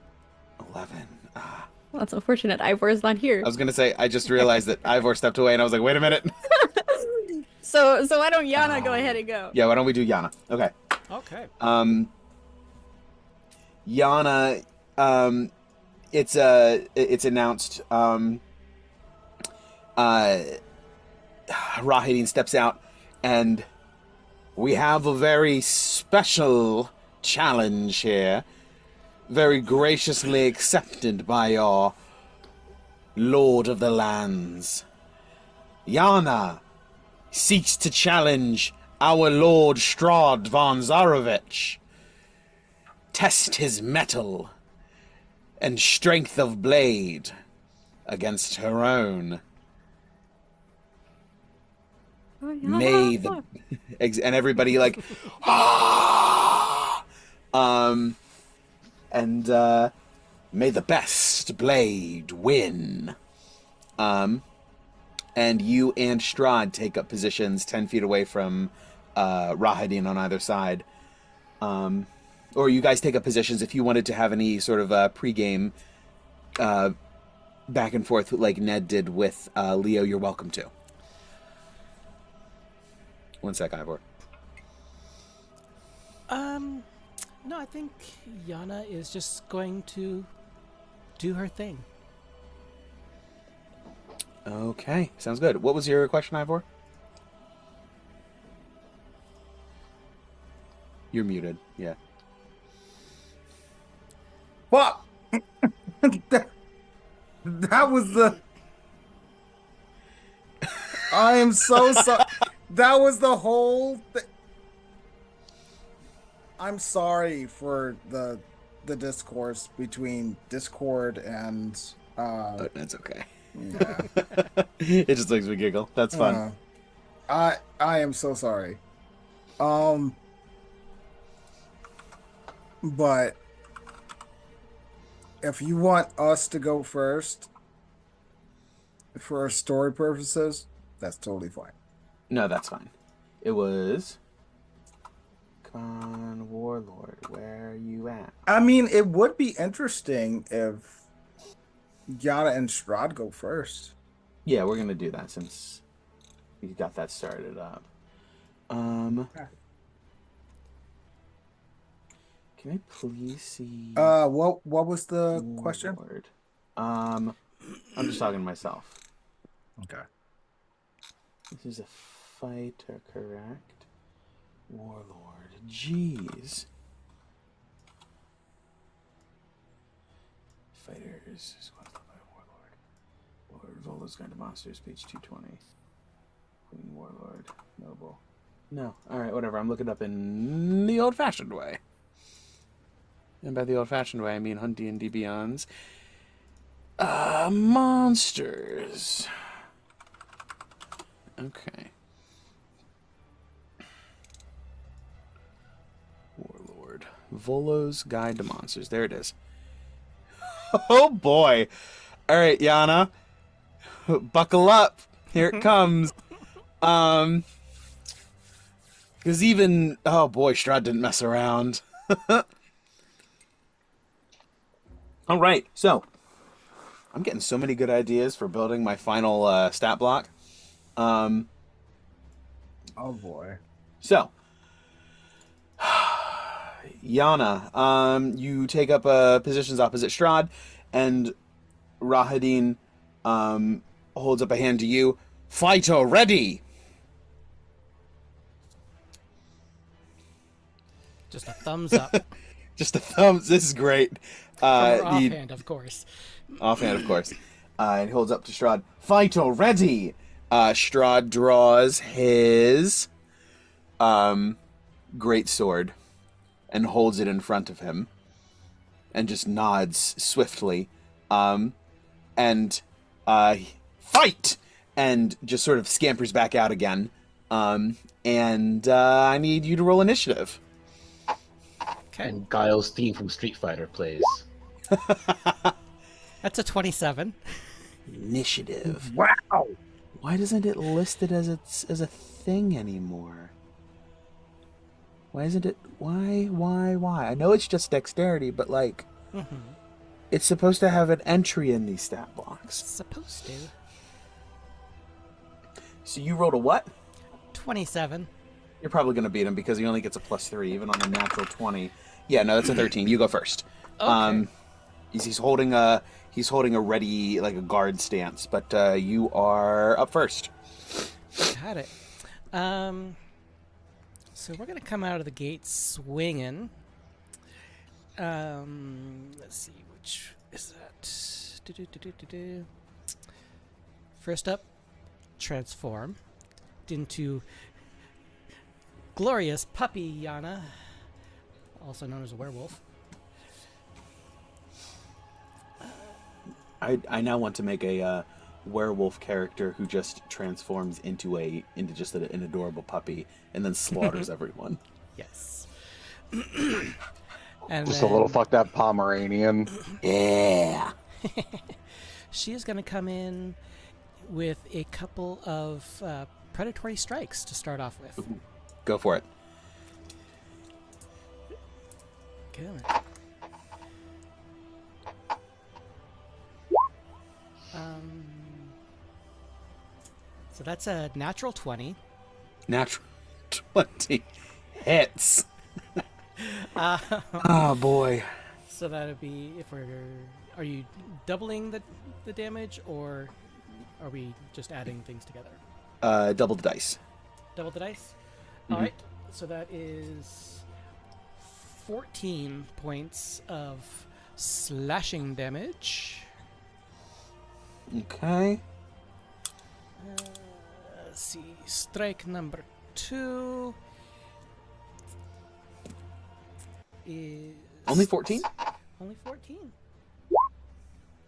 Speaker 2: 11.
Speaker 4: Well, that's unfortunate. Ivor's not here.
Speaker 2: I was going to say, I just realized that Ivor stepped away, and I was like, wait a minute.
Speaker 4: So why don't Yana go ahead and go?
Speaker 2: Yeah, why don't we do Yana? Okay.
Speaker 7: Okay.
Speaker 2: Yana, it's announced, Rahidin steps out, and we have a very special challenge here, very graciously accepted by your Lord of the Lands. Yana seeks to challenge our Lord Strahd von Zarovich, test his mettle and strength of blade against her own. May the and everybody like may the best blade win. And you and Strahd take up positions 10 feet away from Rahidin on either side. Or you guys take up positions if you wanted to have any sort of pre-game back and forth like Ned did with Leo, you're welcome to. One sec, Ivor.
Speaker 7: No, I think Yana is just going to do her thing.
Speaker 2: Okay, sounds good. What was your question, Ivor? You're muted, yeah.
Speaker 6: Fuck! that was the... I am so sorry. That was the whole thing. I'm sorry for the discourse between Discord and...
Speaker 2: Oh, that's okay.
Speaker 6: Yeah.
Speaker 2: It just makes me giggle. That's fun.
Speaker 6: I am so sorry. But if you want us to go first for our story purposes, that's totally fine.
Speaker 2: No, that's fine. It was warlord. Where are you at?
Speaker 6: I mean, it would be interesting if Yana and Strahd go first.
Speaker 2: Yeah, we're gonna do that since we got that started up. Can I please see?
Speaker 6: What was the question?
Speaker 2: Warlord? I'm just talking to myself.
Speaker 6: Okay.
Speaker 2: This is a fighter, correct? Warlord. Jeez. Fighters. Squad led by Warlord. Lord, all those kind of monsters. Page 220. Queen, Warlord, Noble. No. Alright, whatever. I'm looking up in the old-fashioned way. And by the old-fashioned way, I mean Hunt D&D Beyond's monsters. Okay. Warlord. Volo's Guide to Monsters. There it is. Oh boy. Alright, Yana. Buckle up. Here it comes. Because even... Oh boy, Strahd didn't mess around. Alright, so... I'm getting so many good ideas for building my final stat block.
Speaker 6: Oh boy.
Speaker 2: So, Yana, you take up positions opposite Strahd, and Rahadin holds up a hand to you. Fighter ready!
Speaker 7: Just a thumbs up.
Speaker 2: Just a thumbs. This is great.
Speaker 7: From her offhand, of course.
Speaker 2: Offhand, of course. And he holds up to Strahd. Fighter ready! Strahd draws his great sword and holds it in front of him and just nods swiftly. And fight! And just sort of scampers back out again. And I need you to roll initiative.
Speaker 7: Okay.
Speaker 5: And Guile's theme from Street Fighter plays.
Speaker 7: That's a 27.
Speaker 2: Initiative.
Speaker 6: Wow.
Speaker 2: Why doesn't it list it as a thing anymore? Why isn't it? Why? I know it's just dexterity, but like, it's supposed to have an entry in these stat blocks.
Speaker 7: Supposed to.
Speaker 2: So you rolled a what?
Speaker 7: 27.
Speaker 2: You're probably gonna beat him because he only gets a +3, even on a natural 20. Yeah, no, that's a 13. You go first.
Speaker 7: Okay.
Speaker 2: He's holding a ready, like a guard stance, but you are up first.
Speaker 7: Got it. So we're gonna come out of the gate swinging. Let's see, which is that? First up, transform into glorious puppy Yana, also known as a werewolf.
Speaker 2: I now want to make a werewolf character who just transforms into just an adorable puppy and then slaughters everyone.
Speaker 7: Yes. And
Speaker 1: Just a little fucked up Pomeranian.
Speaker 2: Yeah.
Speaker 7: She is going to come in with a couple of predatory strikes to start off with.
Speaker 2: Ooh, go for it.
Speaker 7: Good. So that's a natural 20.
Speaker 2: Natural 20 hits. Oh boy.
Speaker 7: So that'd be are you doubling the damage, or are we just adding things together?
Speaker 2: Double the dice.
Speaker 7: Double the dice? All right. So that is 14 points of slashing damage.
Speaker 2: Okay.
Speaker 7: Let's see. Strike number 2 is
Speaker 2: Only 14?
Speaker 7: only 14.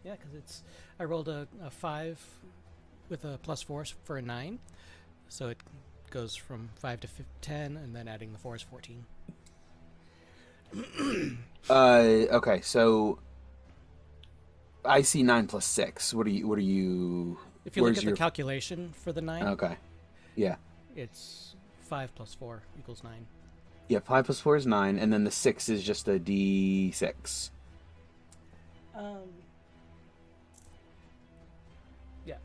Speaker 7: Yeah, because I rolled a 5 with a +4 for a 9, so it goes from 5 to 10, and then adding the 4 is 14.
Speaker 2: Okay, so I see 9 + 6. What are you?
Speaker 7: If you look
Speaker 2: where's
Speaker 7: at the calculation for the 9,
Speaker 2: Okay. Yeah.
Speaker 7: it's 5 + 4 = 9.
Speaker 2: Yeah, 5 plus 4 is 9, and then the 6 is just a d6.
Speaker 7: Yeah.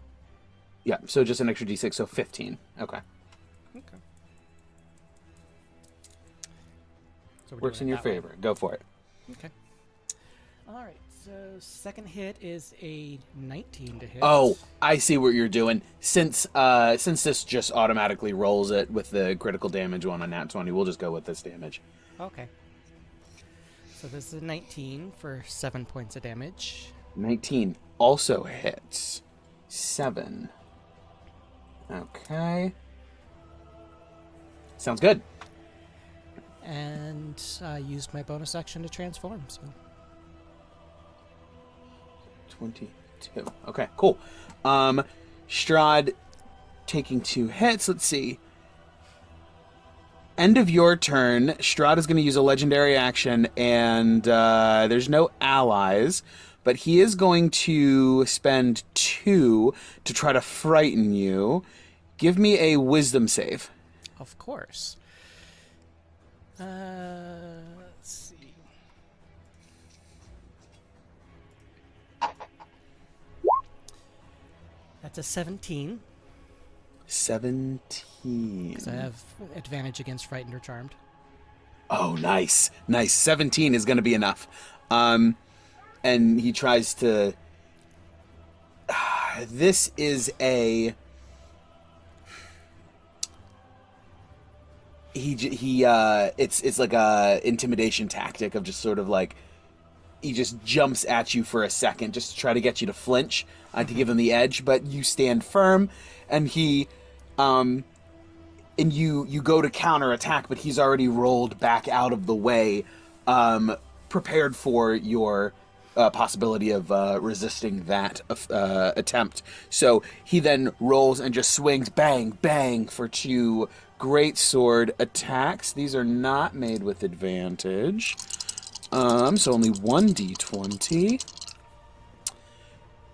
Speaker 2: Yeah, so just an extra d6, so 15. Okay.
Speaker 7: Okay. So we're
Speaker 2: Works in
Speaker 7: doing it
Speaker 2: your
Speaker 7: that way.
Speaker 2: favor. Go for it.
Speaker 7: Okay. All right. So second hit is a 19 to hit.
Speaker 2: Oh, I see what you're doing. Since this just automatically rolls it with the critical damage one on nat 20, we'll just go with this damage.
Speaker 7: Okay. So this is a 19 for 7 points of damage.
Speaker 2: 19 also hits. 7. Okay. Sounds good.
Speaker 7: And I used my bonus action to transform. So
Speaker 2: 22. Okay, cool. Strahd taking 2 hits. Let's see. End of your turn. Strahd is going to use a legendary action, and there's no allies, but he is going to spend 2 to try to frighten you. Give me a wisdom save.
Speaker 7: of course. Let's see. That's a 17.
Speaker 2: 17.
Speaker 7: Because I have advantage against frightened or charmed.
Speaker 2: Oh, nice. Nice. 17 is going to be enough. And he tries to... This is a... It's like a intimidation tactic of just sort of like... He just jumps at you for a second just to try to get you to flinch, to give him the edge, but you stand firm, and he... and you go to counterattack, but he's already rolled back out of the way, prepared for your possibility of resisting that attempt. So he then rolls and just swings, bang, bang, for 2 great sword attacks. These are not made with advantage. So only 1d20.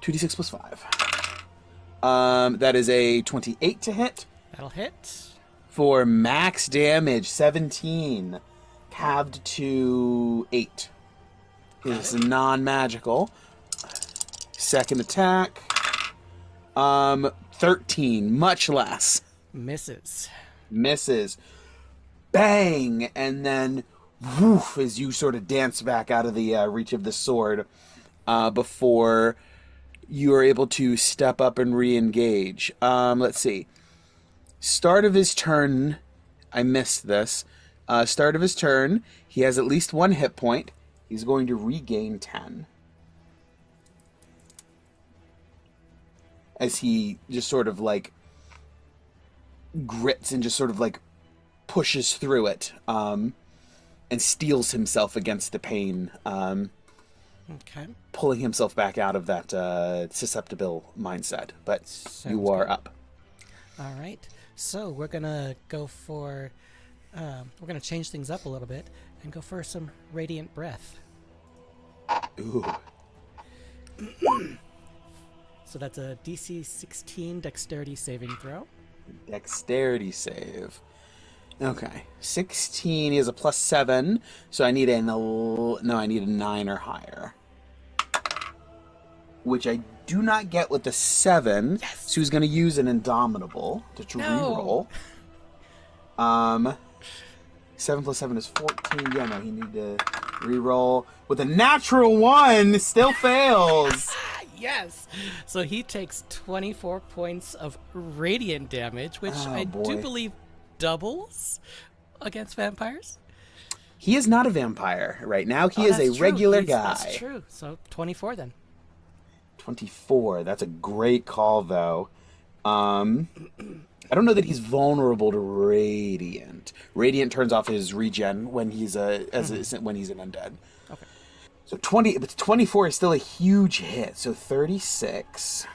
Speaker 2: 2d6 plus 5. That is a 28 to hit.
Speaker 7: That'll hit.
Speaker 2: For max damage, 17. Halved to 8. It's non-magical. Second attack. 13. Much less.
Speaker 7: Misses.
Speaker 2: Misses. Bang! And then, woof, as you sort of dance back out of the reach of the sword, before you are able to step up and re-engage. Let's see. Start of his turn, I missed this. Start of his turn, he has at least 1 hit point. He's going to regain 10. As he just sort of like grits and just sort of like pushes through it, and steels himself against the pain,
Speaker 7: Okay.
Speaker 2: pulling himself back out of that susceptible mindset. But
Speaker 7: Sounds
Speaker 2: you are
Speaker 7: good.
Speaker 2: up.
Speaker 7: All right. So we're gonna go for. We're gonna change things up a little bit and go for some radiant breath.
Speaker 2: Ooh.
Speaker 7: So that's a DC 16 dexterity saving throw.
Speaker 2: Dexterity save. Okay. 16 is a plus 7, so I need I need a 9 or higher. Which I do not get with the 7.
Speaker 7: Yes!
Speaker 2: So he's going to use an Indomitable to reroll. 7 plus 7 is 14. Yeah, no, he need to reroll with a natural 1. Still fails.
Speaker 7: Yes! So he takes 24 points of radiant damage, which
Speaker 2: Oh,
Speaker 7: I do
Speaker 2: boy.
Speaker 7: believe doubles against vampires.
Speaker 2: He is not a vampire right now. He
Speaker 7: Oh,
Speaker 2: is a
Speaker 7: that's true.
Speaker 2: regular guy.
Speaker 7: That's true. So 24 then.
Speaker 2: 24. That's a great call, though. I don't know that he's vulnerable to radiant. Radiant turns off his regen when he's when he's an undead.
Speaker 7: Okay.
Speaker 2: So 24 is still a huge hit. So 36.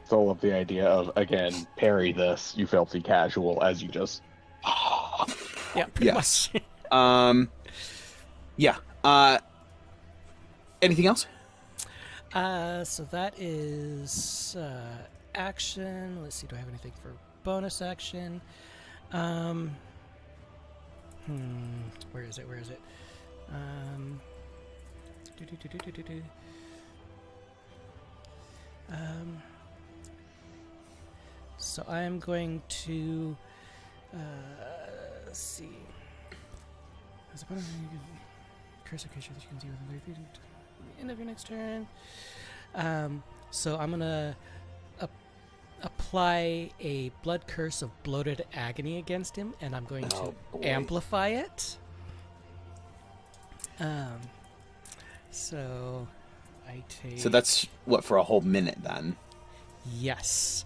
Speaker 1: So I love the idea of, again, parry this, you filthy casual, as you just...
Speaker 7: Yeah, pretty
Speaker 2: Yes.
Speaker 7: much.
Speaker 2: Yeah. Anything else?
Speaker 7: So that is action. Let's see, do I have anything for bonus action? Where is it? So I am going to let's see. As a bonus, you can curse a creature that you can see within 30 feet at the end of your next turn. So I'm gonna apply a blood curse of bloated agony against him, and I'm going to amplify it. So I take.
Speaker 2: So that's what, for a whole minute then?
Speaker 7: Yes.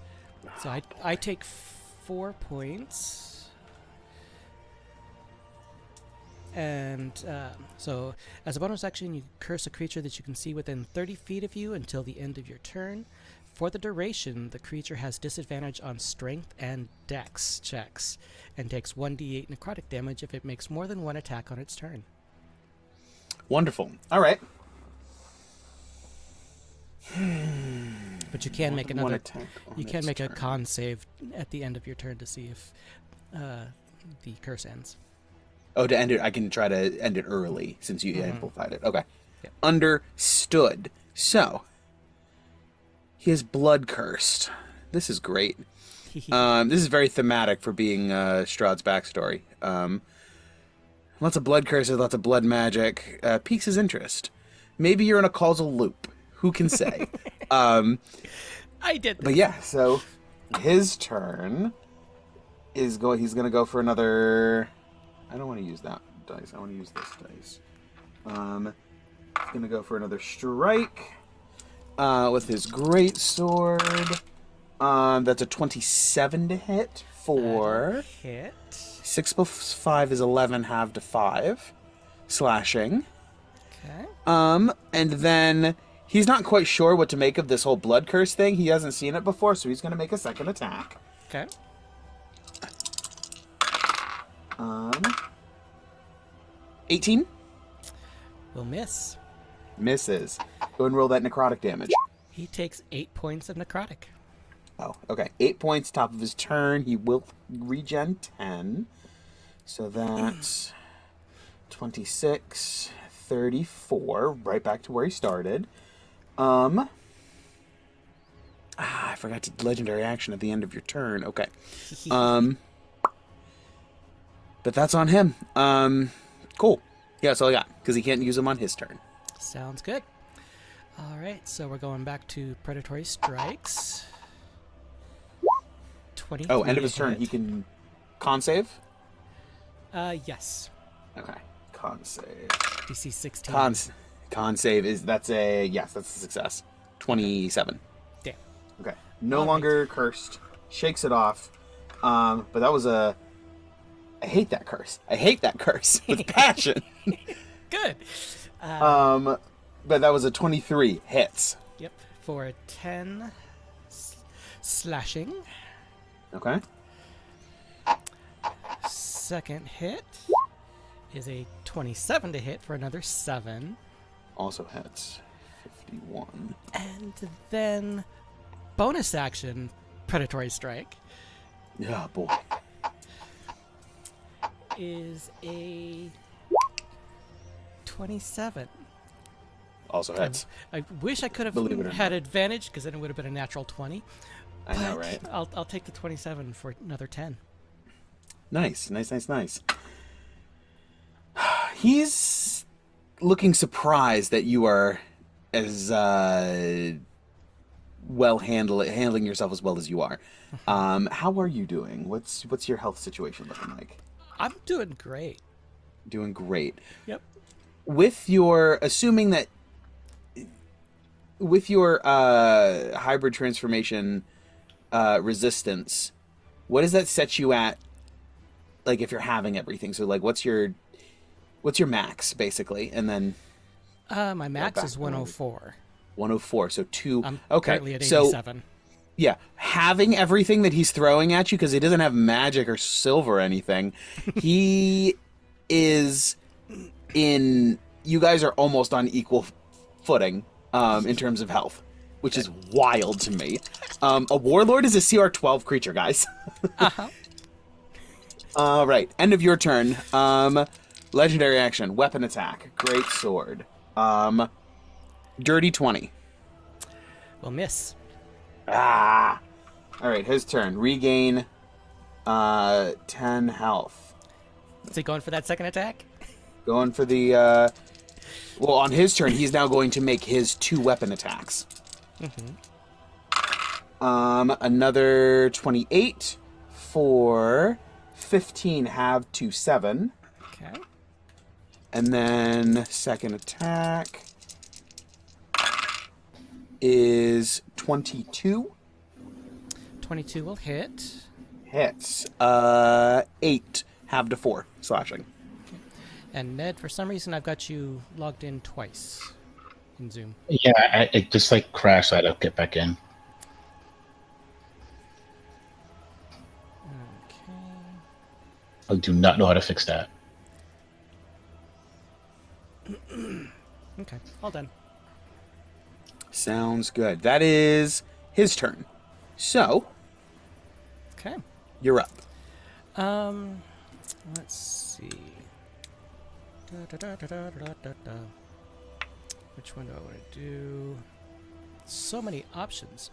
Speaker 7: So I take 4 points. And so as a bonus action, you curse a creature that you can see within 30 feet of you until the end of your turn. For the duration, the creature has disadvantage on strength and dex checks and takes 1d8 necrotic damage if it makes more than one attack on its turn.
Speaker 2: Wonderful. All right.
Speaker 7: But you can make another. You can make
Speaker 2: turn.
Speaker 7: a con save at the end of your turn to see if the curse ends.
Speaker 2: Oh, to end it, I can try to end it early since you amplified it. Okay.
Speaker 7: Yep.
Speaker 2: Understood. So, he is blood cursed. This is great. This is very thematic for being Strahd's backstory. Lots of blood curses, lots of blood magic. Piques his interest. Maybe you're in a causal loop. Who can say?
Speaker 7: I did.
Speaker 2: But yeah, so his turn is going. He's going to go for another. I don't want to use that dice. I want to use this dice. He's going to go for another strike with his great sword. That's a 27 to hit for
Speaker 7: hit.
Speaker 2: 6 plus 5 is 11, half to 5, slashing.
Speaker 7: Okay.
Speaker 2: And then he's not quite sure what to make of this whole blood curse thing. He hasn't seen it before, so he's going to make a second attack.
Speaker 7: Okay.
Speaker 2: 18
Speaker 7: Will miss.
Speaker 2: misses. Go and roll that necrotic damage.
Speaker 7: He takes 8 points of necrotic.
Speaker 2: Oh, okay. 8 points, top of his turn. He will regen 10. So that's 26, 34, right back to where he started. I forgot to legendary action at the end of your turn. Okay. But that's on him. Cool. Yeah, that's all I got, because he can't use them on his turn.
Speaker 7: Sounds good. All right, so we're going back to predatory strikes. 23.
Speaker 2: Oh, end of his turn, he can con save?
Speaker 7: Yes.
Speaker 2: Okay. Con save.
Speaker 7: DC 16.
Speaker 2: Con save is that's a success. 27.
Speaker 7: Damn.
Speaker 2: Okay. No
Speaker 7: All
Speaker 2: longer cursed. Shakes it off. But that was I hate that curse. I hate that curse with passion.
Speaker 7: Good.
Speaker 2: But that was a 23 hits.
Speaker 7: Yep. For 10 slashing.
Speaker 2: Okay.
Speaker 7: Second hit is a 27 to hit for another 7.
Speaker 2: Also hits. 51.
Speaker 7: And then bonus action predatory strike
Speaker 2: Yeah, boy.
Speaker 7: is a 27.
Speaker 2: Also hits.
Speaker 7: I wish I could have
Speaker 2: Believe it or
Speaker 7: had
Speaker 2: not.
Speaker 7: advantage because then it would have been a natural 20.
Speaker 2: I know,
Speaker 7: But
Speaker 2: right?
Speaker 7: I'll take the 27 for another 10.
Speaker 2: Nice. He's looking surprised that you are as handling yourself as well as you are. How are you doing? What's your health situation looking like?
Speaker 7: I'm doing great.
Speaker 2: Doing great.
Speaker 7: Yep.
Speaker 2: With your hybrid transformation resistance, what does that set you at? Like if you're having everything, so like what's your max basically, and then
Speaker 7: My max is 104.
Speaker 2: 104, so 2.
Speaker 7: I'm
Speaker 2: okay,
Speaker 7: currently at
Speaker 2: so
Speaker 7: 87.
Speaker 2: yeah, having everything that he's throwing at you because he doesn't have magic or silver or anything, he is in. You guys are almost on equal footing in terms of health, which is wild to me. A warlord is a CR 12 creature, guys.
Speaker 7: Uh-huh.
Speaker 2: All right, end of your turn. Legendary action, weapon attack, great sword. Dirty 20.
Speaker 7: Will miss.
Speaker 2: Ah. All right, his turn. Regain 10 health.
Speaker 7: Is he going for that second attack?
Speaker 2: Going for the well, on his turn, he's now going to make his 2 weapon attacks. Another 28 for 15 halved to 7.
Speaker 7: Okay.
Speaker 2: And then second attack is 22.
Speaker 7: 22 will hit.
Speaker 2: Hits. 8 halved to 4 slashing.
Speaker 7: And Ned, for some reason, I've got you logged in twice in Zoom.
Speaker 5: Yeah, it just like crashed. So I had to get back in.
Speaker 7: Okay.
Speaker 5: I do not know how to fix that.
Speaker 7: Okay, all done.
Speaker 2: Sounds good. That is his turn. So,
Speaker 7: Okay.
Speaker 2: you're up.
Speaker 7: Let's see. Which one do I want to do? So many options.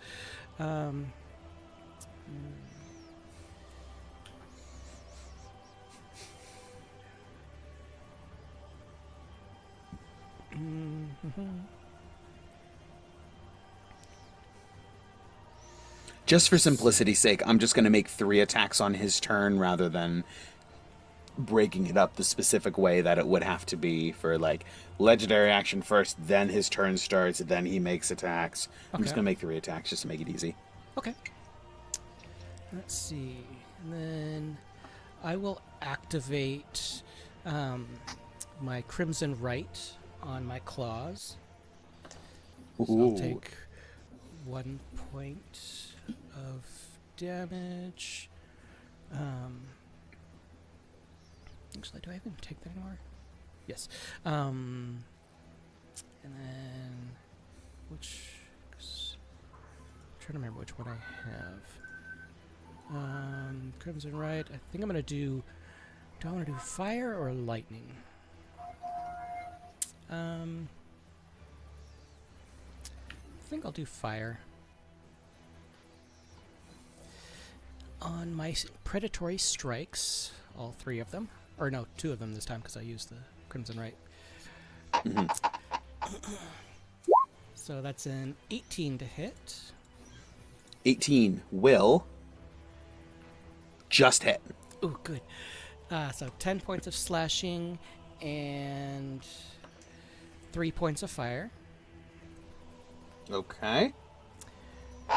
Speaker 2: Just for simplicity's sake, I'm just going to make 3 attacks on his turn rather than breaking it up the specific way that it would have to be for, like, legendary action first, then his turn starts, then he makes attacks. I'm just
Speaker 7: Okay.
Speaker 2: going to make 3 attacks just to make it easy.
Speaker 7: Okay. Let's see. And then I will activate my Crimson Right on my claws. So I'll
Speaker 2: Ooh.
Speaker 7: take 1 point of damage. Actually, do I even take that anymore? Yes. And then I'm trying to remember which one I have. Crimson Right. I think I'm gonna do. Do I want to do fire or lightning? I think I'll do fire. On my predatory strikes, all 3 of them, or no, 2 of them this time because I used the Crimson Right. So that's an 18 to hit.
Speaker 2: 18 will just hit.
Speaker 7: Ooh, good. So 10 points of slashing and 3 points of fire.
Speaker 2: Okay.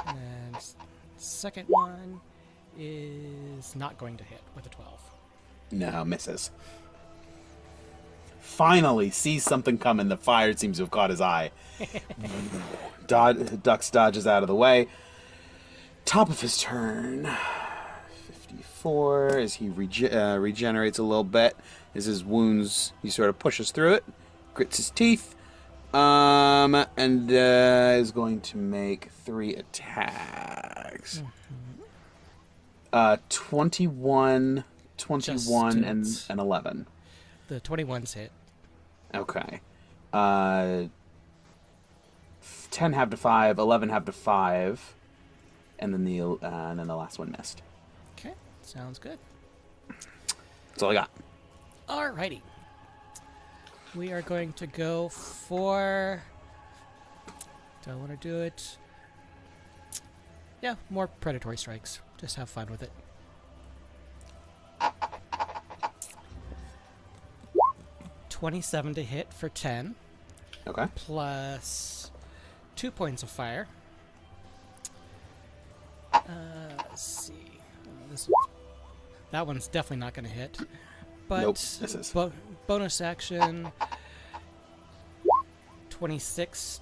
Speaker 7: And second one is not going to hit with a 12.
Speaker 2: No, misses. Finally sees something coming. The fire seems to have caught his eye. Ducks dodges out of the way. Top of his turn. 54 as he regenerates a little bit. As his wounds, he sort of pushes through it. Grits his teeth. And is going to make 3 attacks. 21, and 11.
Speaker 7: The 21's hit.
Speaker 2: Okay. 10 halved to 5, 11 halved to 5, and then the last one missed.
Speaker 7: Okay, sounds good.
Speaker 2: That's all I got.
Speaker 7: Alrighty. We are going to go for... Do I want to do it? Yeah, more predatory strikes. Just have fun with it. $27 to hit for 10.
Speaker 2: Okay.
Speaker 7: Plus 2 points of fire. Let's see. That one's definitely not going to hit. But
Speaker 2: Nope, misses.
Speaker 7: Bonus action 26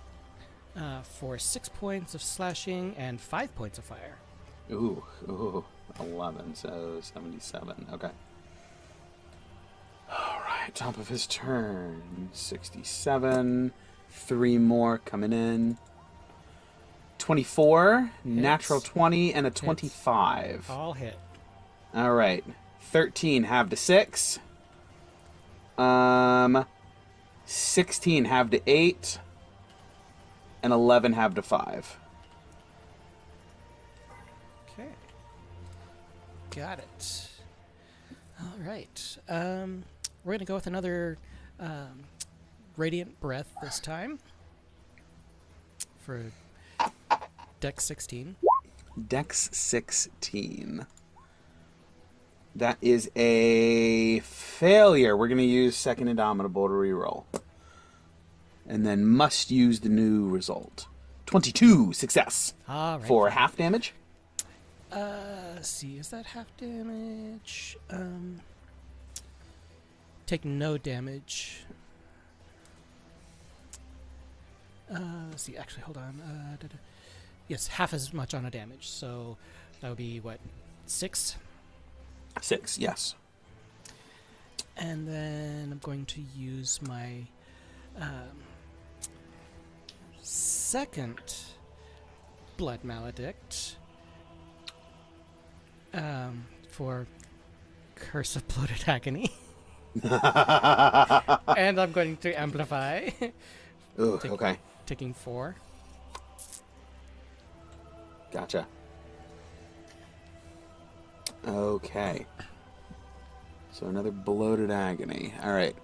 Speaker 7: for 6 points of slashing and 5 points of fire.
Speaker 2: Ooh, 11, so 77. Okay. All right, top of his turn. 67. 3 more coming in. 24, natural 20, and a 25.
Speaker 7: All hit.
Speaker 2: All right. 13 halved to 6. 16 halved to 8. And 11 halved to 5.
Speaker 7: Okay. Got it. All right. We're going to go with another Radiant Breath this time for Dex 16.
Speaker 2: Dex 16. That is a failure. We're going to use Second Indomitable to reroll. And then must use the new result. 22 success.
Speaker 7: All right.
Speaker 2: For half damage.
Speaker 7: Let's see. Is that half damage? Take no damage. Let's see. Actually, hold on. Yes, half as much on a damage. So that would be what? 6?
Speaker 2: 6, yes.
Speaker 7: And then I'm going to use my second Blood Maledict for Curse of Bloated Agony. And I'm going to amplify.
Speaker 2: Ooh, okay.
Speaker 7: Taking 4.
Speaker 2: Gotcha. Okay. So another bloated agony. All right.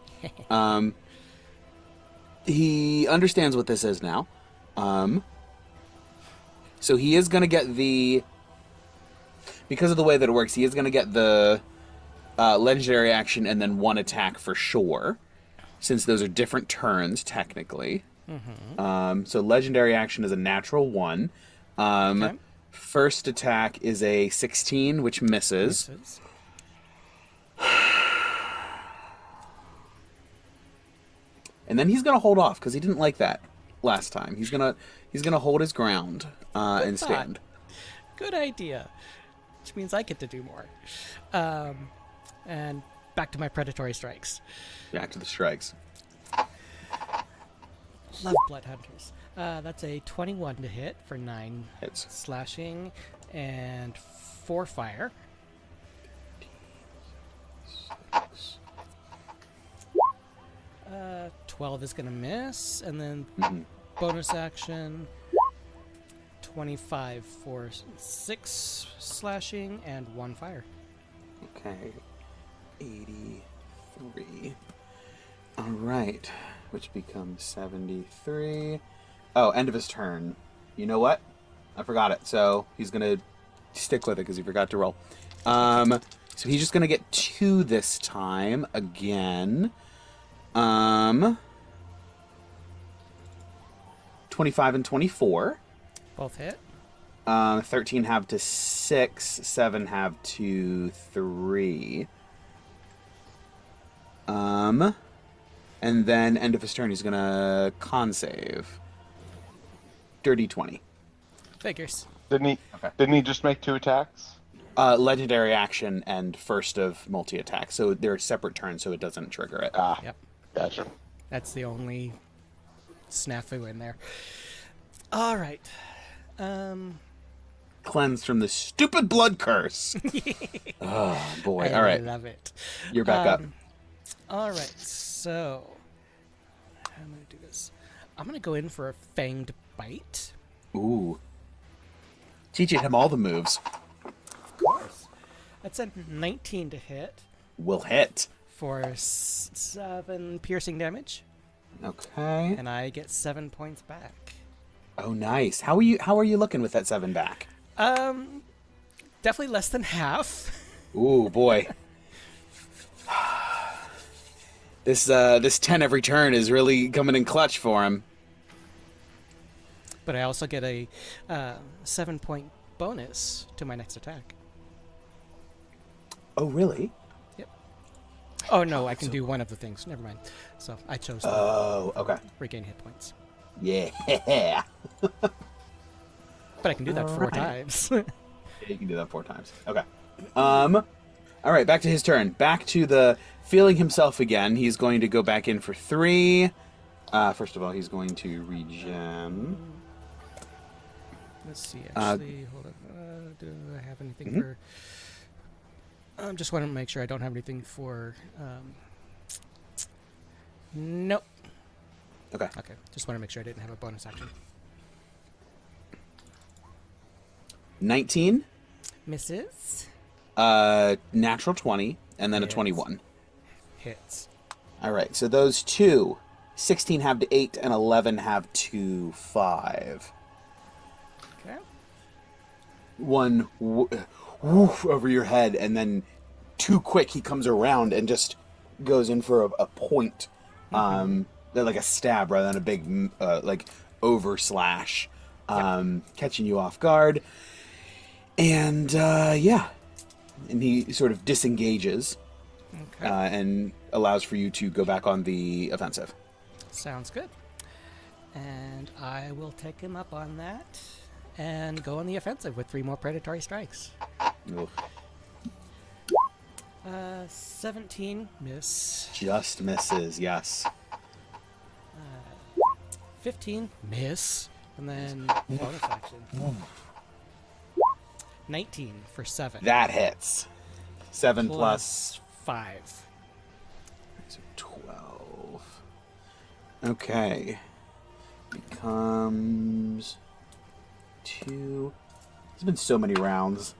Speaker 2: He understands what this is now. So he is going to get the... Because of the way that it works, he is going to get the legendary action and then 1 attack for sure. Since those are different turns, technically. Mm-hmm. So legendary action is a natural 1. Okay. First attack is a 16, which misses. And then he's gonna hold off because he didn't like that last time. He's gonna hold his ground and stand.
Speaker 7: Good idea. Which means I get to do more. And back to my predatory strikes.
Speaker 2: Back to the strikes.
Speaker 7: Love Blood Hunters. That's a 21 to hit for 9
Speaker 2: hits.
Speaker 7: Slashing and 4 fire. 12 is gonna miss, and then bonus action 25 for 6 slashing and 1 fire.
Speaker 2: Okay, 83. All right, which becomes 73. Oh, end of his turn. You know what? I forgot it. So he's gonna stick with it because he forgot to roll. So he's just gonna get 2 this time again. 25 and 24.
Speaker 7: Both hit.
Speaker 2: 13 have to 6, 7 have to 3. And then end of his turn, he's gonna con save. Dirty 20.
Speaker 7: Figures.
Speaker 1: Didn't he just make 2 attacks?
Speaker 2: Legendary action and first of multi-attack. So they're separate turns, so it doesn't trigger it.
Speaker 7: Yep.
Speaker 1: Gotcha.
Speaker 7: That's the only snafu in there. All right.
Speaker 2: Cleanse from the stupid blood curse. Oh, boy. All right.
Speaker 7: I love it.
Speaker 2: You're back up.
Speaker 7: All right. So, how am I going to do this? I'm going to go in for a Fanged Bite.
Speaker 2: Ooh. Teaching him all the moves.
Speaker 7: Of course. That's a 19 to hit.
Speaker 2: Will hit.
Speaker 7: For 7 piercing damage.
Speaker 2: Okay.
Speaker 7: And I get 7 points back.
Speaker 2: Oh, nice. How are you looking with that 7 back?
Speaker 7: Definitely less than half.
Speaker 2: Ooh, boy. This 10 every turn is really coming in clutch for him.
Speaker 7: But I also get a 7-point bonus to my next attack.
Speaker 2: Oh, really?
Speaker 7: Yep. Oh, no, I can do one of the things. Never mind. So I chose to
Speaker 2: okay.
Speaker 7: regain hit points.
Speaker 2: Yeah.
Speaker 7: But I can do that 4 times.
Speaker 2: Yeah, you can do that 4 times. Okay. All right, back to his turn. Back to the feeling himself again. He's going to go back in for 3. First of all, he's going to regen.
Speaker 7: Let's see, actually, hold on. Do I have anything for... Just want to make sure I don't have anything for. Nope.
Speaker 2: Okay.
Speaker 7: Okay. Just want to make sure I didn't have a bonus action.
Speaker 2: 19,
Speaker 7: Misses.
Speaker 2: natural 20, and then a
Speaker 7: Hits.
Speaker 2: 21.
Speaker 7: Hits.
Speaker 2: All right, so those two, 16 have to 8, and 11 have to 5.
Speaker 7: Okay.
Speaker 2: One woof over your head, and then too quick he comes around and just goes in for a point, like a stab rather than a big like over slash, catching you off guard. And and he sort of disengages, and allows for you to go back on the offensive.
Speaker 7: Sounds good. And I will take him up on that and go on the offensive with 3 more predatory strikes.
Speaker 2: Oof.
Speaker 7: 17 miss.
Speaker 2: Just misses, yes.
Speaker 7: 15 miss. And then bonus action. 19 for 7.
Speaker 2: That hits. 7 plus
Speaker 7: 5.
Speaker 2: so 12. Okay. Becomes 2. There's been so many rounds.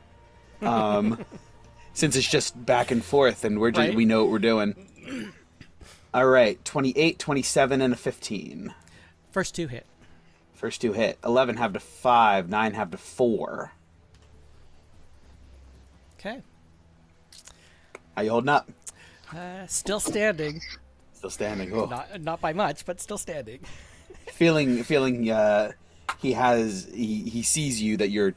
Speaker 2: Since it's just back and forth and we're just,
Speaker 7: Right.
Speaker 2: we know what we're doing. All right, 28, 27, and a 15.
Speaker 7: First 2 hit.
Speaker 2: First 2 hit. 11 have to 5, 9 have to 4.
Speaker 7: Okay.
Speaker 2: How you holding up?
Speaker 7: Still standing.
Speaker 2: Still standing. Oh.
Speaker 7: Not by much, but still standing.
Speaker 2: Feeling he sees you, that you're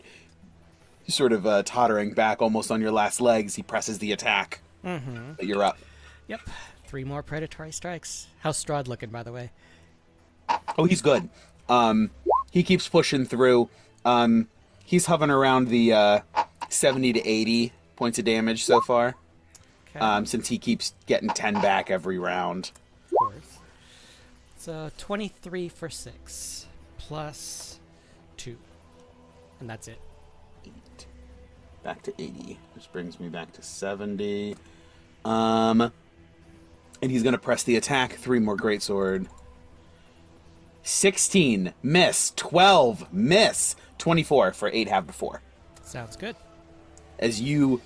Speaker 2: sort of tottering back almost on your last legs. He presses the attack. But you're up.
Speaker 7: Yep. 3 more predatory strikes. How's Strahd looking, by the way?
Speaker 2: Oh, he's good. He keeps pushing through. He's hovering around the 70 to 80 points of damage so far.
Speaker 7: Okay.
Speaker 2: Since he keeps getting 10 back every round.
Speaker 7: Of course. So 23 for 6 plus 2. And that's it.
Speaker 2: 8. Back to 80. Which brings me back to 70. And he's going to press the attack. 3 more greatsword. 16. Miss. 12. Miss. 24 for 8 half to 4.
Speaker 7: Sounds good.
Speaker 2: As you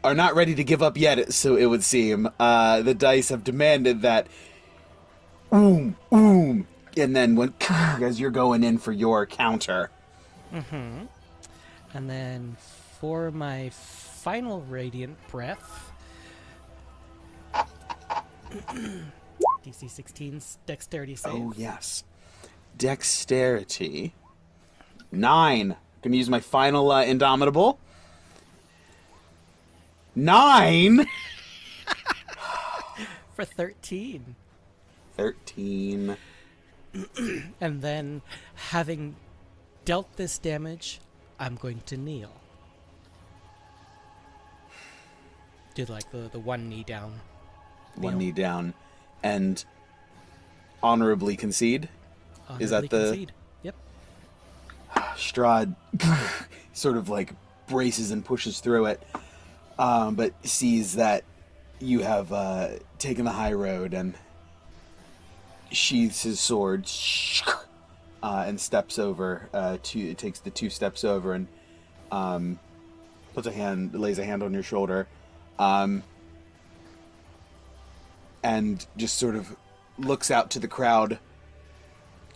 Speaker 2: are not ready to give up yet, so it would seem, the dice have demanded that and then when as you're going in for your counter.
Speaker 7: And then for my final radiant breath, DC 16's dexterity save.
Speaker 2: Oh yes, dexterity 9. Gonna use my final indomitable. 9
Speaker 7: For 13.
Speaker 2: 13.
Speaker 7: And then, having dealt this damage, I'm going to kneel. Do like the one knee down.
Speaker 2: One knee down, and honorably concede. Is that
Speaker 7: Honorably
Speaker 2: the-
Speaker 7: concede. Yep.
Speaker 2: Strahd sort of like braces and pushes through it, but sees that you have taken the high road and sheathes his sword and steps over. Takes the 2 steps over and lays a hand on your shoulder, and just sort of looks out to the crowd.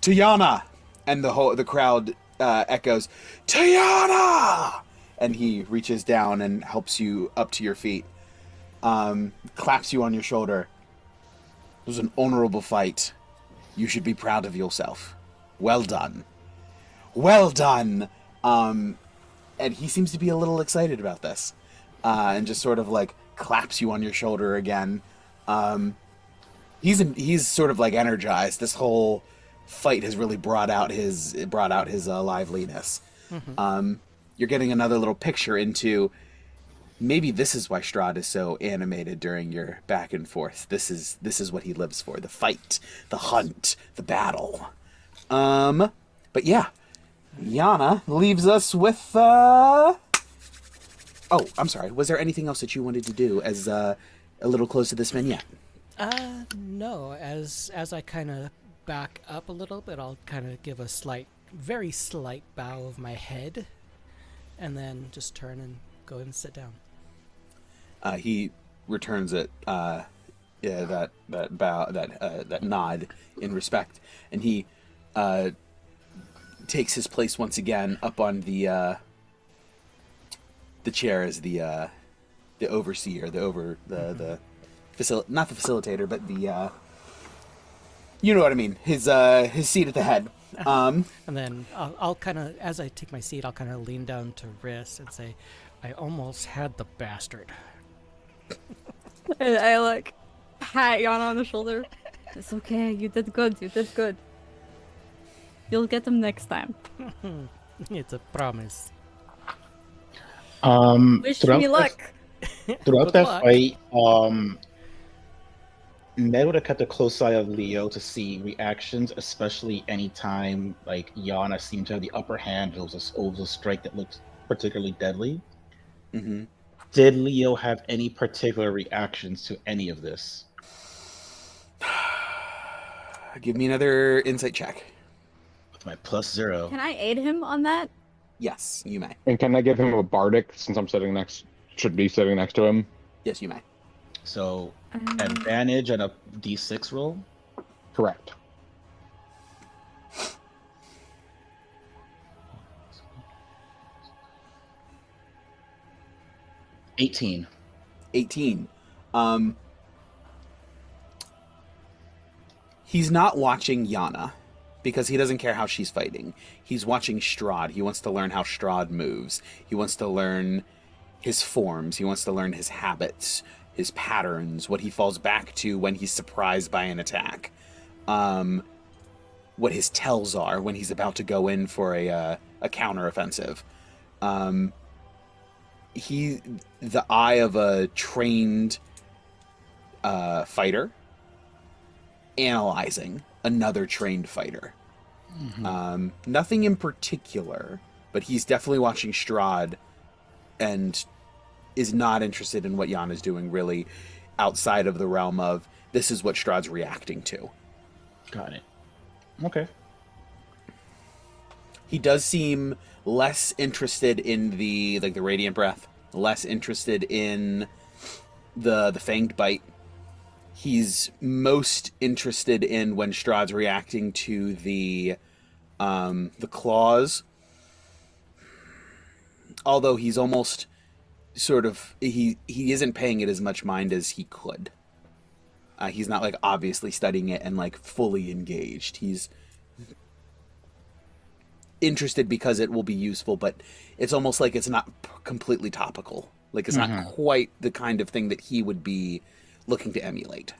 Speaker 2: To Yana! And the crowd echoes, Yana! And he reaches down and helps you up to your feet. Claps you on your shoulder. It was an honorable fight. You should be proud of yourself. Well done. Well done! And he seems to be a little excited about this. And just sort of like claps you on your shoulder again. He's sort of like energized. This whole fight has really brought out his liveliness. You're getting another little picture into maybe this is why Strahd is so animated during your back and forth. This is what he lives for: the fight, the hunt, the battle. But yeah, Yana leaves us with Oh, I'm sorry. Was there anything else that you wanted to do as a little close to this vignette?
Speaker 7: No. As I kind of back up a little bit, I'll kind of give a very slight bow of my head, and then just turn and go and sit down.
Speaker 2: He returns it, that bow, that nod in respect, and he takes his place once again up on the chair as the overseer, the not the facilitator, but the you know what I mean, his seat at the head.
Speaker 7: And then I'll kind of, as I take my seat, I'll kind of lean down to Riss and say, "I almost had the bastard."
Speaker 4: And I like pat Yana on the shoulder. It's okay. You did good. You did good. You'll get them next time.
Speaker 7: It's a promise.
Speaker 4: Wish me luck.
Speaker 5: Throughout
Speaker 7: Good
Speaker 5: that
Speaker 7: luck.
Speaker 5: fight, Ned would have kept a close eye on Leo to see reactions, especially anytime like Yana seemed to have the upper hand. It was a strike that looked particularly deadly.
Speaker 2: Mm-hmm.
Speaker 5: Did Leo have any particular reactions to any of this?
Speaker 2: Give me another insight check.
Speaker 5: With my +0.
Speaker 4: Can I aid him on that?
Speaker 2: Yes, you may.
Speaker 1: And can I give him a bardic since I'm should be sitting next to him?
Speaker 2: Yes, you may.
Speaker 5: So advantage on a D6 roll.
Speaker 1: Correct.
Speaker 5: $18.
Speaker 2: 18. He's not watching Yana because he doesn't care how she's fighting. He's watching Strahd. He wants to learn how Strahd moves. He wants to learn his forms. He wants to learn his habits, his patterns, what he falls back to when he's surprised by an attack, what his tells are when he's about to go in for a counteroffensive. The eye of a trained fighter analyzing another trained fighter. Mm-hmm. Nothing in particular, but he's definitely watching Strahd and is not interested in what Yana's doing really outside of the realm of this is what Strahd's reacting to.
Speaker 5: Got it. Okay.
Speaker 2: He does seem less interested in the radiant breath, less interested in the fanged bite. He's most interested in when Strahd's reacting to the claws. Although he's almost sort of he isn't paying it as much mind as he could. He's not like obviously studying it and like fully engaged. He's interested because it will be useful, but it's almost like it's not completely topical. Like it's not quite the kind of thing that he would be looking to emulate.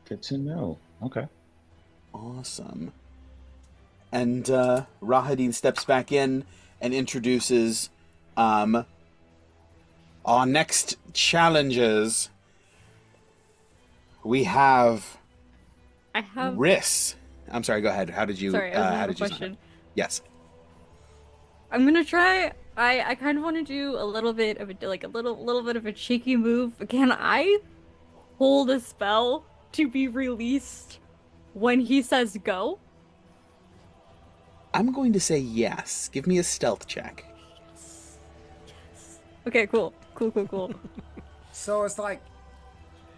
Speaker 5: Good to know. Okay.
Speaker 2: Awesome. And Rahadin steps back in and introduces our next challengers. We have
Speaker 4: I have.
Speaker 2: Riss. I'm sorry, go ahead. How did you
Speaker 4: Sorry, I
Speaker 2: how
Speaker 4: have a
Speaker 2: did you
Speaker 4: question.
Speaker 2: Yes.
Speaker 4: I'm gonna try. I kind of want to do a little bit of a little bit of a cheeky move. Can I hold a spell to be released when he says go?
Speaker 2: I'm going to say yes. Give me a stealth check.
Speaker 4: Yes. Okay, cool.
Speaker 6: So it's like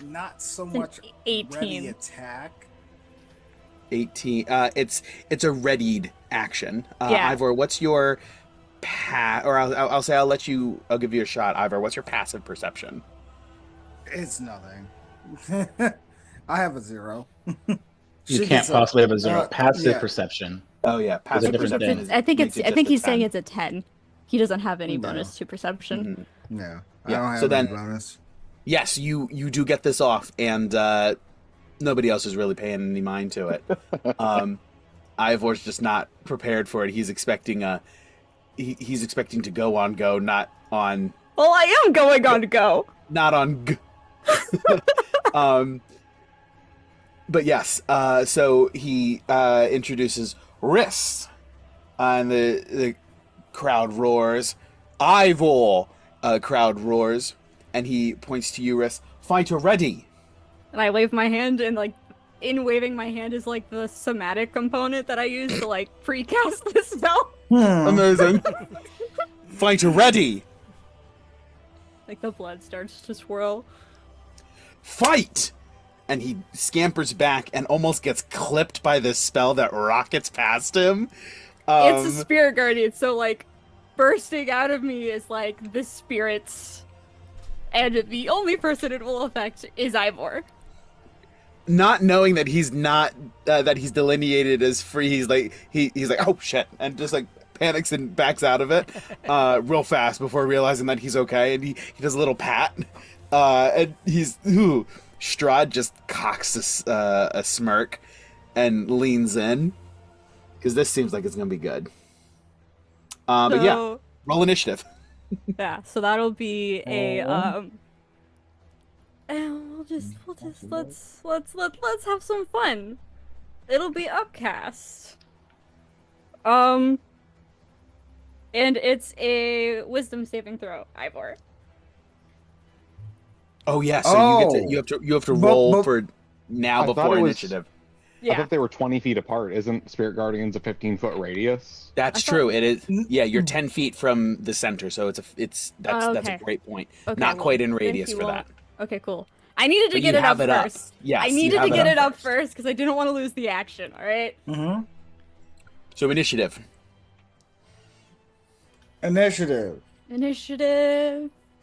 Speaker 6: not so much
Speaker 4: 18.
Speaker 6: ready attack.
Speaker 2: 18. It's a readied action.
Speaker 4: Yeah.
Speaker 2: Ivor, what's your I'll give you a shot. Ivor, what's your passive perception?
Speaker 6: It's nothing. I have a 0.
Speaker 5: You
Speaker 6: She
Speaker 5: can't
Speaker 6: gets a-
Speaker 5: possibly have a 0. Passive
Speaker 6: yeah.
Speaker 5: perception.
Speaker 2: Oh yeah, passive
Speaker 5: different
Speaker 2: perception.
Speaker 5: thing.
Speaker 4: I think
Speaker 2: makes it just
Speaker 4: he's
Speaker 2: a
Speaker 4: saying
Speaker 2: 10.
Speaker 4: it's a 10. He doesn't have any
Speaker 6: No.
Speaker 4: bonus to perception.
Speaker 2: Mhm.
Speaker 6: Yeah, I
Speaker 2: Yeah,
Speaker 6: don't have
Speaker 2: so
Speaker 6: any
Speaker 2: then-
Speaker 6: bonus.
Speaker 2: Yes, you do get this off, and nobody else is really paying any mind to it. Ivor's just not prepared for it. He's expecting he's expecting to go on go, not on
Speaker 4: Well, I am going on to go.
Speaker 2: not on g. But yes, so he introduces Riss, and the crowd roars. Ivor, crowd roars. And he points to you, Riss. Fighter ready.
Speaker 4: And I wave my hand, and like, in waving my hand is like the somatic component that I use to like pre-cast the spell.
Speaker 2: Amazing. Fighter ready.
Speaker 4: Like the blood starts to swirl.
Speaker 2: Fight! And he scampers back and almost gets clipped by this spell that rockets past him.
Speaker 4: It's a spirit guardian, so like bursting out of me is like the spirits, and the only person it will affect is Ivor.
Speaker 2: Not knowing that he's not that he's delineated as free, he's like he's like, oh shit, and just like panics and backs out of it real fast before realizing that he's okay, and he does a little pat, and Strahd just cocks a smirk and leans in because this seems like it's gonna be good. But yeah, roll initiative.
Speaker 4: Yeah, so that'll be a let's have some fun. It'll be upcast. And it's a wisdom saving throw, Ivor.
Speaker 2: Oh yeah, so you have to roll for now before initiative.
Speaker 1: I thought they were 20 feet apart. Isn't Spirit Guardians a 15-foot radius?
Speaker 2: That's true. It is. Yeah, you're 10 feet from the center, so that's a great point.
Speaker 4: Okay,
Speaker 2: Not quite in radius for that.
Speaker 4: Okay, cool. I needed to get it up first.
Speaker 2: Yes,
Speaker 4: I needed to get it up first because I didn't want to lose the action. All right.
Speaker 6: Mm-hmm.
Speaker 2: So initiative.
Speaker 6: Initiative.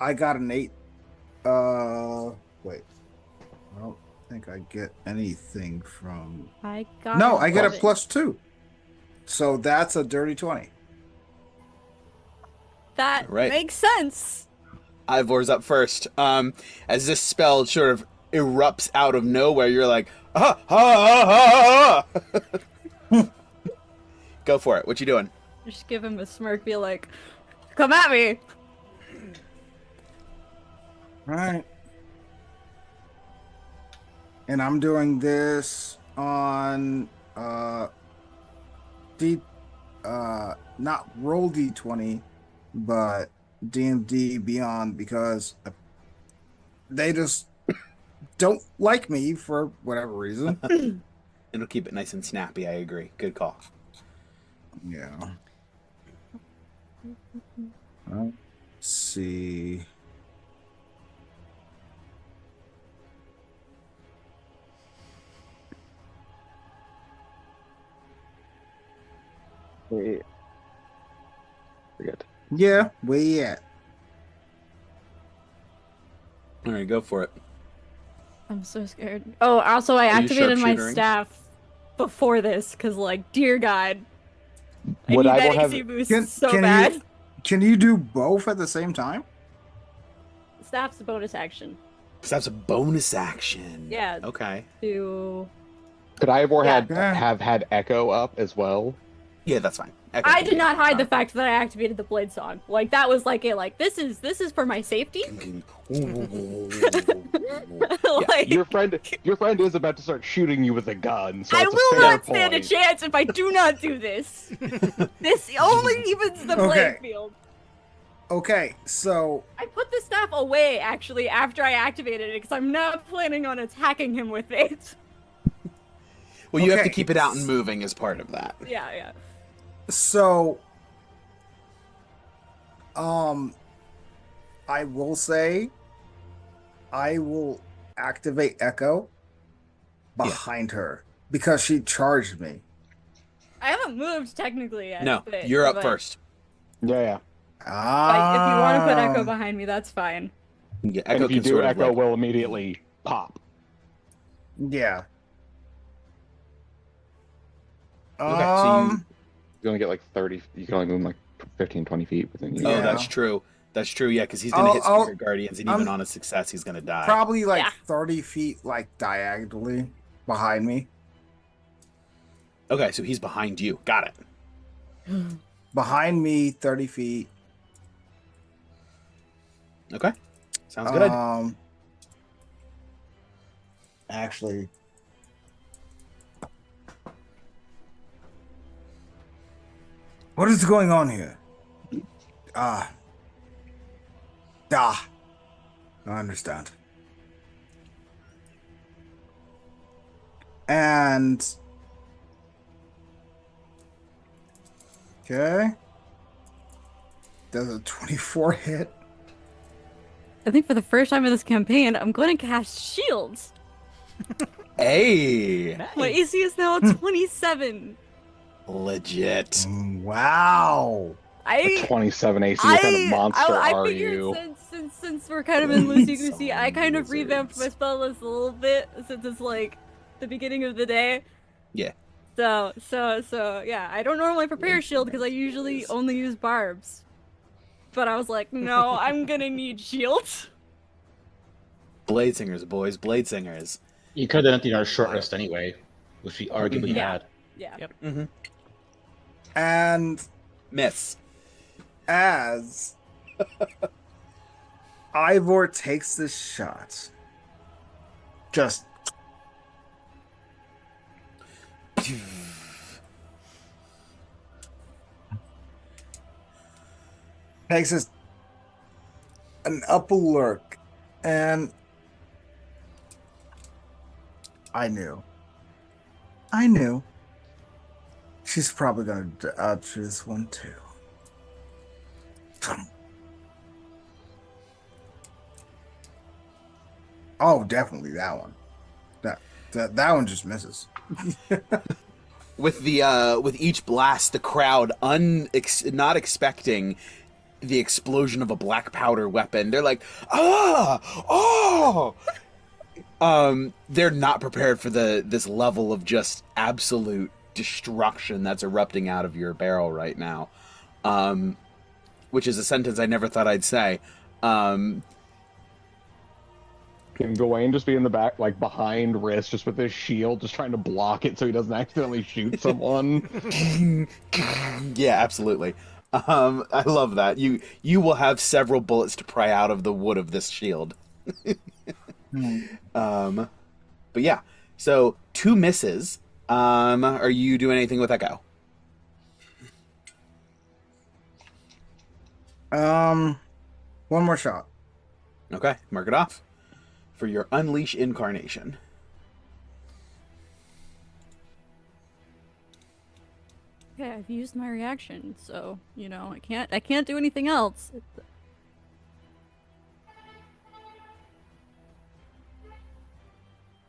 Speaker 4: I
Speaker 6: got an 8. Wait. I don't think I get anything from.
Speaker 4: I get
Speaker 6: a +2. So that's a dirty 20.
Speaker 4: That makes sense.
Speaker 2: Ivor's up first. As this spell sort of erupts out of nowhere, you're like, ah, ah, ah, ah. Go for it. What you doing?
Speaker 4: Just give him a smirk, be like, come at me.
Speaker 6: All right. And I'm doing this on not roll D20, but D&D Beyond, because they just don't like me for whatever reason.
Speaker 2: It'll keep it nice and snappy. I agree. Good call.
Speaker 6: Yeah. Let's see.
Speaker 1: Wait. Forget.
Speaker 6: Yeah, where you at?
Speaker 2: All right, go for it.
Speaker 4: I'm so scared. Oh, also I activated my staff before this because, like, dear God, I need that AC boost so bad.
Speaker 6: Can you do both at the same time?
Speaker 4: Staff's a bonus action.
Speaker 2: Staff's a bonus action.
Speaker 4: Yeah.
Speaker 2: Okay.
Speaker 1: Could Ivor have had Echo up as well?
Speaker 2: Yeah, that's fine. Echo
Speaker 4: I did not hide the fact that I activated the Blade Song. Like, that was like this is for my safety. Like,
Speaker 1: your friend is about to start shooting you with a gun. So
Speaker 4: I
Speaker 1: it's
Speaker 4: will
Speaker 1: a fair
Speaker 4: not stand a
Speaker 1: point.
Speaker 4: chance if I do not do this. This only evens the playing field.
Speaker 6: Okay, so
Speaker 4: I put the staff away actually after I activated it because I'm not planning on attacking him with it.
Speaker 2: Well, you have to keep it out and moving as part of that.
Speaker 4: Yeah.
Speaker 6: So, I will say, I will activate Echo behind her because she charged me.
Speaker 4: I haven't moved technically yet.
Speaker 2: No, you're up first.
Speaker 1: Yeah.
Speaker 4: Like, if you want to put Echo behind me, that's fine.
Speaker 2: Yeah,
Speaker 1: Echo, if you do, Echo will immediately pop.
Speaker 6: Yeah.
Speaker 2: Okay, so
Speaker 1: you only get like 30. You can only move like 15, 20 feet within you.
Speaker 2: Oh, that's true. That's true. Yeah, because he's gonna hit Spirit Guardians, and even on a success, he's gonna die.
Speaker 6: Probably like 30 feet, like diagonally behind me.
Speaker 2: Okay, so he's behind you. Got it.
Speaker 6: Behind me, 30 feet.
Speaker 2: Okay, sounds good.
Speaker 6: Actually, what is going on here? Ah. Ah. I understand. And okay. Does a 24 hit?
Speaker 4: I think for the first time in this campaign, I'm going to cast shields.
Speaker 2: Hey,
Speaker 4: My
Speaker 7: Nice.
Speaker 4: AC is now 27.
Speaker 2: legit.
Speaker 6: Wow.
Speaker 1: A
Speaker 4: I
Speaker 1: 27 AC. What kind of monster
Speaker 4: I
Speaker 1: are
Speaker 4: figured
Speaker 1: you?
Speaker 4: since we're kind of in loosey goosey, I
Speaker 2: Some
Speaker 4: kind of revamped my
Speaker 2: wizards.
Speaker 4: spell list a little bit since it's like the beginning of the day.
Speaker 2: Yeah.
Speaker 4: So yeah, I don't normally prepare shield because I usually only use barbs. But I was like, no, I'm gonna need shields.
Speaker 2: Blade singers, boys, blade singers.
Speaker 5: You could have emptied our short rest anyway, which we arguably
Speaker 4: Yeah.
Speaker 5: had.
Speaker 4: Yeah.
Speaker 7: Yep.
Speaker 2: Mm-hmm.
Speaker 6: And
Speaker 2: Miss.
Speaker 6: as Ivor takes this shot, just takes an upper lurk, and I knew she's probably gonna dodge this one too. Oh, definitely that one. That one just misses.
Speaker 2: With each blast, the crowd not expecting the explosion of a black powder weapon. They're like, ah, oh. They're not prepared for this level of just absolute destruction that's erupting out of your barrel right now. Which is a sentence I never thought I'd say.
Speaker 1: Can Gawain just be in the back, like behind Riss, just with his shield, just trying to block it so he doesn't accidentally shoot someone?
Speaker 2: Yeah, absolutely. I love that. You will have several bullets to pry out of the wood of this shield. But yeah, so 2 misses. Are you doing anything with Echo?
Speaker 6: One more shot.
Speaker 2: Okay, mark it off for your Unleash Incarnation.
Speaker 4: Okay, I've used my reaction, so I can't do anything else.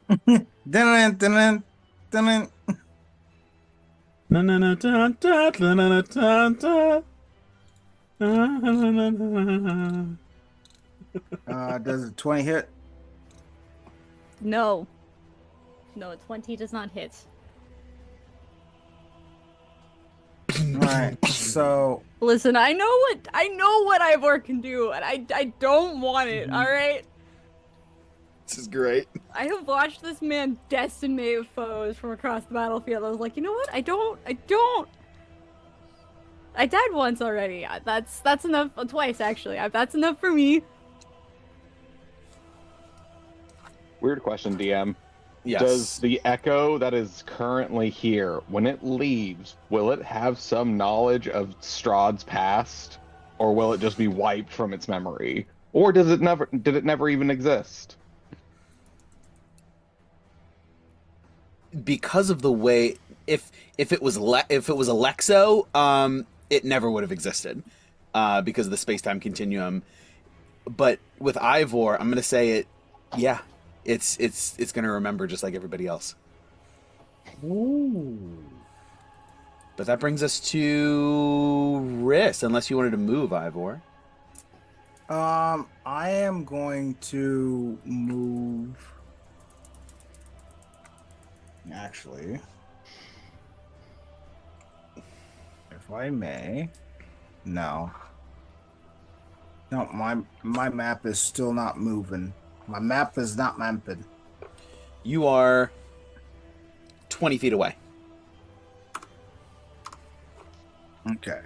Speaker 6: Dun, dun, dun. Does a 20 hit?
Speaker 4: No, a 20 does not hit.
Speaker 6: All right. So
Speaker 4: Listen, I know what Ivor can do, and I don't want it. All right.
Speaker 2: This is great.
Speaker 4: I have watched this man decimate foes from across the battlefield. I was like, you know what? I don't. I died once already. That's enough. Twice actually. That's enough for me.
Speaker 1: Weird question, DM.
Speaker 2: Yes.
Speaker 1: Does the echo that is currently here, when it leaves, will it have some knowledge of Strahd's past, or will it just be wiped from its memory, or did it never even exist?
Speaker 2: Because of the way, if it was Alexo, it never would have existed, because of the space-time continuum. But with Ivor, I'm gonna say it. Yeah, it's gonna remember just like everybody else.
Speaker 6: ooh.
Speaker 2: But that brings us to Riss, unless you wanted to move, Ivor.
Speaker 6: I am going to move. Actually, if I may. No, my map is still not moving. My map is not mapping.
Speaker 2: You are 20 feet away.
Speaker 6: Okay.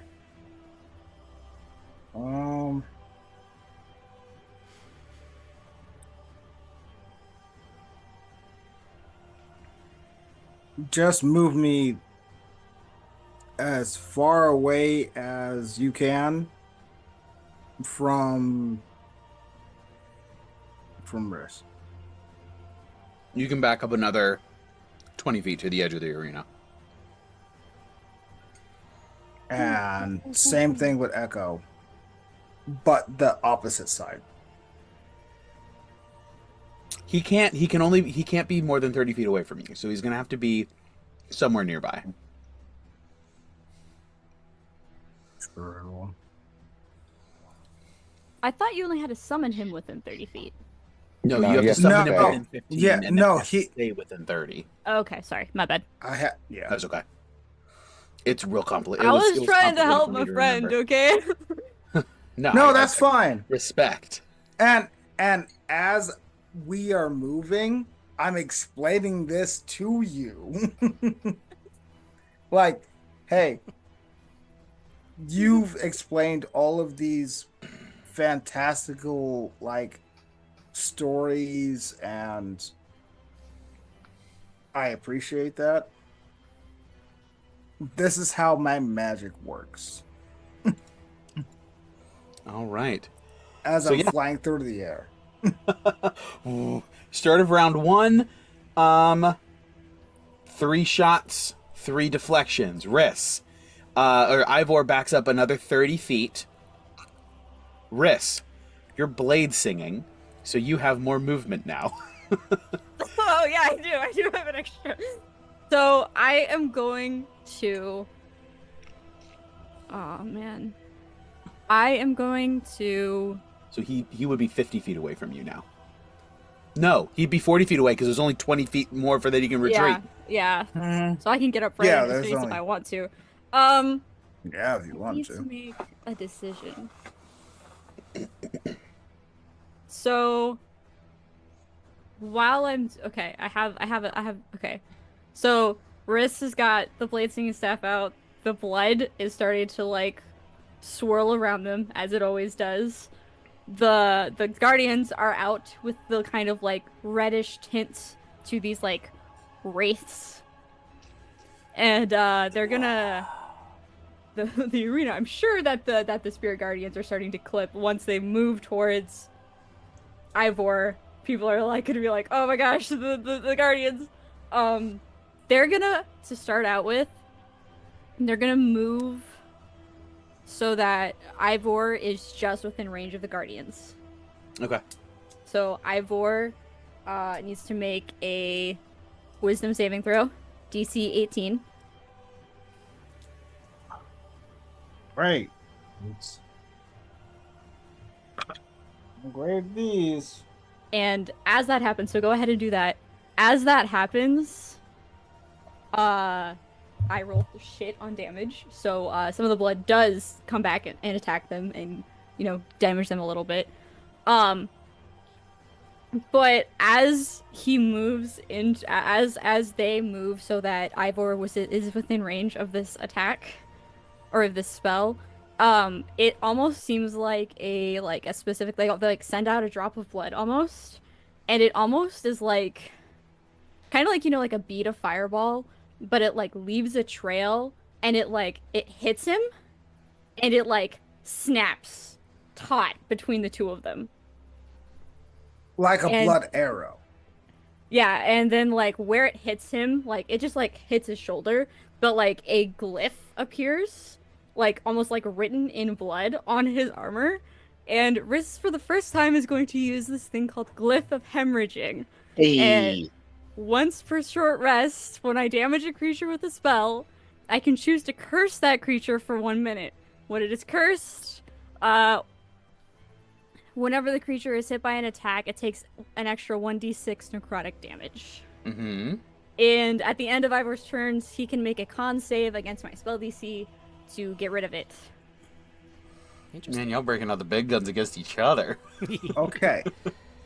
Speaker 6: Just move me as far away as you can From Riss.
Speaker 2: You can back up another 20 feet to the edge of the arena.
Speaker 6: And same thing with Echo, but the opposite side.
Speaker 2: He can't be more than 30 feet away from you, so he's gonna have to be somewhere nearby.
Speaker 6: True.
Speaker 4: I thought you only had to summon him within 30 feet.
Speaker 2: No,
Speaker 1: No,
Speaker 2: you have
Speaker 1: you
Speaker 2: to
Speaker 1: have to
Speaker 2: summon him
Speaker 6: stay.
Speaker 2: within 15
Speaker 6: Yeah,
Speaker 2: and then
Speaker 6: no,
Speaker 2: have to
Speaker 6: he-
Speaker 2: stay within 30.
Speaker 4: Okay, sorry, my bad.
Speaker 6: Yeah.
Speaker 2: That's okay. It's real complicated.
Speaker 4: I was
Speaker 2: it
Speaker 4: trying to
Speaker 2: complicated
Speaker 4: help
Speaker 2: for me
Speaker 4: my
Speaker 2: to
Speaker 4: friend,
Speaker 2: remember.
Speaker 4: okay?
Speaker 6: No, that's fine.
Speaker 2: Respect.
Speaker 6: And as we are moving, I'm explaining this to you. Like, hey, you've explained all of these fantastical like stories, and I appreciate that. This is how my magic works.
Speaker 2: All right.
Speaker 6: As
Speaker 2: So,
Speaker 6: I'm
Speaker 2: yeah.
Speaker 6: flying through the air.
Speaker 2: Start of round 1. 3 shots, 3 deflections. Riss. Ivor backs up another 30 feet. Riss, you're blade singing, so you have more movement now.
Speaker 4: Oh yeah, I do. I do have an extra. So I am going to. Oh man, I am going to.
Speaker 2: So he would be 50 feet away from you now. No, he'd be 40 feet away because there's only 20 feet more for that he can retreat.
Speaker 4: Yeah.
Speaker 6: Mhm.
Speaker 4: So I can get up right
Speaker 6: Yeah,
Speaker 4: into
Speaker 6: there's
Speaker 4: space if
Speaker 6: only-
Speaker 4: I want to.
Speaker 6: Yeah, if you
Speaker 4: I
Speaker 6: want
Speaker 4: need
Speaker 6: to.
Speaker 4: to make a decision. So while I'm okay, I have okay. So Riss has got the blade singing staff out. The blood is starting to like swirl around them as it always does. The guardians are out with the kind of like reddish tint to these like wraiths. And they're gonna the arena. I'm sure that the spirit guardians are starting to clip once they move towards Ivor. People are like gonna be like, oh my gosh, the guardians. They're gonna to start out with. They're gonna move so that Ivor is just within range of the guardians.
Speaker 2: Okay.
Speaker 4: So Ivor needs to make a wisdom saving throw, DC 18.
Speaker 6: Great. Grade these.
Speaker 4: And as that happens, so go ahead and do that. As that happens, I rolled the shit on damage. So some of the blood does come back and attack them and, you know, damage them a little bit. But as he moves in, as they move so that Ivor is within range of this attack or of this spell, it almost seems like a specific they like send out a drop of blood almost, and it almost is like kind of like, you know, like a bead of fireball, but it like leaves a trail and it hits him and it like snaps taut between the two of them.
Speaker 6: Like a
Speaker 4: And-
Speaker 6: blood arrow.
Speaker 4: Yeah, and then like where it hits him, like it just like hits his shoulder, but like a glyph appears, like almost like written in blood on his armor. And Riss for the first time is going to use this thing called Glyph of Hemorrhaging.
Speaker 5: Hey.
Speaker 4: Once per short rest, when I damage a creature with a spell, I can choose to curse that creature for 1 minute. When it is cursed, whenever the creature is hit by an attack, it takes an extra 1d6 necrotic damage.
Speaker 2: Mm-hmm.
Speaker 4: And at the end of Ivor's turns, he can make a con save against my spell DC to get rid of it.
Speaker 7: Interesting.
Speaker 2: Man, y'all breaking out the big guns against each other.
Speaker 6: Okay.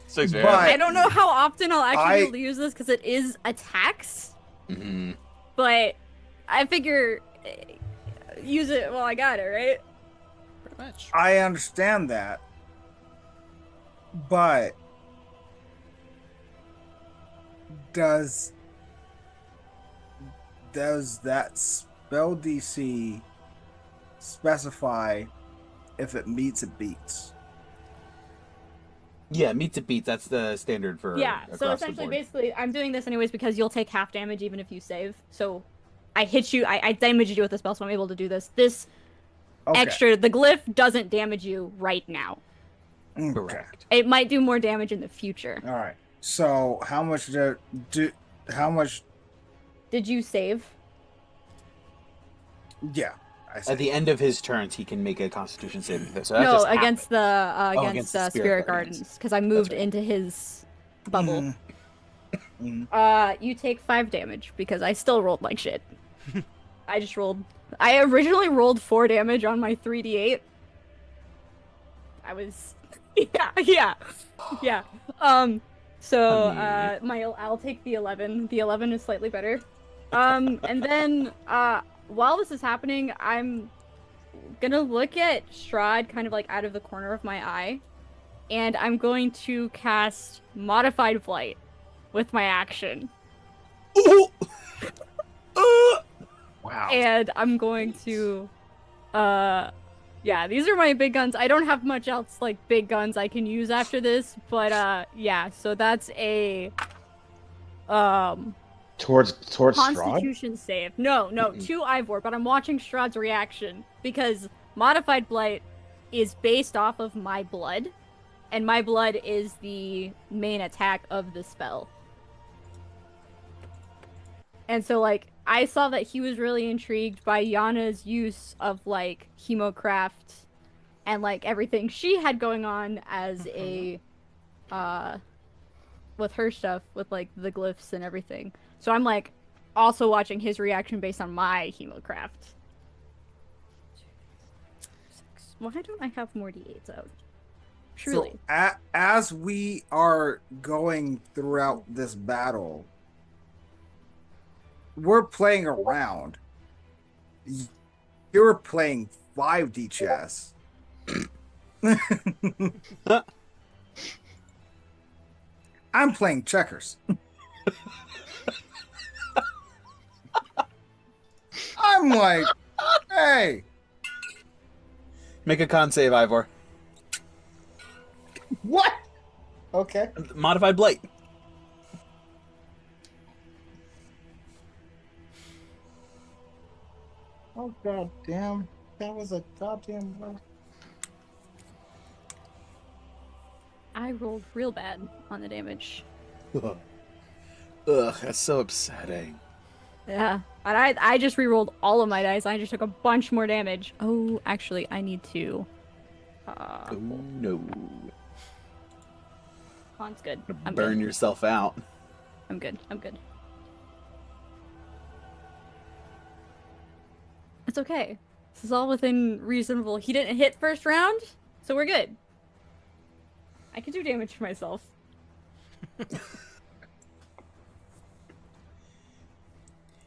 Speaker 2: Six
Speaker 6: But-
Speaker 4: I don't know how often I'll actually
Speaker 6: I-
Speaker 4: be able to use this because it is attacks,
Speaker 2: Mm-hmm.
Speaker 4: but I figure use it while I got it, right?
Speaker 7: Pretty much.
Speaker 6: I understand that. But does that spell DC specify if it meets, it beats.
Speaker 2: Yeah, meets it beats. That's the standard for
Speaker 4: Yeah,
Speaker 2: across
Speaker 4: so
Speaker 2: the
Speaker 4: essentially,
Speaker 2: board.
Speaker 4: basically, I'm doing this anyways because you'll take half damage even if you save. So I hit you, I damaged you with the spell, so I'm able to do this. This extra, the glyph doesn't damage you right now.
Speaker 6: Okay.
Speaker 2: Correct.
Speaker 4: It might do more damage in the future.
Speaker 6: All right. So how much how much
Speaker 4: Did you save?
Speaker 6: Yeah.
Speaker 2: At the end of his turns, he can make a Constitution saving throw. So that
Speaker 4: No,
Speaker 2: just
Speaker 4: against
Speaker 2: happened.
Speaker 4: the against Spirit Gardens, because I moved
Speaker 2: right.
Speaker 4: into his bubble.
Speaker 6: Mhm.
Speaker 4: You take 5 damage because I still rolled like shit. I originally rolled 4 damage on my 3d8. I was, yeah. So I'll take the 11. The 11 is slightly better. And then while this is happening, I'm gonna look at Strahd kind of like out of the corner of my eye, and I'm going to cast Modified Flight with my action.
Speaker 6: Wow.
Speaker 4: And I'm going to, yeah, these are my big guns. I don't have much else like big guns I can use after this, but yeah, so that's a,
Speaker 5: Towards Strahd?
Speaker 4: Constitution save. No, to Ivor, but I'm watching Strahd's reaction because Modified Blight is based off of my blood, and my blood is the main attack of the spell. And so, like, I saw that he was really intrigued by Yana's use of, like, Hemocraft and, like, everything she had going on as a, with her stuff, with, like, the glyphs and everything. So I'm, like, also watching his reaction based on my Hemocraft. Why don't I have more D8s out? Truly.
Speaker 6: So as we are going throughout this battle, we're playing around. You're playing 5D chess. I'm playing checkers. I'm like, hey.
Speaker 2: Make a con save, Ivor.
Speaker 6: What? Okay.
Speaker 2: Modified Blight.
Speaker 6: Oh, god damn. That was a goddamn roll.
Speaker 4: I rolled real bad on the damage.
Speaker 2: Ugh, that's so upsetting.
Speaker 4: Yeah. And I just re-rolled all of my dice. I just took a bunch more damage. Oh, actually, I need to...
Speaker 2: Oh, no.
Speaker 4: Con's good. I'm
Speaker 2: Burn
Speaker 4: good.
Speaker 2: yourself out.
Speaker 4: I'm good. It's okay. This is all within reasonable... He didn't hit first round, so we're good. I can do damage to myself.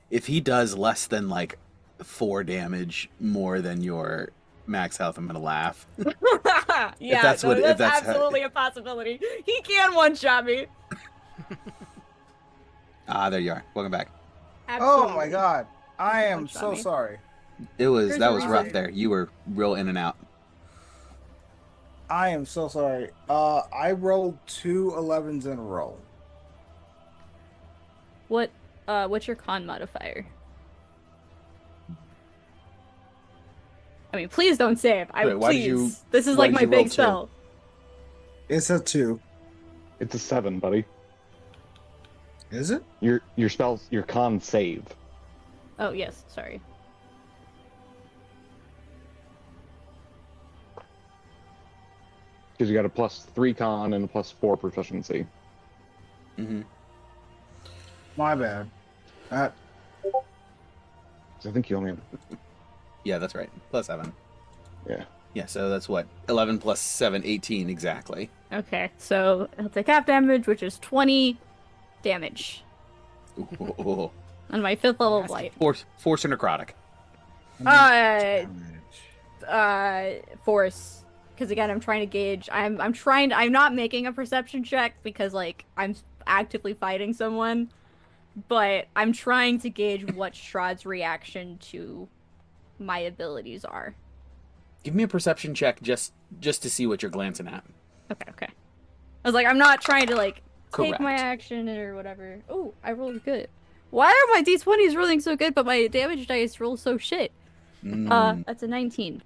Speaker 2: If he does less than, like, 4 damage more than your max health, I'm gonna laugh.
Speaker 4: Yeah,
Speaker 2: that's
Speaker 4: no,
Speaker 2: what- if
Speaker 4: that's
Speaker 2: that's how-
Speaker 4: absolutely a possibility. He can one-shot me.
Speaker 2: Ah, there you are. Welcome back.
Speaker 4: Absolutely.
Speaker 6: Oh my god. I am
Speaker 4: One-shot
Speaker 6: so
Speaker 4: me.
Speaker 6: sorry.
Speaker 2: That was
Speaker 4: reason.
Speaker 2: rough there. You were real in and out.
Speaker 6: I am so sorry. I rolled 2 11s in a row.
Speaker 4: What's your con modifier? I mean, please don't save.
Speaker 2: Wait, why did
Speaker 4: please.
Speaker 2: you-
Speaker 4: This is
Speaker 2: why
Speaker 4: like
Speaker 2: did
Speaker 4: my
Speaker 2: you roll
Speaker 4: big
Speaker 2: 2?
Speaker 4: spell.
Speaker 6: It's a 2.
Speaker 1: It's a 7, buddy.
Speaker 6: Is it?
Speaker 1: Your spells, your con save.
Speaker 4: Oh yes, sorry.
Speaker 1: Because you got a +3 con and a +4 proficiency.
Speaker 2: Mm-hmm.
Speaker 6: My bad.
Speaker 1: So I think you only have...
Speaker 2: Yeah, that's right. +7.
Speaker 1: Yeah.
Speaker 2: Yeah, so that's what? 11 plus 7, 18 exactly.
Speaker 4: Okay, so he'll take half damage, which is 20 damage
Speaker 2: Ooh.
Speaker 4: on my 5th level of light.
Speaker 2: Force or necrotic.
Speaker 4: Force. Because again, I'm trying to gauge. I'm not making a perception check because like I'm actively fighting someone, but I'm trying to gauge what Strahd's reaction to my abilities are.
Speaker 2: Give me a perception check just to see what you're glancing at.
Speaker 4: Okay. I was like, I'm not trying to like take
Speaker 2: Correct.
Speaker 4: my action or whatever. Oh, I rolled good. Why are my d20s rolling so good, but my damage dice roll so shit? That's a 19.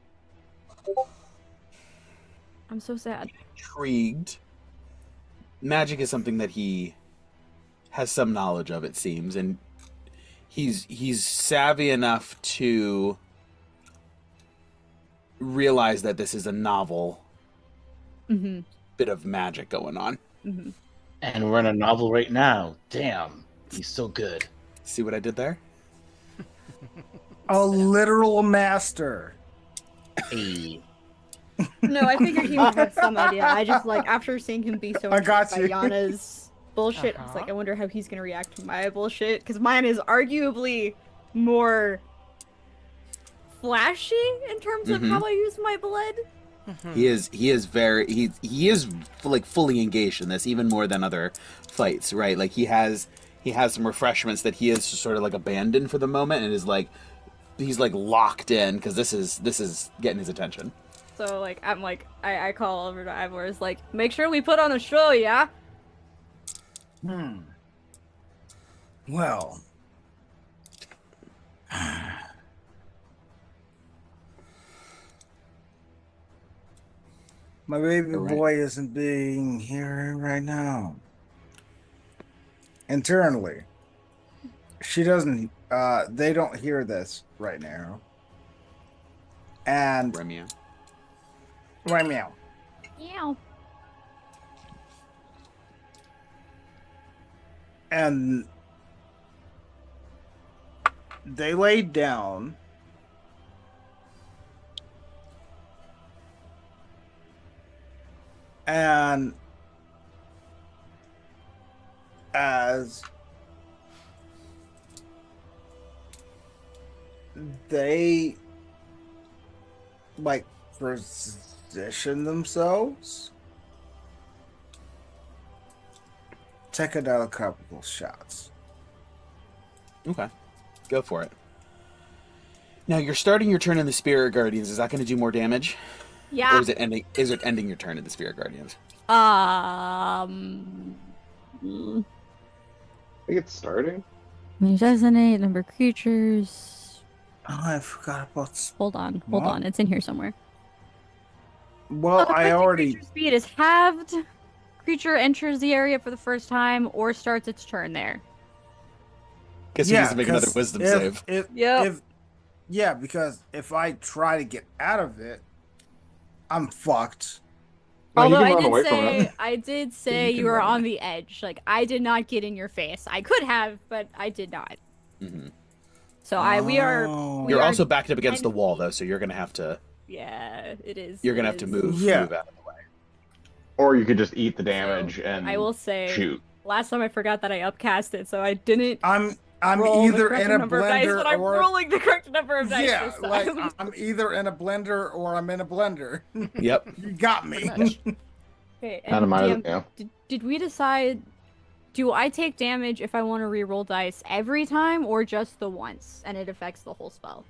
Speaker 4: I'm so sad.
Speaker 2: Intrigued. Magic is something that he has some knowledge of, it seems, and he's savvy enough to realize that this is a novel bit of magic going on.
Speaker 5: And we're in a novel right now. Damn, he's so good.
Speaker 2: See what I did there?
Speaker 6: A literal master.
Speaker 5: Hey.
Speaker 4: No, I figured he would have some idea. I just like after seeing him be so
Speaker 6: I got
Speaker 4: impressed by
Speaker 6: you.
Speaker 4: Yana's bullshit, I was like, I wonder how he's gonna react to my bullshit because mine is arguably more flashy in terms of how I use my blood.
Speaker 2: He is very like fully engaged in this, even more than other fights, right? Like he has some refreshments that he is sort of like abandoned for the moment, and is like he's like locked in because this is getting his attention.
Speaker 4: So like I'm like I call over to Ivor, is like, make sure we put on a show, yeah.
Speaker 6: Well. My baby boy isn't being here right now. Internally. She doesn't, they don't hear this right now. And...
Speaker 2: Remia.
Speaker 6: Right meow.
Speaker 4: Yeah.
Speaker 6: And... They laid down... And as they like position themselves, take another couple shots.
Speaker 2: Okay, go for it. Now you're starting your turn in the Spirit Guardians. Is that going to do more damage?
Speaker 4: Yeah.
Speaker 2: Or is it ending your turn in the Spirit Guardians?
Speaker 1: I think it's starting.
Speaker 4: Designate number of creatures.
Speaker 6: Oh, I forgot about.
Speaker 4: Hold on.
Speaker 6: What?
Speaker 4: It's in here somewhere.
Speaker 6: Well, I
Speaker 4: Affected
Speaker 6: already.
Speaker 4: creature speed is halved. Creature enters the area for the first time or starts its turn there.
Speaker 2: Guess he needs to make another Wisdom save.
Speaker 6: Yeah, because if I try to get out of it, I'm fucked.
Speaker 1: No, you
Speaker 4: Although
Speaker 1: can run away from it.
Speaker 4: I did say
Speaker 2: you can
Speaker 4: you were
Speaker 2: run
Speaker 4: on
Speaker 2: away.
Speaker 4: the edge. Like I did not get in your face. I could have, but I did not. So we are.
Speaker 6: Oh.
Speaker 2: You're also backed up against the wall, though, so you're gonna have to.
Speaker 4: Yeah, it is.
Speaker 2: You're
Speaker 4: it
Speaker 2: gonna have to
Speaker 4: is.
Speaker 2: move
Speaker 6: Yeah.
Speaker 2: out of the way.
Speaker 1: Or you could just eat the damage and
Speaker 4: I will say.
Speaker 1: shoot.
Speaker 4: Last time I forgot that I upcast it, so I didn't.
Speaker 6: I'm
Speaker 4: roll the
Speaker 6: either
Speaker 4: correct
Speaker 6: in a
Speaker 4: number of dice,
Speaker 6: blender
Speaker 4: but I'm
Speaker 6: or
Speaker 4: rolling the correct number of dice
Speaker 6: yeah,
Speaker 4: this time.
Speaker 6: like I'm either in a blender or I'm in a blender.
Speaker 2: Yep.
Speaker 6: You got me.
Speaker 4: Okay,
Speaker 1: Kind
Speaker 4: and
Speaker 1: of might as
Speaker 4: DM,
Speaker 1: yeah.
Speaker 4: did we decide? Do I take damage if I want to re-roll dice every time, or just the once, and it affects the whole spell?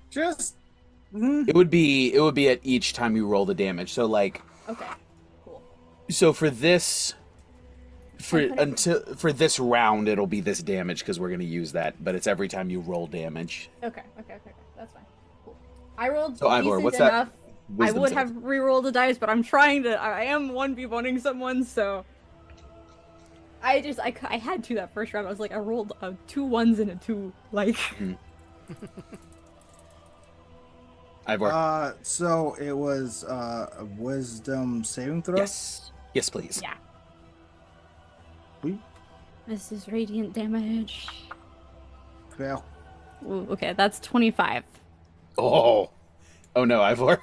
Speaker 6: Just
Speaker 2: It would be at each time you roll the damage. So like,
Speaker 4: Okay, cool.
Speaker 2: so for this this round, it'll be this damage because we're gonna use that. But it's every time you roll damage.
Speaker 4: Okay, that's fine. Cool. I rolled
Speaker 2: So, Ivor,
Speaker 4: decent
Speaker 2: what's that
Speaker 4: enough. I
Speaker 2: Wisdom
Speaker 4: would
Speaker 2: save?
Speaker 4: have re-rolled the dice, but I'm trying to. I am 1v1ing someone, so. I had to that first round. I was like, I rolled 2 1s and a 2. Like.
Speaker 2: Ivor.
Speaker 6: so it was a wisdom saving throw.
Speaker 2: Yes, please.
Speaker 4: Yeah. This is radiant damage.
Speaker 6: Fail.
Speaker 4: Ooh, okay, that's 25.
Speaker 2: Oh no, Ivor.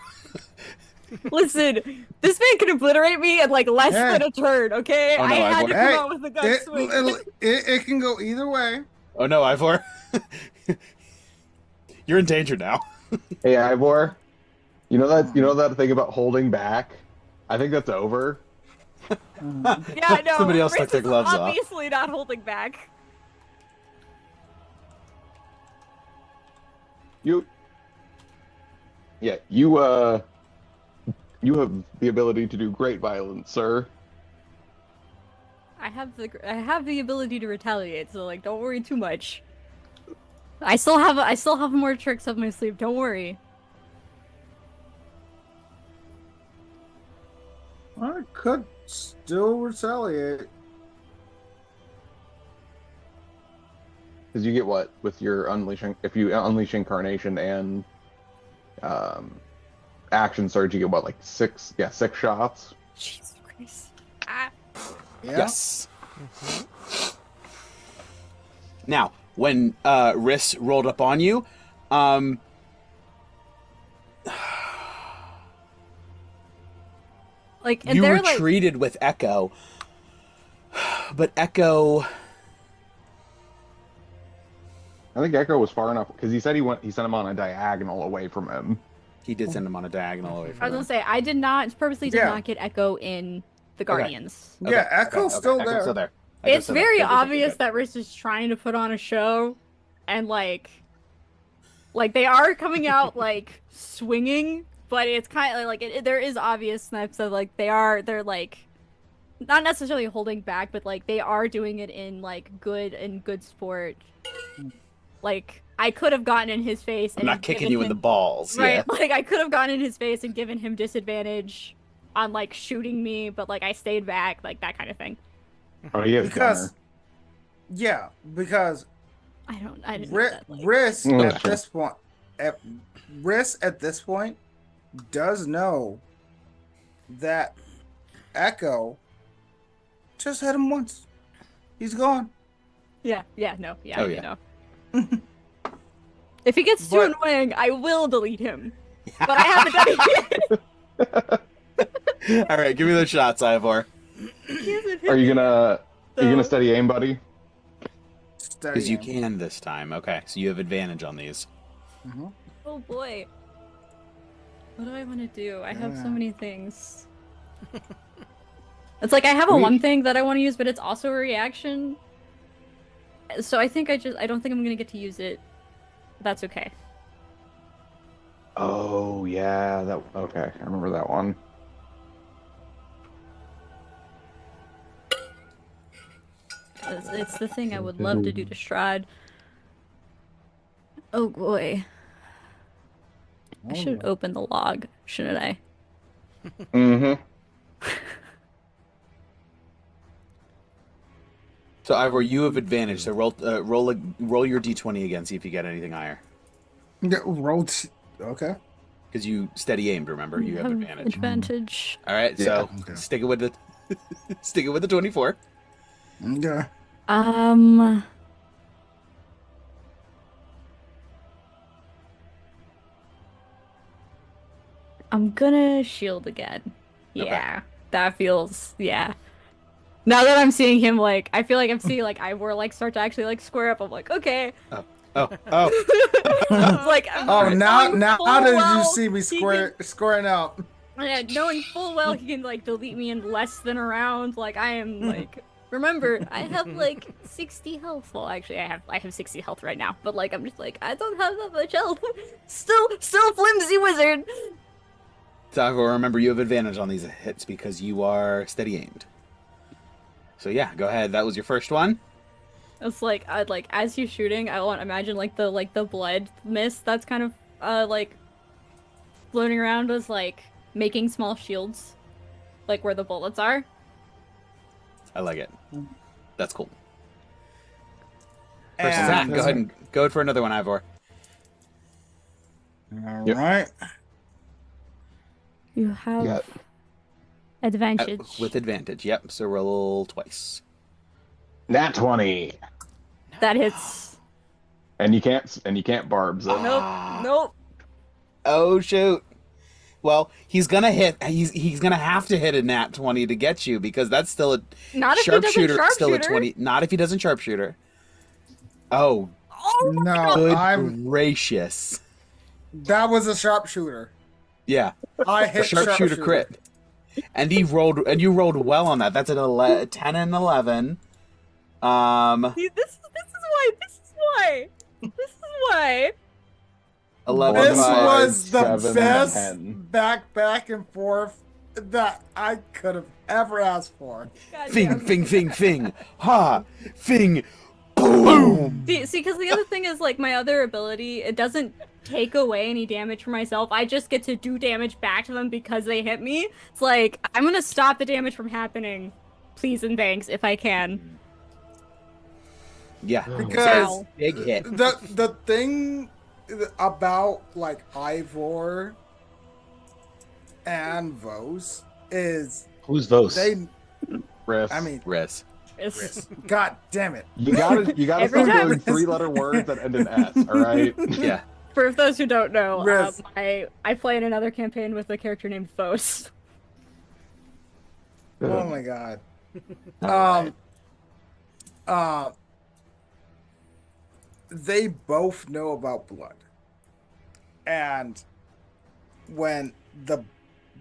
Speaker 4: Listen, this man can obliterate me in like less
Speaker 6: Hey.
Speaker 4: than a turn, okay?
Speaker 2: Oh, no,
Speaker 4: I had
Speaker 2: Ivor.
Speaker 4: to come
Speaker 6: Hey,
Speaker 4: out with a gun swing.
Speaker 6: It can go either way.
Speaker 2: Oh no, Ivor. You're in danger now.
Speaker 1: Hey Ivor, you know that thing about holding back? I think that's over.
Speaker 4: Yeah, no.
Speaker 2: Somebody else took
Speaker 4: Riz
Speaker 2: their
Speaker 4: is
Speaker 2: gloves off.
Speaker 4: obviously not holding back.
Speaker 1: You Yeah, you have the ability to do great violence, sir.
Speaker 4: I have the ability to retaliate, so like don't worry too much. I still have more tricks up my sleeve. Don't worry.
Speaker 6: I could still retaliate.
Speaker 1: Because you get what with your unleashing? If you unleash incarnation and action surge, you get what, like 6? Yeah, 6 shots.
Speaker 4: Jesus Christ. Ah.
Speaker 6: Yeah.
Speaker 2: Yes. Now, when Riss rolled up on you,
Speaker 4: Like, and
Speaker 2: you
Speaker 4: they're
Speaker 2: retreated with Echo, but Echo.
Speaker 1: I think Echo was far enough because he said he sent him on a diagonal away from him.
Speaker 2: He did send him on a diagonal away
Speaker 4: I
Speaker 2: from
Speaker 4: was
Speaker 2: him.
Speaker 4: gonna say I purposely did
Speaker 6: Yeah.
Speaker 4: not get Echo in the Guardians.
Speaker 6: Yeah, Echo's still
Speaker 2: Echo's
Speaker 6: there.
Speaker 2: still there. Echo's
Speaker 4: It's
Speaker 2: still there.
Speaker 4: very
Speaker 2: Good, good,
Speaker 4: obvious
Speaker 2: good.
Speaker 4: that Riss is trying to put on a show, and like they are coming out like swinging, but it's kind of like there is obvious snipes of like they're like not necessarily holding back, but like they are doing it in like good sport. Like I could have gotten in his face and
Speaker 2: I'm not kicking
Speaker 4: given
Speaker 2: you in the
Speaker 4: him-
Speaker 2: balls.
Speaker 4: right?
Speaker 2: Yeah.
Speaker 4: Like I could have gotten in his face and given him disadvantage on like shooting me, but like I stayed back, like that kind of thing.
Speaker 1: Oh, he has
Speaker 6: Because,
Speaker 1: gunner.
Speaker 6: yeah, because
Speaker 4: I didn't know that, like...
Speaker 6: Riss
Speaker 1: Mm,
Speaker 6: at
Speaker 1: sure.
Speaker 6: this point, Riss at this point does know that Echo just hit him once. He's gone.
Speaker 4: Yeah, no, yeah,
Speaker 2: Oh,
Speaker 4: you
Speaker 2: yeah.
Speaker 4: know. If he gets too
Speaker 6: But-
Speaker 4: annoying, I will delete him. But I haven't done it yet.
Speaker 2: All right, give me those shots, Ivor.
Speaker 4: He hasn't hit
Speaker 1: Are you
Speaker 4: me,
Speaker 1: gonna
Speaker 4: so-
Speaker 1: steady aim, buddy?
Speaker 2: Because you can this time. Okay, so you have advantage on these.
Speaker 6: Mm-hmm.
Speaker 4: Oh boy. What do I want to do? I have so
Speaker 6: Yeah.
Speaker 4: many things. It's like I have a
Speaker 1: We-
Speaker 4: one thing that I want to use, but it's also a reaction. So I think I don't think I'm gonna get to use it. That's okay.
Speaker 1: Oh yeah, okay. I remember that one.
Speaker 4: It's the thing I would love to do to Strahd. Oh boy. I should open the log, shouldn't I?
Speaker 1: Mm-hmm.
Speaker 2: So Ivor, you have advantage. So roll your d20 again. See if you get anything higher.
Speaker 6: Yeah, rolled. Okay.
Speaker 2: Because you steady aimed. Remember, you have advantage.
Speaker 4: Advantage.
Speaker 2: All right, so
Speaker 6: Okay.
Speaker 2: stick it with the stick it with the 24.
Speaker 6: Okay.
Speaker 4: I'm gonna shield again. Yeah, that feels, yeah. Now that I'm seeing him, like, I feel like I'm seeing, like, Ivor, like, start to actually, like, square up. I'm like, okay.
Speaker 2: Oh.
Speaker 4: It's like,
Speaker 6: Oh, now
Speaker 4: knowing
Speaker 6: now
Speaker 4: full
Speaker 6: how did
Speaker 4: well
Speaker 6: you see me
Speaker 4: he
Speaker 6: squaring up?
Speaker 4: yeah, knowing full well he can, like, delete me in less than a round. Like, I am, like, remember, I have, like, 60 health. Well, actually, I have 60 health right now. But, like, I'm just like, I don't have that much health. Still flimsy wizard.
Speaker 2: So Ivor, remember you have advantage on these hits because you are steady aimed. So yeah, go ahead. That was your first one.
Speaker 4: It's like I'd like as he's shooting, I want imagine like the blood mist that's kind of like floating around was like making small shields, like where the bullets are.
Speaker 2: I like it. That's cool. First
Speaker 6: And-
Speaker 2: attack. Go ahead and go for another one, Ivor.
Speaker 6: All
Speaker 1: Yep.
Speaker 6: right.
Speaker 4: You have
Speaker 1: Yeah.
Speaker 4: advantage.
Speaker 2: With advantage. Yep. So roll twice.
Speaker 1: Nat 20.
Speaker 4: That hits.
Speaker 1: And you can't barbs it.
Speaker 4: Nope.
Speaker 2: Oh shoot. Well, he's gonna hit. He's gonna have to hit a nat 20 to get you because that's still a
Speaker 4: Not if he doesn't
Speaker 2: sharpshooter. Still a
Speaker 4: sharpshooter.
Speaker 2: 20. Not if he doesn't sharpshooter. Oh,
Speaker 4: Oh my
Speaker 6: No,
Speaker 2: good gracious.
Speaker 6: that was a sharpshooter.
Speaker 2: Yeah,
Speaker 6: I
Speaker 2: a
Speaker 6: hit
Speaker 2: sharpshooter crit. And you rolled well on that. That's an 10 and 11.
Speaker 4: See, this is why.
Speaker 2: 11,
Speaker 3: This
Speaker 2: 5.
Speaker 3: was the
Speaker 1: 7,
Speaker 3: best
Speaker 1: 10.
Speaker 3: back and forth that I could have ever asked for.
Speaker 4: God
Speaker 2: Fing,
Speaker 4: damn.
Speaker 2: fing, fing, fing. Ha! Fing! Boom!
Speaker 4: See, because the other thing is, like, my other ability, it doesn't take away any damage for myself. I just get to do damage back to them because they hit me. It's like, I'm gonna stop the damage from happening. Please and thanks, if I can.
Speaker 2: Yeah.
Speaker 3: Because
Speaker 4: Wow.
Speaker 2: Big hit.
Speaker 3: the thing about like Ivor and Vos is
Speaker 5: Who's those?
Speaker 3: they.
Speaker 1: Risk.
Speaker 3: I mean,
Speaker 2: Riz.
Speaker 4: It's-
Speaker 3: God damn it!
Speaker 1: you gotta
Speaker 4: Every
Speaker 1: start
Speaker 4: time.
Speaker 1: doing 3-letter words that end in S. All right.
Speaker 2: Yeah.
Speaker 4: For those who don't know,
Speaker 3: Riz.
Speaker 4: I play in another campaign with a character named Fos.
Speaker 3: Oh my god.
Speaker 2: Alright.
Speaker 3: They both know about blood. And when the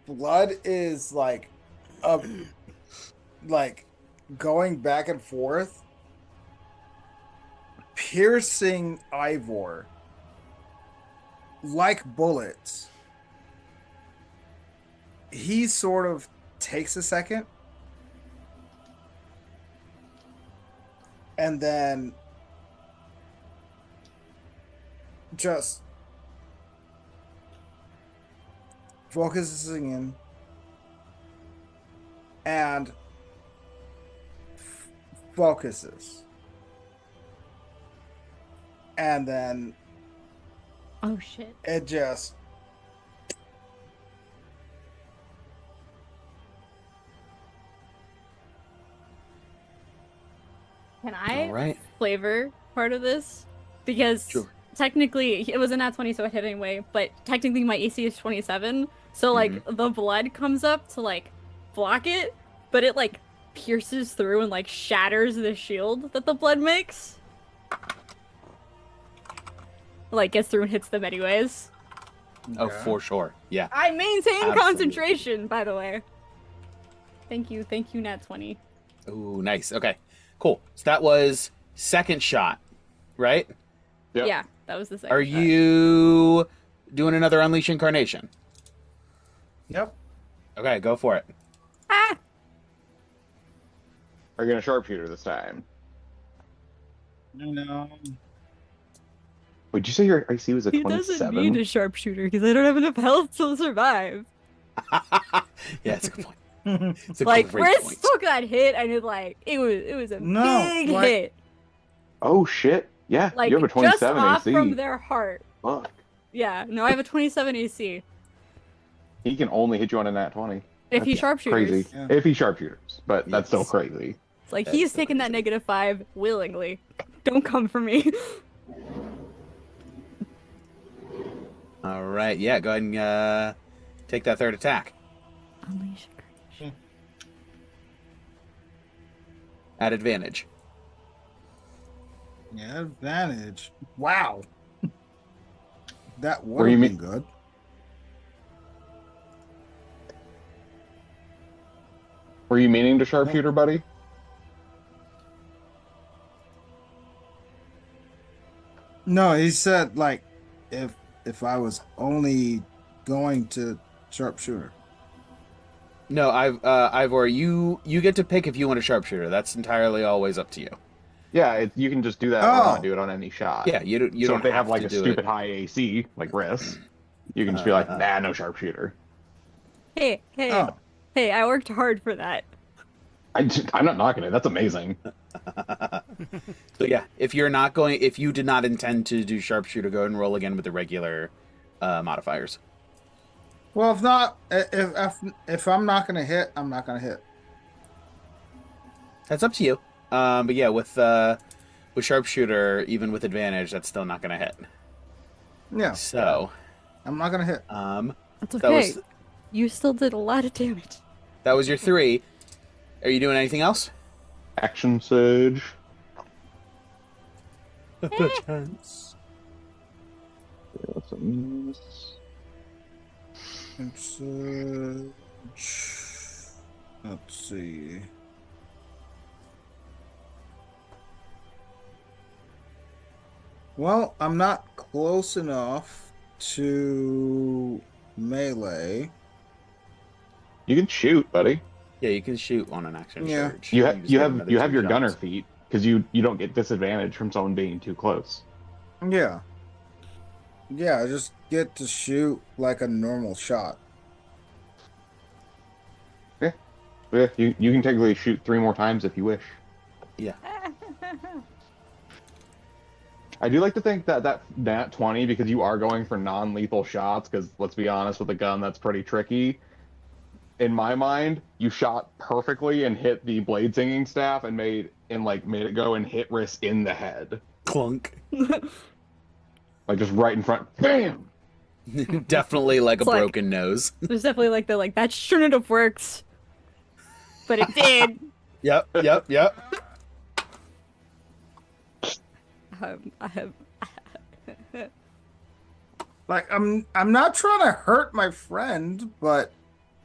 Speaker 3: blood is like going back and forth, piercing Ivor like bullets, he sort of takes a second and then just focusing in and focuses, and then
Speaker 4: Oh shit.
Speaker 3: it just
Speaker 4: Can I
Speaker 2: Alright.
Speaker 4: flavor part of this? Because
Speaker 2: Sure.
Speaker 4: technically it was a nat 20, so it hit anyway, but technically my AC is 27, so like the blood comes up to like block it, but it like pierces through and like shatters the shield that the blood makes. Like gets through and hits them anyways.
Speaker 2: Oh, for sure. Yeah.
Speaker 4: I maintain
Speaker 2: Absolutely.
Speaker 4: concentration, by the way. Thank you, nat 20.
Speaker 2: Ooh, nice. Okay. Cool. So that was second shot, right?
Speaker 1: Yep.
Speaker 4: Yeah, that was the second
Speaker 2: Are
Speaker 4: shot.
Speaker 2: you doing another Unleash Incarnation?
Speaker 3: Yep.
Speaker 2: Okay, go for it.
Speaker 4: Ah!
Speaker 1: Are you gonna sharpshooter this time?
Speaker 3: No.
Speaker 1: Would you say your AC was a
Speaker 4: He doesn't
Speaker 1: 27?
Speaker 4: need a sharpshooter because I don't have enough health to survive.
Speaker 2: Yeah, it's a good point. It's a
Speaker 4: Like,
Speaker 2: great
Speaker 4: Riz
Speaker 2: point.
Speaker 4: took that hit and it was a
Speaker 3: No,
Speaker 4: big
Speaker 3: like-
Speaker 4: hit.
Speaker 1: Oh shit! Yeah,
Speaker 4: Like
Speaker 1: you have a 27
Speaker 4: just off
Speaker 1: AC.
Speaker 4: from their heart.
Speaker 1: Fuck.
Speaker 4: Yeah, no, I have a 27 AC.
Speaker 1: He can only hit you on a nat 20.
Speaker 4: If he
Speaker 1: That's
Speaker 4: sharpshooters.
Speaker 1: Crazy.
Speaker 3: Yeah.
Speaker 1: If he sharpshooters, but that's still
Speaker 2: Yes.
Speaker 1: crazy.
Speaker 4: It's like
Speaker 2: That's
Speaker 4: he's
Speaker 2: so
Speaker 4: taking that
Speaker 2: crazy.
Speaker 4: -5 willingly. Don't come for me.
Speaker 2: All right. Yeah, go ahead and take that third attack.
Speaker 4: Unleash.
Speaker 2: At advantage.
Speaker 3: Yeah, advantage. Wow. That
Speaker 1: Were
Speaker 3: would
Speaker 1: you
Speaker 3: have been
Speaker 1: me-
Speaker 3: good.
Speaker 1: Were you meaning to sharpshooter, buddy?
Speaker 3: No, he said like if I was only going to sharpshooter.
Speaker 2: No, Ivor, you get to pick if you want a sharpshooter. That's entirely always up to you.
Speaker 1: Yeah, you can just do that or
Speaker 3: Oh.
Speaker 1: not do it on any shot.
Speaker 2: Yeah, you don't. You
Speaker 1: so
Speaker 2: don't
Speaker 1: if they have like
Speaker 2: to
Speaker 1: a
Speaker 2: do
Speaker 1: stupid
Speaker 2: it.
Speaker 1: high AC, like Riss, you can just be like, nah, no sharpshooter.
Speaker 4: Hey,
Speaker 3: Oh.
Speaker 4: hey, I worked hard for that.
Speaker 1: I'm not knocking it. That's amazing.
Speaker 2: So yeah, if you did not intend to do sharpshooter, go ahead and roll again with the regular modifiers.
Speaker 3: Well, if not, if I'm not gonna hit, I'm not gonna hit.
Speaker 2: That's up to you. But yeah, with sharpshooter, even with advantage, that's still not going to hit.
Speaker 3: Yeah,
Speaker 2: So,
Speaker 3: I'm not gonna hit.
Speaker 4: That's
Speaker 2: that
Speaker 4: okay.
Speaker 2: was
Speaker 4: You still did a lot of damage.
Speaker 2: that was your 3. Are you doing anything else?
Speaker 1: Action surge.
Speaker 2: Perchance.
Speaker 1: That's a miss.
Speaker 3: It's, let's see. Well, I'm not close enough to melee.
Speaker 1: You can shoot, buddy.
Speaker 2: Yeah, you can shoot on an action
Speaker 3: Yeah.
Speaker 2: surge.
Speaker 1: You
Speaker 2: just get another
Speaker 1: have
Speaker 2: 2
Speaker 1: your
Speaker 2: shots.
Speaker 1: gunner feat because you don't get disadvantage from someone being too close.
Speaker 3: Yeah. Yeah, I just get to shoot like a normal shot.
Speaker 1: Yeah, you can technically shoot 3 more times if you wish.
Speaker 2: Yeah.
Speaker 1: I do like to think that nat 20, because you are going for non-lethal shots, because let's be honest, with a gun that's pretty tricky. In my mind, you shot perfectly and hit the blade singing staff and made it go and hit Riss in the head.
Speaker 2: Clunk.
Speaker 1: Like just right in front. Bam!
Speaker 2: Definitely like a
Speaker 4: It's like-
Speaker 2: broken nose.
Speaker 4: There's definitely like the that shouldn't have worked, but it did.
Speaker 2: Yep.
Speaker 4: I have.
Speaker 3: Like I'm not trying to hurt my friend, but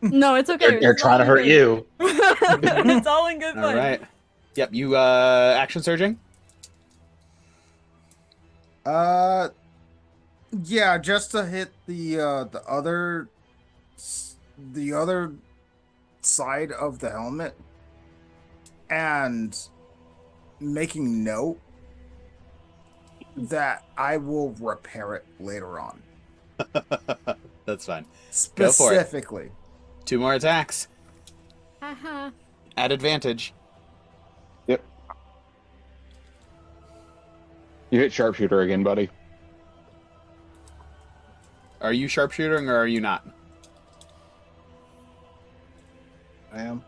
Speaker 4: No, it's okay.
Speaker 5: They're
Speaker 4: It's
Speaker 5: trying to
Speaker 4: all
Speaker 5: hurt
Speaker 4: good.
Speaker 5: you.
Speaker 4: It's all in good
Speaker 2: All
Speaker 4: fun.
Speaker 2: right. Yep. You action surging.
Speaker 3: yeah, just to hit the other side of the helmet and making note that I will repair it later on.
Speaker 2: That's fine. Go for it.
Speaker 3: Specifically.
Speaker 2: 2 more attacks
Speaker 4: Haha.
Speaker 2: at advantage.
Speaker 1: Yep. You hit sharpshooter again, buddy.
Speaker 2: Are you sharpshooting or are you not?
Speaker 3: I am.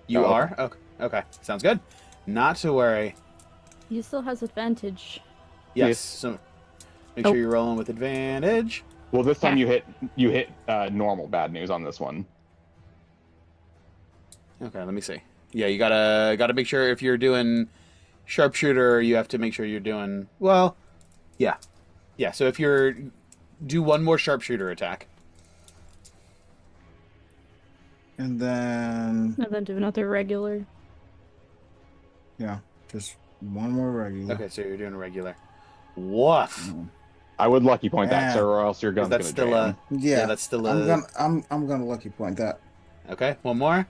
Speaker 2: You
Speaker 1: Oh,
Speaker 2: are? Okay. Okay. Sounds good. Not to worry.
Speaker 4: He still has advantage.
Speaker 2: Yes.
Speaker 1: Yes.
Speaker 2: So make sure you're rolling with advantage.
Speaker 1: Well, this time you hit normal bad news on this one.
Speaker 2: Okay, let me see. Yeah, you gotta make sure if you're doing sharpshooter, you have to make sure you're doing yeah. So if you're do 1 more sharpshooter attack.
Speaker 3: And then
Speaker 4: And then do another regular.
Speaker 3: yeah, just one more regular.
Speaker 2: Okay, so you're doing a regular. Woof.
Speaker 1: I would lucky point that,
Speaker 3: Yeah.
Speaker 1: sir, or else your gun's
Speaker 2: That's
Speaker 1: gonna
Speaker 2: still
Speaker 1: jam.
Speaker 3: Yeah,
Speaker 2: that's still
Speaker 3: I'm gonna lucky point that.
Speaker 2: Okay, 1 more.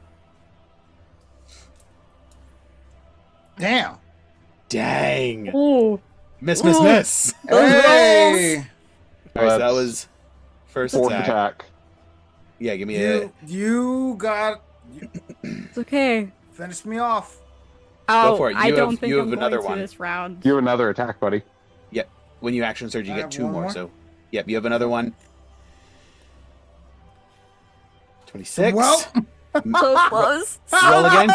Speaker 3: Damn.
Speaker 2: Dang.
Speaker 4: Ooh.
Speaker 2: Miss.
Speaker 4: Ooh.
Speaker 2: Those
Speaker 3: Hey,
Speaker 2: All right, so that
Speaker 1: That's
Speaker 2: was first
Speaker 1: 4th
Speaker 2: attack.
Speaker 1: attack.
Speaker 2: Yeah, give me a
Speaker 3: you
Speaker 4: It's okay.
Speaker 3: finished me off.
Speaker 4: Oh,
Speaker 2: for it.
Speaker 4: I
Speaker 2: You
Speaker 4: don't
Speaker 2: have-
Speaker 4: think
Speaker 2: you
Speaker 4: I'm
Speaker 2: have another
Speaker 4: going
Speaker 2: one.
Speaker 4: to this round.
Speaker 1: You have another attack, buddy.
Speaker 2: when you action surge, you
Speaker 3: I
Speaker 2: get
Speaker 3: have
Speaker 2: 2
Speaker 3: one
Speaker 2: more.
Speaker 3: more?
Speaker 2: So, yep, you have another one. 26.
Speaker 3: Well,
Speaker 4: So close.
Speaker 2: Roll again.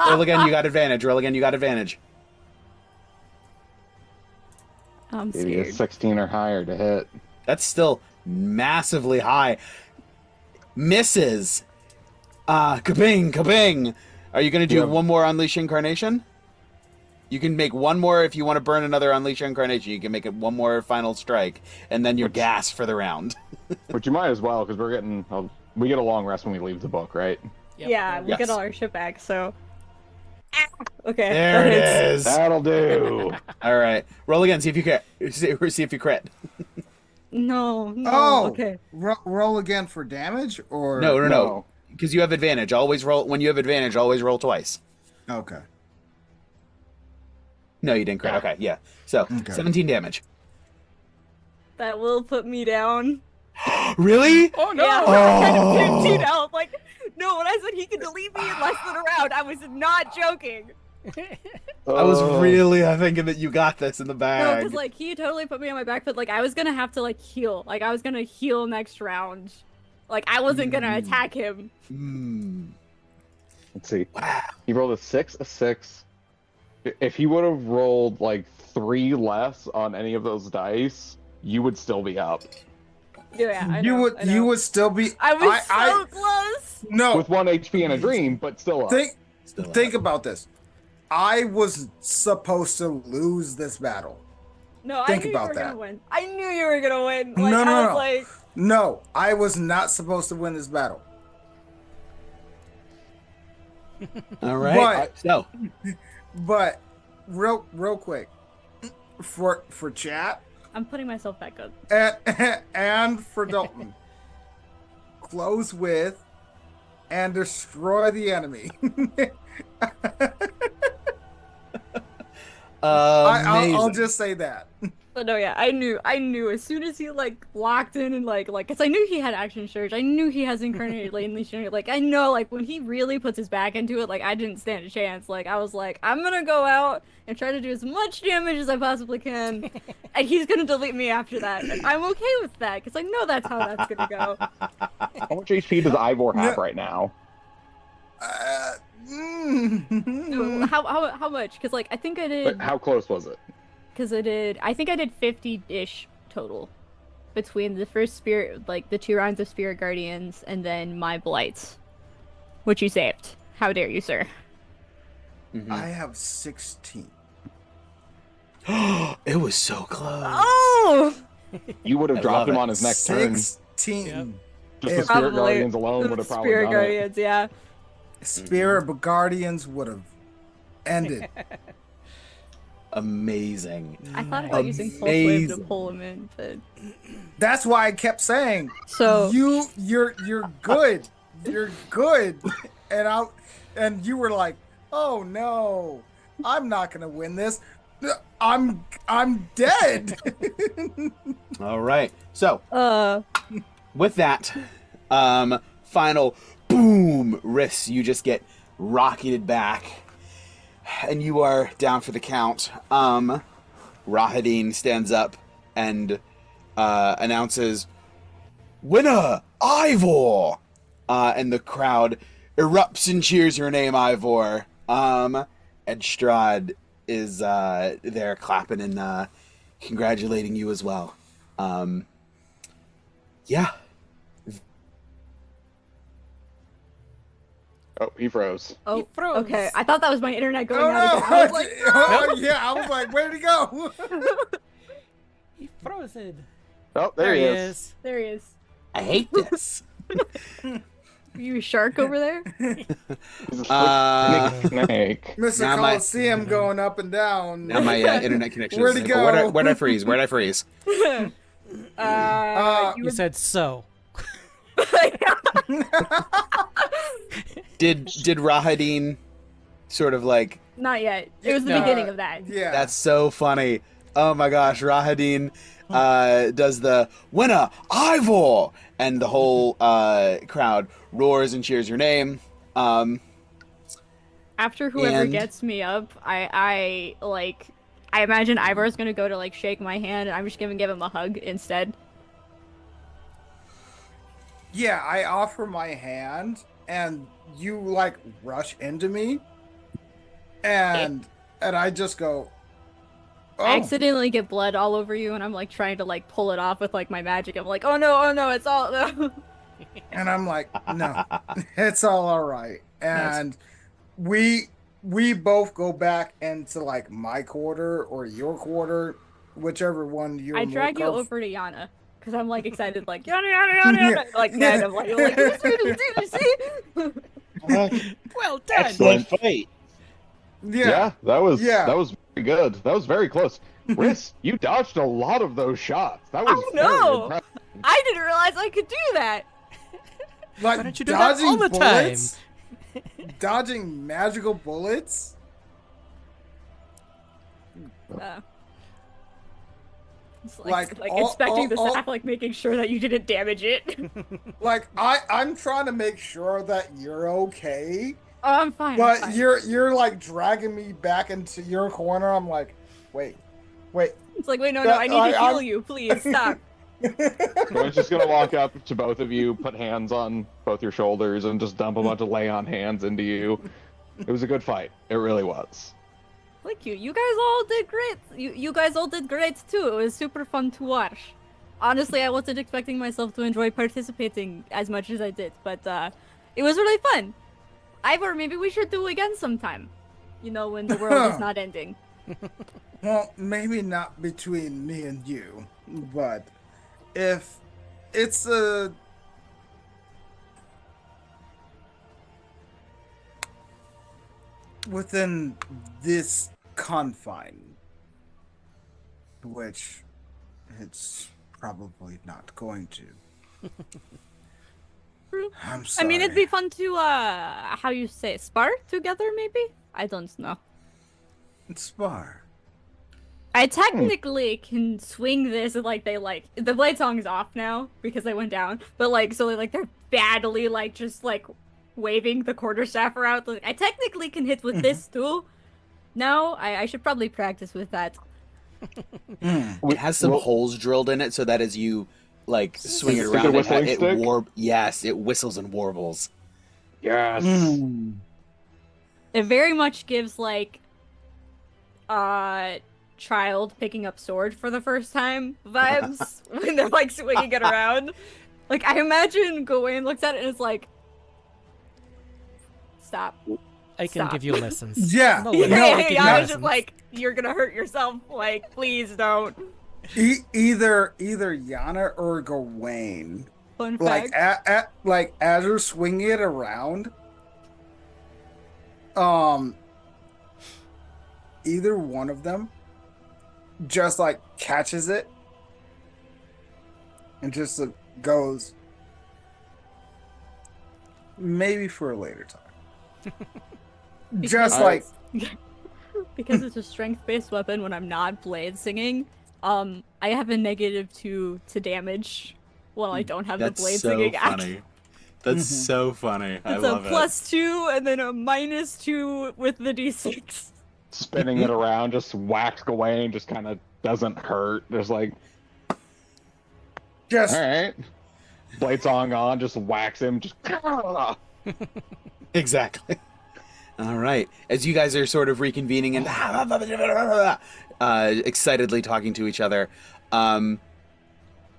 Speaker 2: Roll again. You got advantage. Roll again. You got advantage.
Speaker 4: I'm
Speaker 1: Give you a
Speaker 4: scared.
Speaker 1: 16 or higher to hit.
Speaker 2: That's still massively high. Misses. Kabing, kabing. Are you going to do
Speaker 1: Yep.
Speaker 2: 1 more Unleash Incarnation? You can make 1 more if you want to burn another Unleash Incarnation. You can make it 1 more final strike, and then you're gassed for the round.
Speaker 1: But you might as well, because we get a long rest when we leave the book, right?
Speaker 7: Yep.
Speaker 4: Yeah, we
Speaker 2: Yes.
Speaker 4: get all our shit back, so. Ah, okay.
Speaker 2: There it is.
Speaker 1: That'll do.
Speaker 2: All right. Roll again. See if you crit. See if you crit.
Speaker 4: No, no.
Speaker 3: oh,
Speaker 4: Okay.
Speaker 3: roll again for damage or
Speaker 2: No. Because you have advantage. Always roll. When you have advantage, always roll twice.
Speaker 3: Okay.
Speaker 2: No, you didn't crit. Okay, yeah. So,
Speaker 3: Okay.
Speaker 2: 17 damage.
Speaker 4: That will put me down.
Speaker 2: Really?
Speaker 7: Oh no!
Speaker 4: Yeah,
Speaker 2: Oh.
Speaker 4: kind of 15 health. Like, no, when I said he could delete me in less than a round, I was not joking.
Speaker 2: I was really thinking that you got this in the
Speaker 4: No,
Speaker 2: bag.
Speaker 4: because, like, he totally put me on my back foot. Like, I was gonna have to, like, heal. Like, I was gonna heal next round. Like, I wasn't gonna attack him.
Speaker 1: Let's see.
Speaker 2: Wow.
Speaker 1: He rolled a 6. If he would have rolled like 3 less on any of those dice, you would still be up.
Speaker 4: Yeah, I
Speaker 3: You
Speaker 4: know,
Speaker 3: would
Speaker 4: I know.
Speaker 3: you would still be.
Speaker 4: I was so close.
Speaker 3: no.
Speaker 1: With 1 HP and a dream, but still up.
Speaker 2: Still
Speaker 3: Think
Speaker 2: up.
Speaker 3: about this. I was supposed to lose this battle.
Speaker 4: No,
Speaker 3: Think
Speaker 4: I knew
Speaker 3: about
Speaker 4: you were
Speaker 3: that.
Speaker 4: gonna win. I knew you were gonna win.
Speaker 3: No,
Speaker 4: Like,
Speaker 3: no,
Speaker 4: I was
Speaker 3: no.
Speaker 4: like,
Speaker 3: No, I was not supposed to win this battle.
Speaker 2: All right. So,
Speaker 3: But real quick, for chat,
Speaker 4: I'm putting myself back up.
Speaker 3: And for Dalton, close with and destroy the enemy. I'll just say that.
Speaker 4: But no, yeah, I knew as soon as he like locked in and like, cause I knew he had action surge. I knew he has incarnated lane legionary. Like I know, like when he really puts his back into it, like I didn't stand a chance. Like I was like, I'm gonna go out and try to do as much damage as I possibly can, and he's gonna delete me after that. And I'm okay with that, cause I know that's how that's gonna go.
Speaker 1: How much HP does Ivor have right now?
Speaker 4: So, how much? Cause like I think I did.
Speaker 1: But how close was it?
Speaker 4: Because I think I did 50-ish total between the first spirit, like the 2 rounds of spirit guardians, and then my blights, which you saved. How dare you, sir?
Speaker 3: I have 16.
Speaker 2: It was so close.
Speaker 4: Oh!
Speaker 1: You would have dropped him on his next turn.
Speaker 3: 16.
Speaker 7: Yep.
Speaker 1: Just the Spirit Guardians alone would have probably
Speaker 4: Spirit
Speaker 1: done
Speaker 4: guardians, yeah.
Speaker 3: Spirit Guardians would have ended.
Speaker 2: Amazing.
Speaker 4: I thought about using Pulse Wave to
Speaker 2: Amazing.
Speaker 4: pull him in, but
Speaker 3: That's why I kept saying,
Speaker 4: so
Speaker 3: you're good. You're good. And you were like, "Oh no. I'm not going to win this. I'm dead."
Speaker 2: All right. So,
Speaker 4: uh
Speaker 2: with that, final boom, Riss, you just get rocketed back, and you are down for the count. Rahadin stands up and announces, "Winner, Ivor!" And the crowd erupts and cheers your name, Ivor. And Strahd is there clapping and congratulating you as well. Yeah.
Speaker 1: Oh, he froze.
Speaker 4: oh
Speaker 7: froze.
Speaker 4: okay. I thought that was my internet going
Speaker 3: Oh
Speaker 4: out
Speaker 3: no.
Speaker 4: again. I was like,
Speaker 3: Yeah, I was like, "Where'd he go?"
Speaker 7: He frozen.
Speaker 1: Oh, there he is.
Speaker 4: there he is.
Speaker 2: I hate this.
Speaker 4: You a shark over there?
Speaker 1: He's a
Speaker 2: Uh,
Speaker 1: snake.
Speaker 3: Mr.
Speaker 2: Now my-
Speaker 3: Coliseum going up and down.
Speaker 2: Now my internet connection
Speaker 3: Where'd
Speaker 2: is
Speaker 3: he
Speaker 2: like,
Speaker 3: go?
Speaker 2: Where'd I freeze? Where'd I freeze?
Speaker 4: You
Speaker 7: You
Speaker 4: were
Speaker 7: said so.
Speaker 2: Did Rahadin sort of like...
Speaker 4: Not yet. It was the
Speaker 3: No.
Speaker 4: beginning of that.
Speaker 3: Yeah.
Speaker 2: That's so funny. Oh my gosh, Rahadin does the winner, Ivor! And the whole crowd roars and cheers your name.
Speaker 4: After whoever
Speaker 2: And-
Speaker 4: gets me up, I imagine Ivor's gonna go to like shake my hand, and I'm just gonna give him a hug instead.
Speaker 3: Yeah, I offer my hand, and you like rush into me, and I just go, "Oh,
Speaker 4: I accidentally get blood all over you, and I'm like trying to like pull it off with like my magic. I'm like, oh no, it's all.
Speaker 3: and I'm like, no, it's all right." And we both go back into like my quarter or your quarter, whichever one you're.
Speaker 4: I
Speaker 3: more
Speaker 4: drag you
Speaker 3: comf-
Speaker 4: over to Yana because I'm like excited, like Yana. Like Ned, I'm like, you see?
Speaker 7: Well done.
Speaker 5: Excellent fight.
Speaker 3: Yeah,
Speaker 1: That was
Speaker 3: Yeah.
Speaker 1: very good. That was very close. Riss, you dodged a lot of those shots. That was
Speaker 4: I
Speaker 1: very
Speaker 4: know.
Speaker 1: impressive.
Speaker 4: I didn't realize I could do that.
Speaker 3: like
Speaker 7: Why don't you do that all the time?
Speaker 3: Dodging magical bullets.
Speaker 4: It's
Speaker 3: Like,
Speaker 4: like
Speaker 3: all-
Speaker 4: inspecting the
Speaker 3: all-
Speaker 4: staff, like making sure that you didn't damage it.
Speaker 3: Like I'm trying to make sure that you're okay,
Speaker 4: Oh, I'm fine. I'm
Speaker 3: but
Speaker 4: fine.
Speaker 3: you're like dragging me back into your corner. I'm like, wait.
Speaker 4: It's like, wait, no,
Speaker 3: that-
Speaker 4: I need to
Speaker 3: I'm-
Speaker 4: heal you. Please stop.
Speaker 1: I was just gonna walk up to both of you, put hands on both your shoulders, and just dump a bunch of lay on hands into you. It was a good fight. It really was.
Speaker 4: Thank you. You guys all did great. You guys all did great too. It was super fun to watch. Honestly, I wasn't expecting myself to enjoy participating as much as I did, but it was really fun. Ivor, maybe we should do it again sometime. You know, when the world is not ending.
Speaker 3: Well, maybe not between me and you, but if it's a within this confine, which
Speaker 6: It's probably not going to. I'm
Speaker 4: I
Speaker 6: sorry.
Speaker 4: mean, it'd be fun to, how you say, spar together, maybe? I don't know.
Speaker 6: Spar.
Speaker 4: I technically can swing this, and, like, the blade song is off now, because I went down, but, like, so, like, they're badly, like, just, like, waving the quarterstaff around. Like, I technically can hit with this, too. No, I should probably practice with that.
Speaker 2: It has some holes drilled in it so that as you like swing it
Speaker 1: Stick a
Speaker 2: around,
Speaker 1: whistling stick?
Speaker 2: Yes, it whistles and warbles.
Speaker 1: Yes.
Speaker 4: It very much gives, like, child picking up sword for the first time vibes when they're, like, swinging it around. Like, I imagine Gawain looks at it and is like, stop.
Speaker 7: I can
Speaker 4: Stop.
Speaker 7: give you lessons.
Speaker 6: Yeah.
Speaker 7: No,
Speaker 6: No,
Speaker 7: I can give you
Speaker 4: I was
Speaker 7: lessons.
Speaker 4: just like, you're gonna hurt yourself. Like, please don't.
Speaker 3: Either Yana or Gawain.
Speaker 4: Fun
Speaker 3: Like
Speaker 4: fact.
Speaker 3: like as you're swinging it around, either one of them just like catches it and just goes, maybe for a later time. Just like
Speaker 4: Because it's a strength-based weapon when I'm not blade singing, I have a -2 to damage while I don't have the
Speaker 2: That's
Speaker 4: blade
Speaker 2: so
Speaker 4: singing
Speaker 2: funny. That's so funny. I
Speaker 4: It's a
Speaker 2: love it.
Speaker 4: +2 and then a -2 with the d6.
Speaker 1: Spinning it around, just whacks Gawain, just kind of doesn't hurt. Just like,
Speaker 3: just
Speaker 1: all right. Blade song on, just whacks him, just.
Speaker 2: Exactly. All right. As you guys are sort of reconvening and excitedly talking to each other,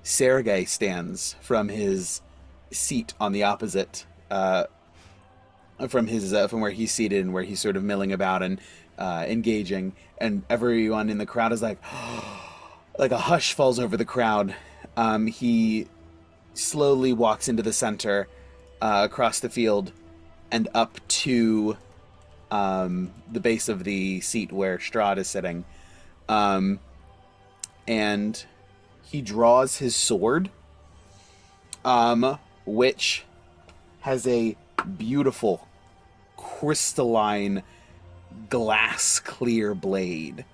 Speaker 2: Sergei stands from his seat on the opposite, from where he's seated and where he's sort of milling about and engaging, and everyone in the crowd is like, like a hush falls over the crowd. He slowly walks into the center, across the field, and up to the base of the seat where Strahd is sitting. And he draws his sword, which has a beautiful crystalline glass clear blade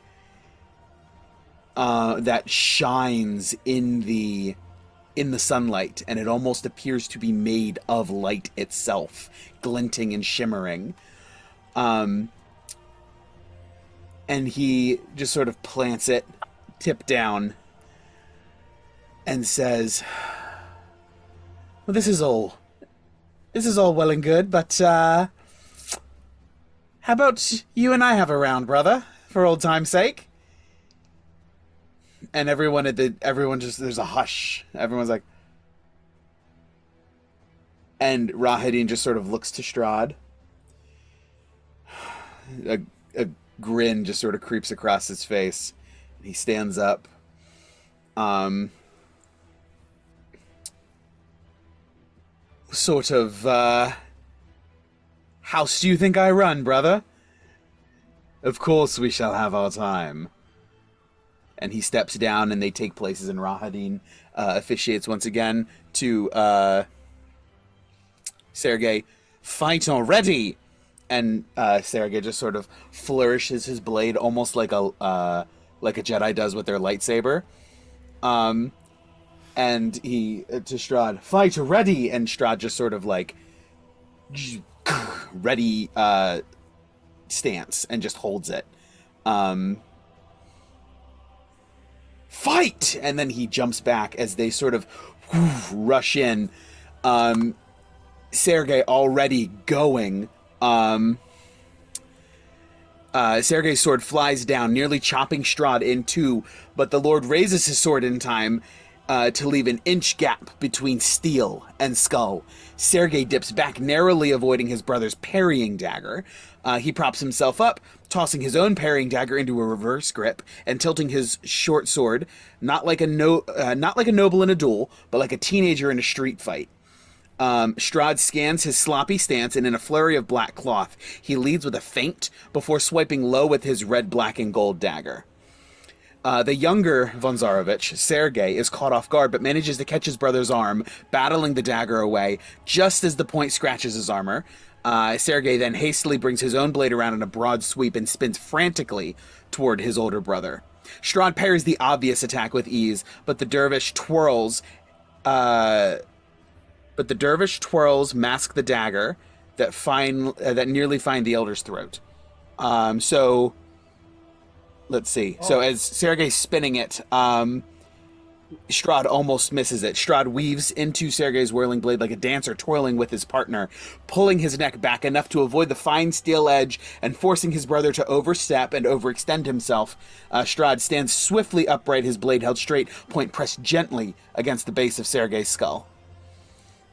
Speaker 2: that shines in the sunlight, and it almost appears to be made of light itself, glinting and shimmering. And he just sort of plants it tip down and says, well, this is all well and good, but how about you and I have a round, brother, for old time's sake? And everyone just, there's a hush. Everyone's like, and Rahadin just sort of looks to Strahd. A grin just sort of creeps across his face. He stands up. Sort of, house do you think I run, brother? Of course we shall have our time. And he steps down and they take places, and Rahadin officiates once again to Sergei, fight already! And Sergei just sort of flourishes his blade almost like a Jedi does with their lightsaber. And he, to Strahd, fight ready! And Strahd just sort of like, ready stance and just holds it. Fight! And then he jumps back as they sort of rush in. Sergei already going. Sergei's sword flies down, nearly chopping Strahd in two, but the Lord raises his sword in time to leave an inch gap between steel and skull. Sergei dips back, narrowly avoiding his brother's parrying dagger. He props himself up, tossing his own parrying dagger into a reverse grip and tilting his short sword, not like a noble in a duel, but like a teenager in a street fight. Strahd scans his sloppy stance, and in a flurry of black cloth, he leads with a feint before swiping low with his red, black, and gold dagger. The younger von Zarovich, Sergei, is caught off guard but manages to catch his brother's arm, battling the dagger away just as the point scratches his armor. Sergei then hastily brings his own blade around in a broad sweep and spins frantically toward his older brother. Strahd parries the obvious attack with ease, but the dervish twirls mask the dagger that nearly find the elder's throat. So let's see. So as Sergei's spinning it, Strahd almost misses it. Strahd weaves into Sergei's whirling blade like a dancer toiling with his partner, pulling his neck back enough to avoid the fine steel edge and forcing his brother to overstep and overextend himself. Strahd stands swiftly upright, his blade held straight, point pressed gently against the base of Sergei's skull.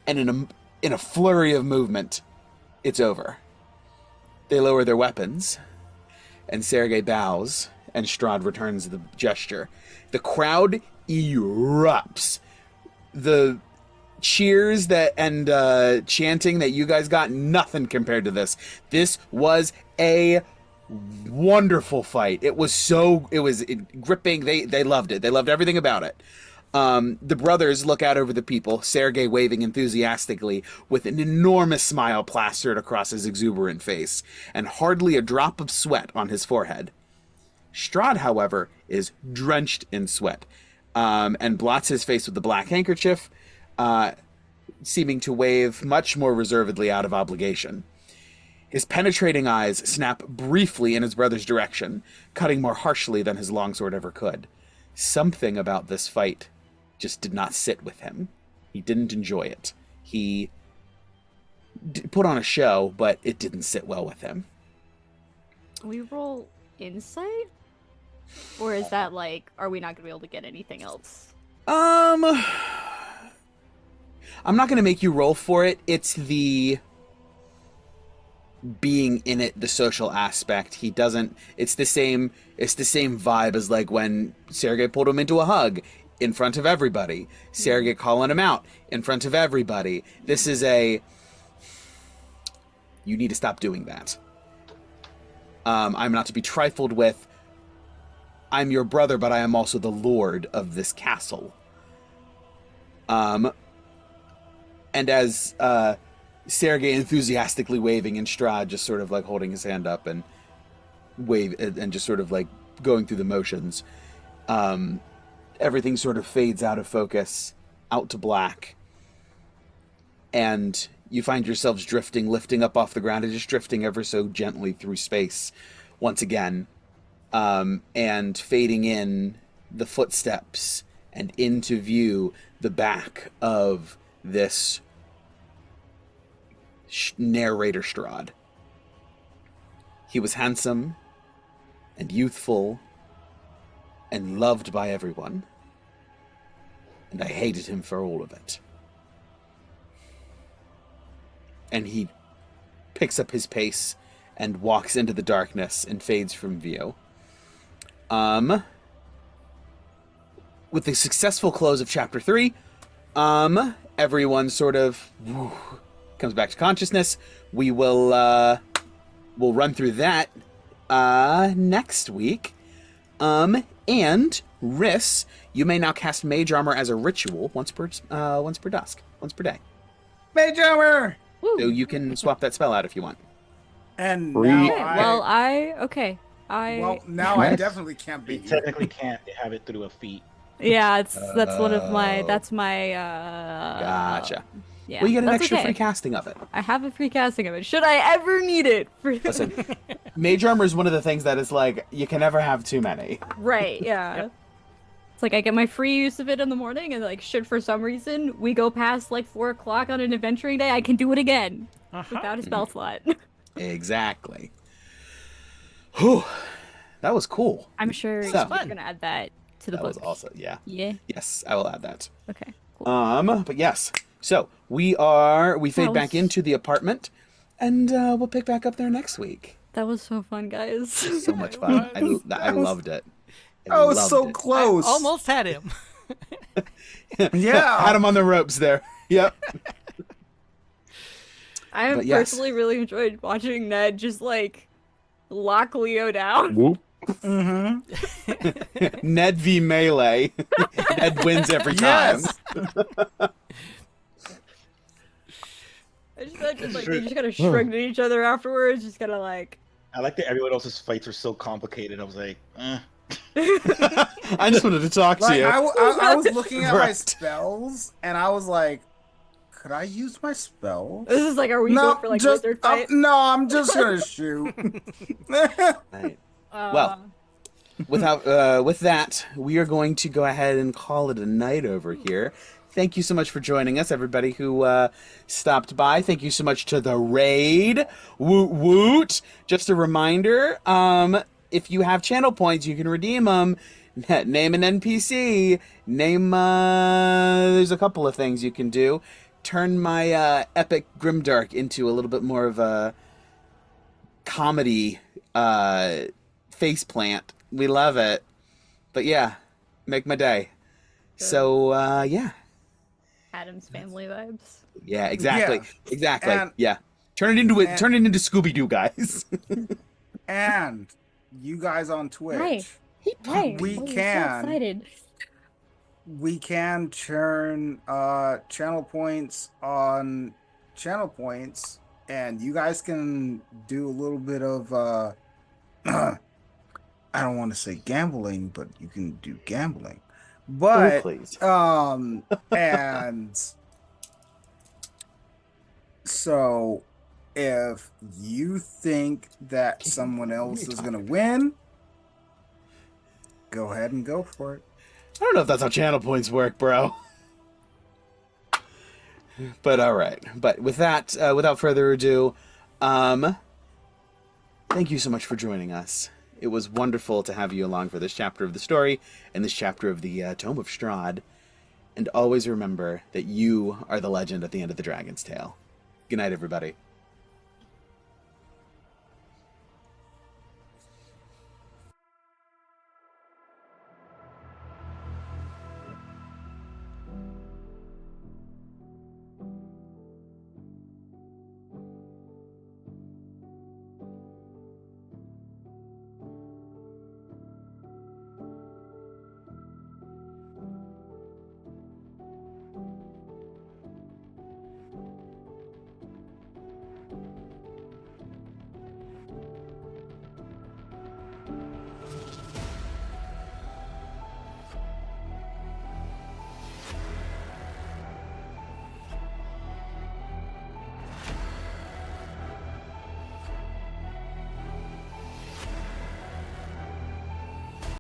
Speaker 2: And in a flurry of movement, it's over. They lower their weapons, and Sergei bows, and Strahd returns the gesture. The crowd erupts. The cheers and chanting that you guys got, nothing compared to this. This was a wonderful fight. It was gripping. They loved it. They loved everything about it. The brothers look out over the people, Sergei waving enthusiastically with an enormous smile plastered across his exuberant face and hardly a drop of sweat on his forehead. Strahd, however, is drenched in sweat and blots his face with the black handkerchief, seeming to wave much more reservedly out of obligation. His penetrating eyes snap briefly in his brother's direction, cutting more harshly than his longsword ever could. Something about this fight just did not sit with him. He didn't enjoy it. He put on a show, but it didn't sit well with him.
Speaker 4: We roll insight? Or is that like, are we not going to be able to get anything else?
Speaker 2: I'm not going to make you roll for it. It's the being in it, the social aspect. It's the same vibe as like when Sergei pulled him into a hug in front of everybody. Sergei calling him out in front of everybody. This is you need to stop doing that. I'm not to be trifled with. I'm your brother, but I am also the lord of this castle. And as Sergei enthusiastically waving and Strahd just sort of like holding his hand up and just sort of like going through the motions, everything sort of fades out of focus, out to black, and you find yourselves drifting, lifting up off the ground and just drifting ever so gently through space once again. And fading in the footsteps and into view the back of this narrator Strahd. He was handsome and youthful and loved by everyone, and I hated him for all of it. And he picks up his pace and walks into the darkness and fades from view. With the successful close of chapter 3, everyone sort of comes back to consciousness. We'll run through that next week. And Riss, you may now cast Mage Armor as a ritual once per day.
Speaker 3: Mage Armor!
Speaker 4: Woo.
Speaker 2: So you can swap that spell out if you want.
Speaker 3: And
Speaker 1: Free-
Speaker 3: now
Speaker 4: Okay,
Speaker 3: well, now I definitely can't
Speaker 5: You
Speaker 3: beat you.
Speaker 5: technically can't have it through a feat.
Speaker 4: Yeah, that's one of my. That's my.
Speaker 2: Gotcha.
Speaker 4: Yeah,
Speaker 2: Well, you get an
Speaker 4: that's
Speaker 2: extra
Speaker 4: okay.
Speaker 2: free casting of it.
Speaker 4: I have a free casting of it. Should I ever need it?
Speaker 2: Listen, Mage Armor is one of the things that is like, you can never have too many.
Speaker 4: Right, yeah.
Speaker 7: Yep.
Speaker 4: It's like I get my free use of it in the morning, and like, should for some reason we go past like 4 o'clock on an adventuring day, I can do it again without a spell slot.
Speaker 2: Exactly. Whew. That was cool.
Speaker 4: I'm sure
Speaker 2: So-
Speaker 4: you're gonna add that to the
Speaker 2: That
Speaker 4: book.
Speaker 2: was also, yeah.
Speaker 4: Yeah.
Speaker 2: Yes, I will add that.
Speaker 4: Okay. Cool.
Speaker 2: But yes. So we fade back
Speaker 4: was-
Speaker 2: into the apartment, and we'll pick back up there next week.
Speaker 4: That was so fun, guys.
Speaker 2: So much fun. I loved it.
Speaker 3: I was so
Speaker 7: I
Speaker 3: close.
Speaker 7: almost had him.
Speaker 3: Yeah.
Speaker 2: Had him on the ropes there. Yep.
Speaker 4: I have
Speaker 2: But yes.
Speaker 4: personally really enjoyed watching Ned just like lock Leo down.
Speaker 1: Whoop.
Speaker 3: Mm-hmm.
Speaker 2: Ned v melee. Ned wins every time.
Speaker 3: Yes.
Speaker 4: I just imagine like they just kind of shrugged at each other afterwards, just kind of like.
Speaker 5: I like that everyone else's fights are so complicated. I was like,
Speaker 2: I just wanted to talk to
Speaker 3: Like
Speaker 2: you.
Speaker 3: I was looking at my
Speaker 2: Right.
Speaker 3: spells, and I was like, could I use my spells?
Speaker 4: This is like, are we going for like wizard fight?
Speaker 3: No, I'm just gonna shoot.
Speaker 2: Right. Well, with that, we are going to go ahead and call it a night over here. Thank you so much for joining us, everybody who stopped by. Thank you so much to the raid. Woot woot. Just a reminder, if you have channel points, you can redeem them. Name an NPC. There's a couple of things you can do. Turn my epic Grimdark into a little bit more of a comedy faceplant. We love it. But yeah, make my day.
Speaker 4: Good.
Speaker 2: So, yeah.
Speaker 4: Adam's family vibes.
Speaker 2: Yeah, exactly.
Speaker 3: Yeah.
Speaker 2: Exactly.
Speaker 3: And-
Speaker 2: yeah. Turn it into Scooby-Doo, guys.
Speaker 3: And you guys on Twitch,
Speaker 4: Right. Right.
Speaker 3: We
Speaker 4: I'm
Speaker 3: can.
Speaker 4: So excited.
Speaker 3: we can turn channel points on channel points, and you guys can do a little bit of I don't want to say gambling, but you can do gambling. But
Speaker 2: please.
Speaker 3: and so if you think that someone else is gonna win, go ahead and go for it.
Speaker 2: I don't know if that's how channel points work, bro. But all right. But with that, without further ado, thank you so much for joining us. It was wonderful to have you along for this chapter of the story and this chapter of the Tome of Strahd. And always remember that you are the legend at the end of the Dragon's Tale. Good night, everybody.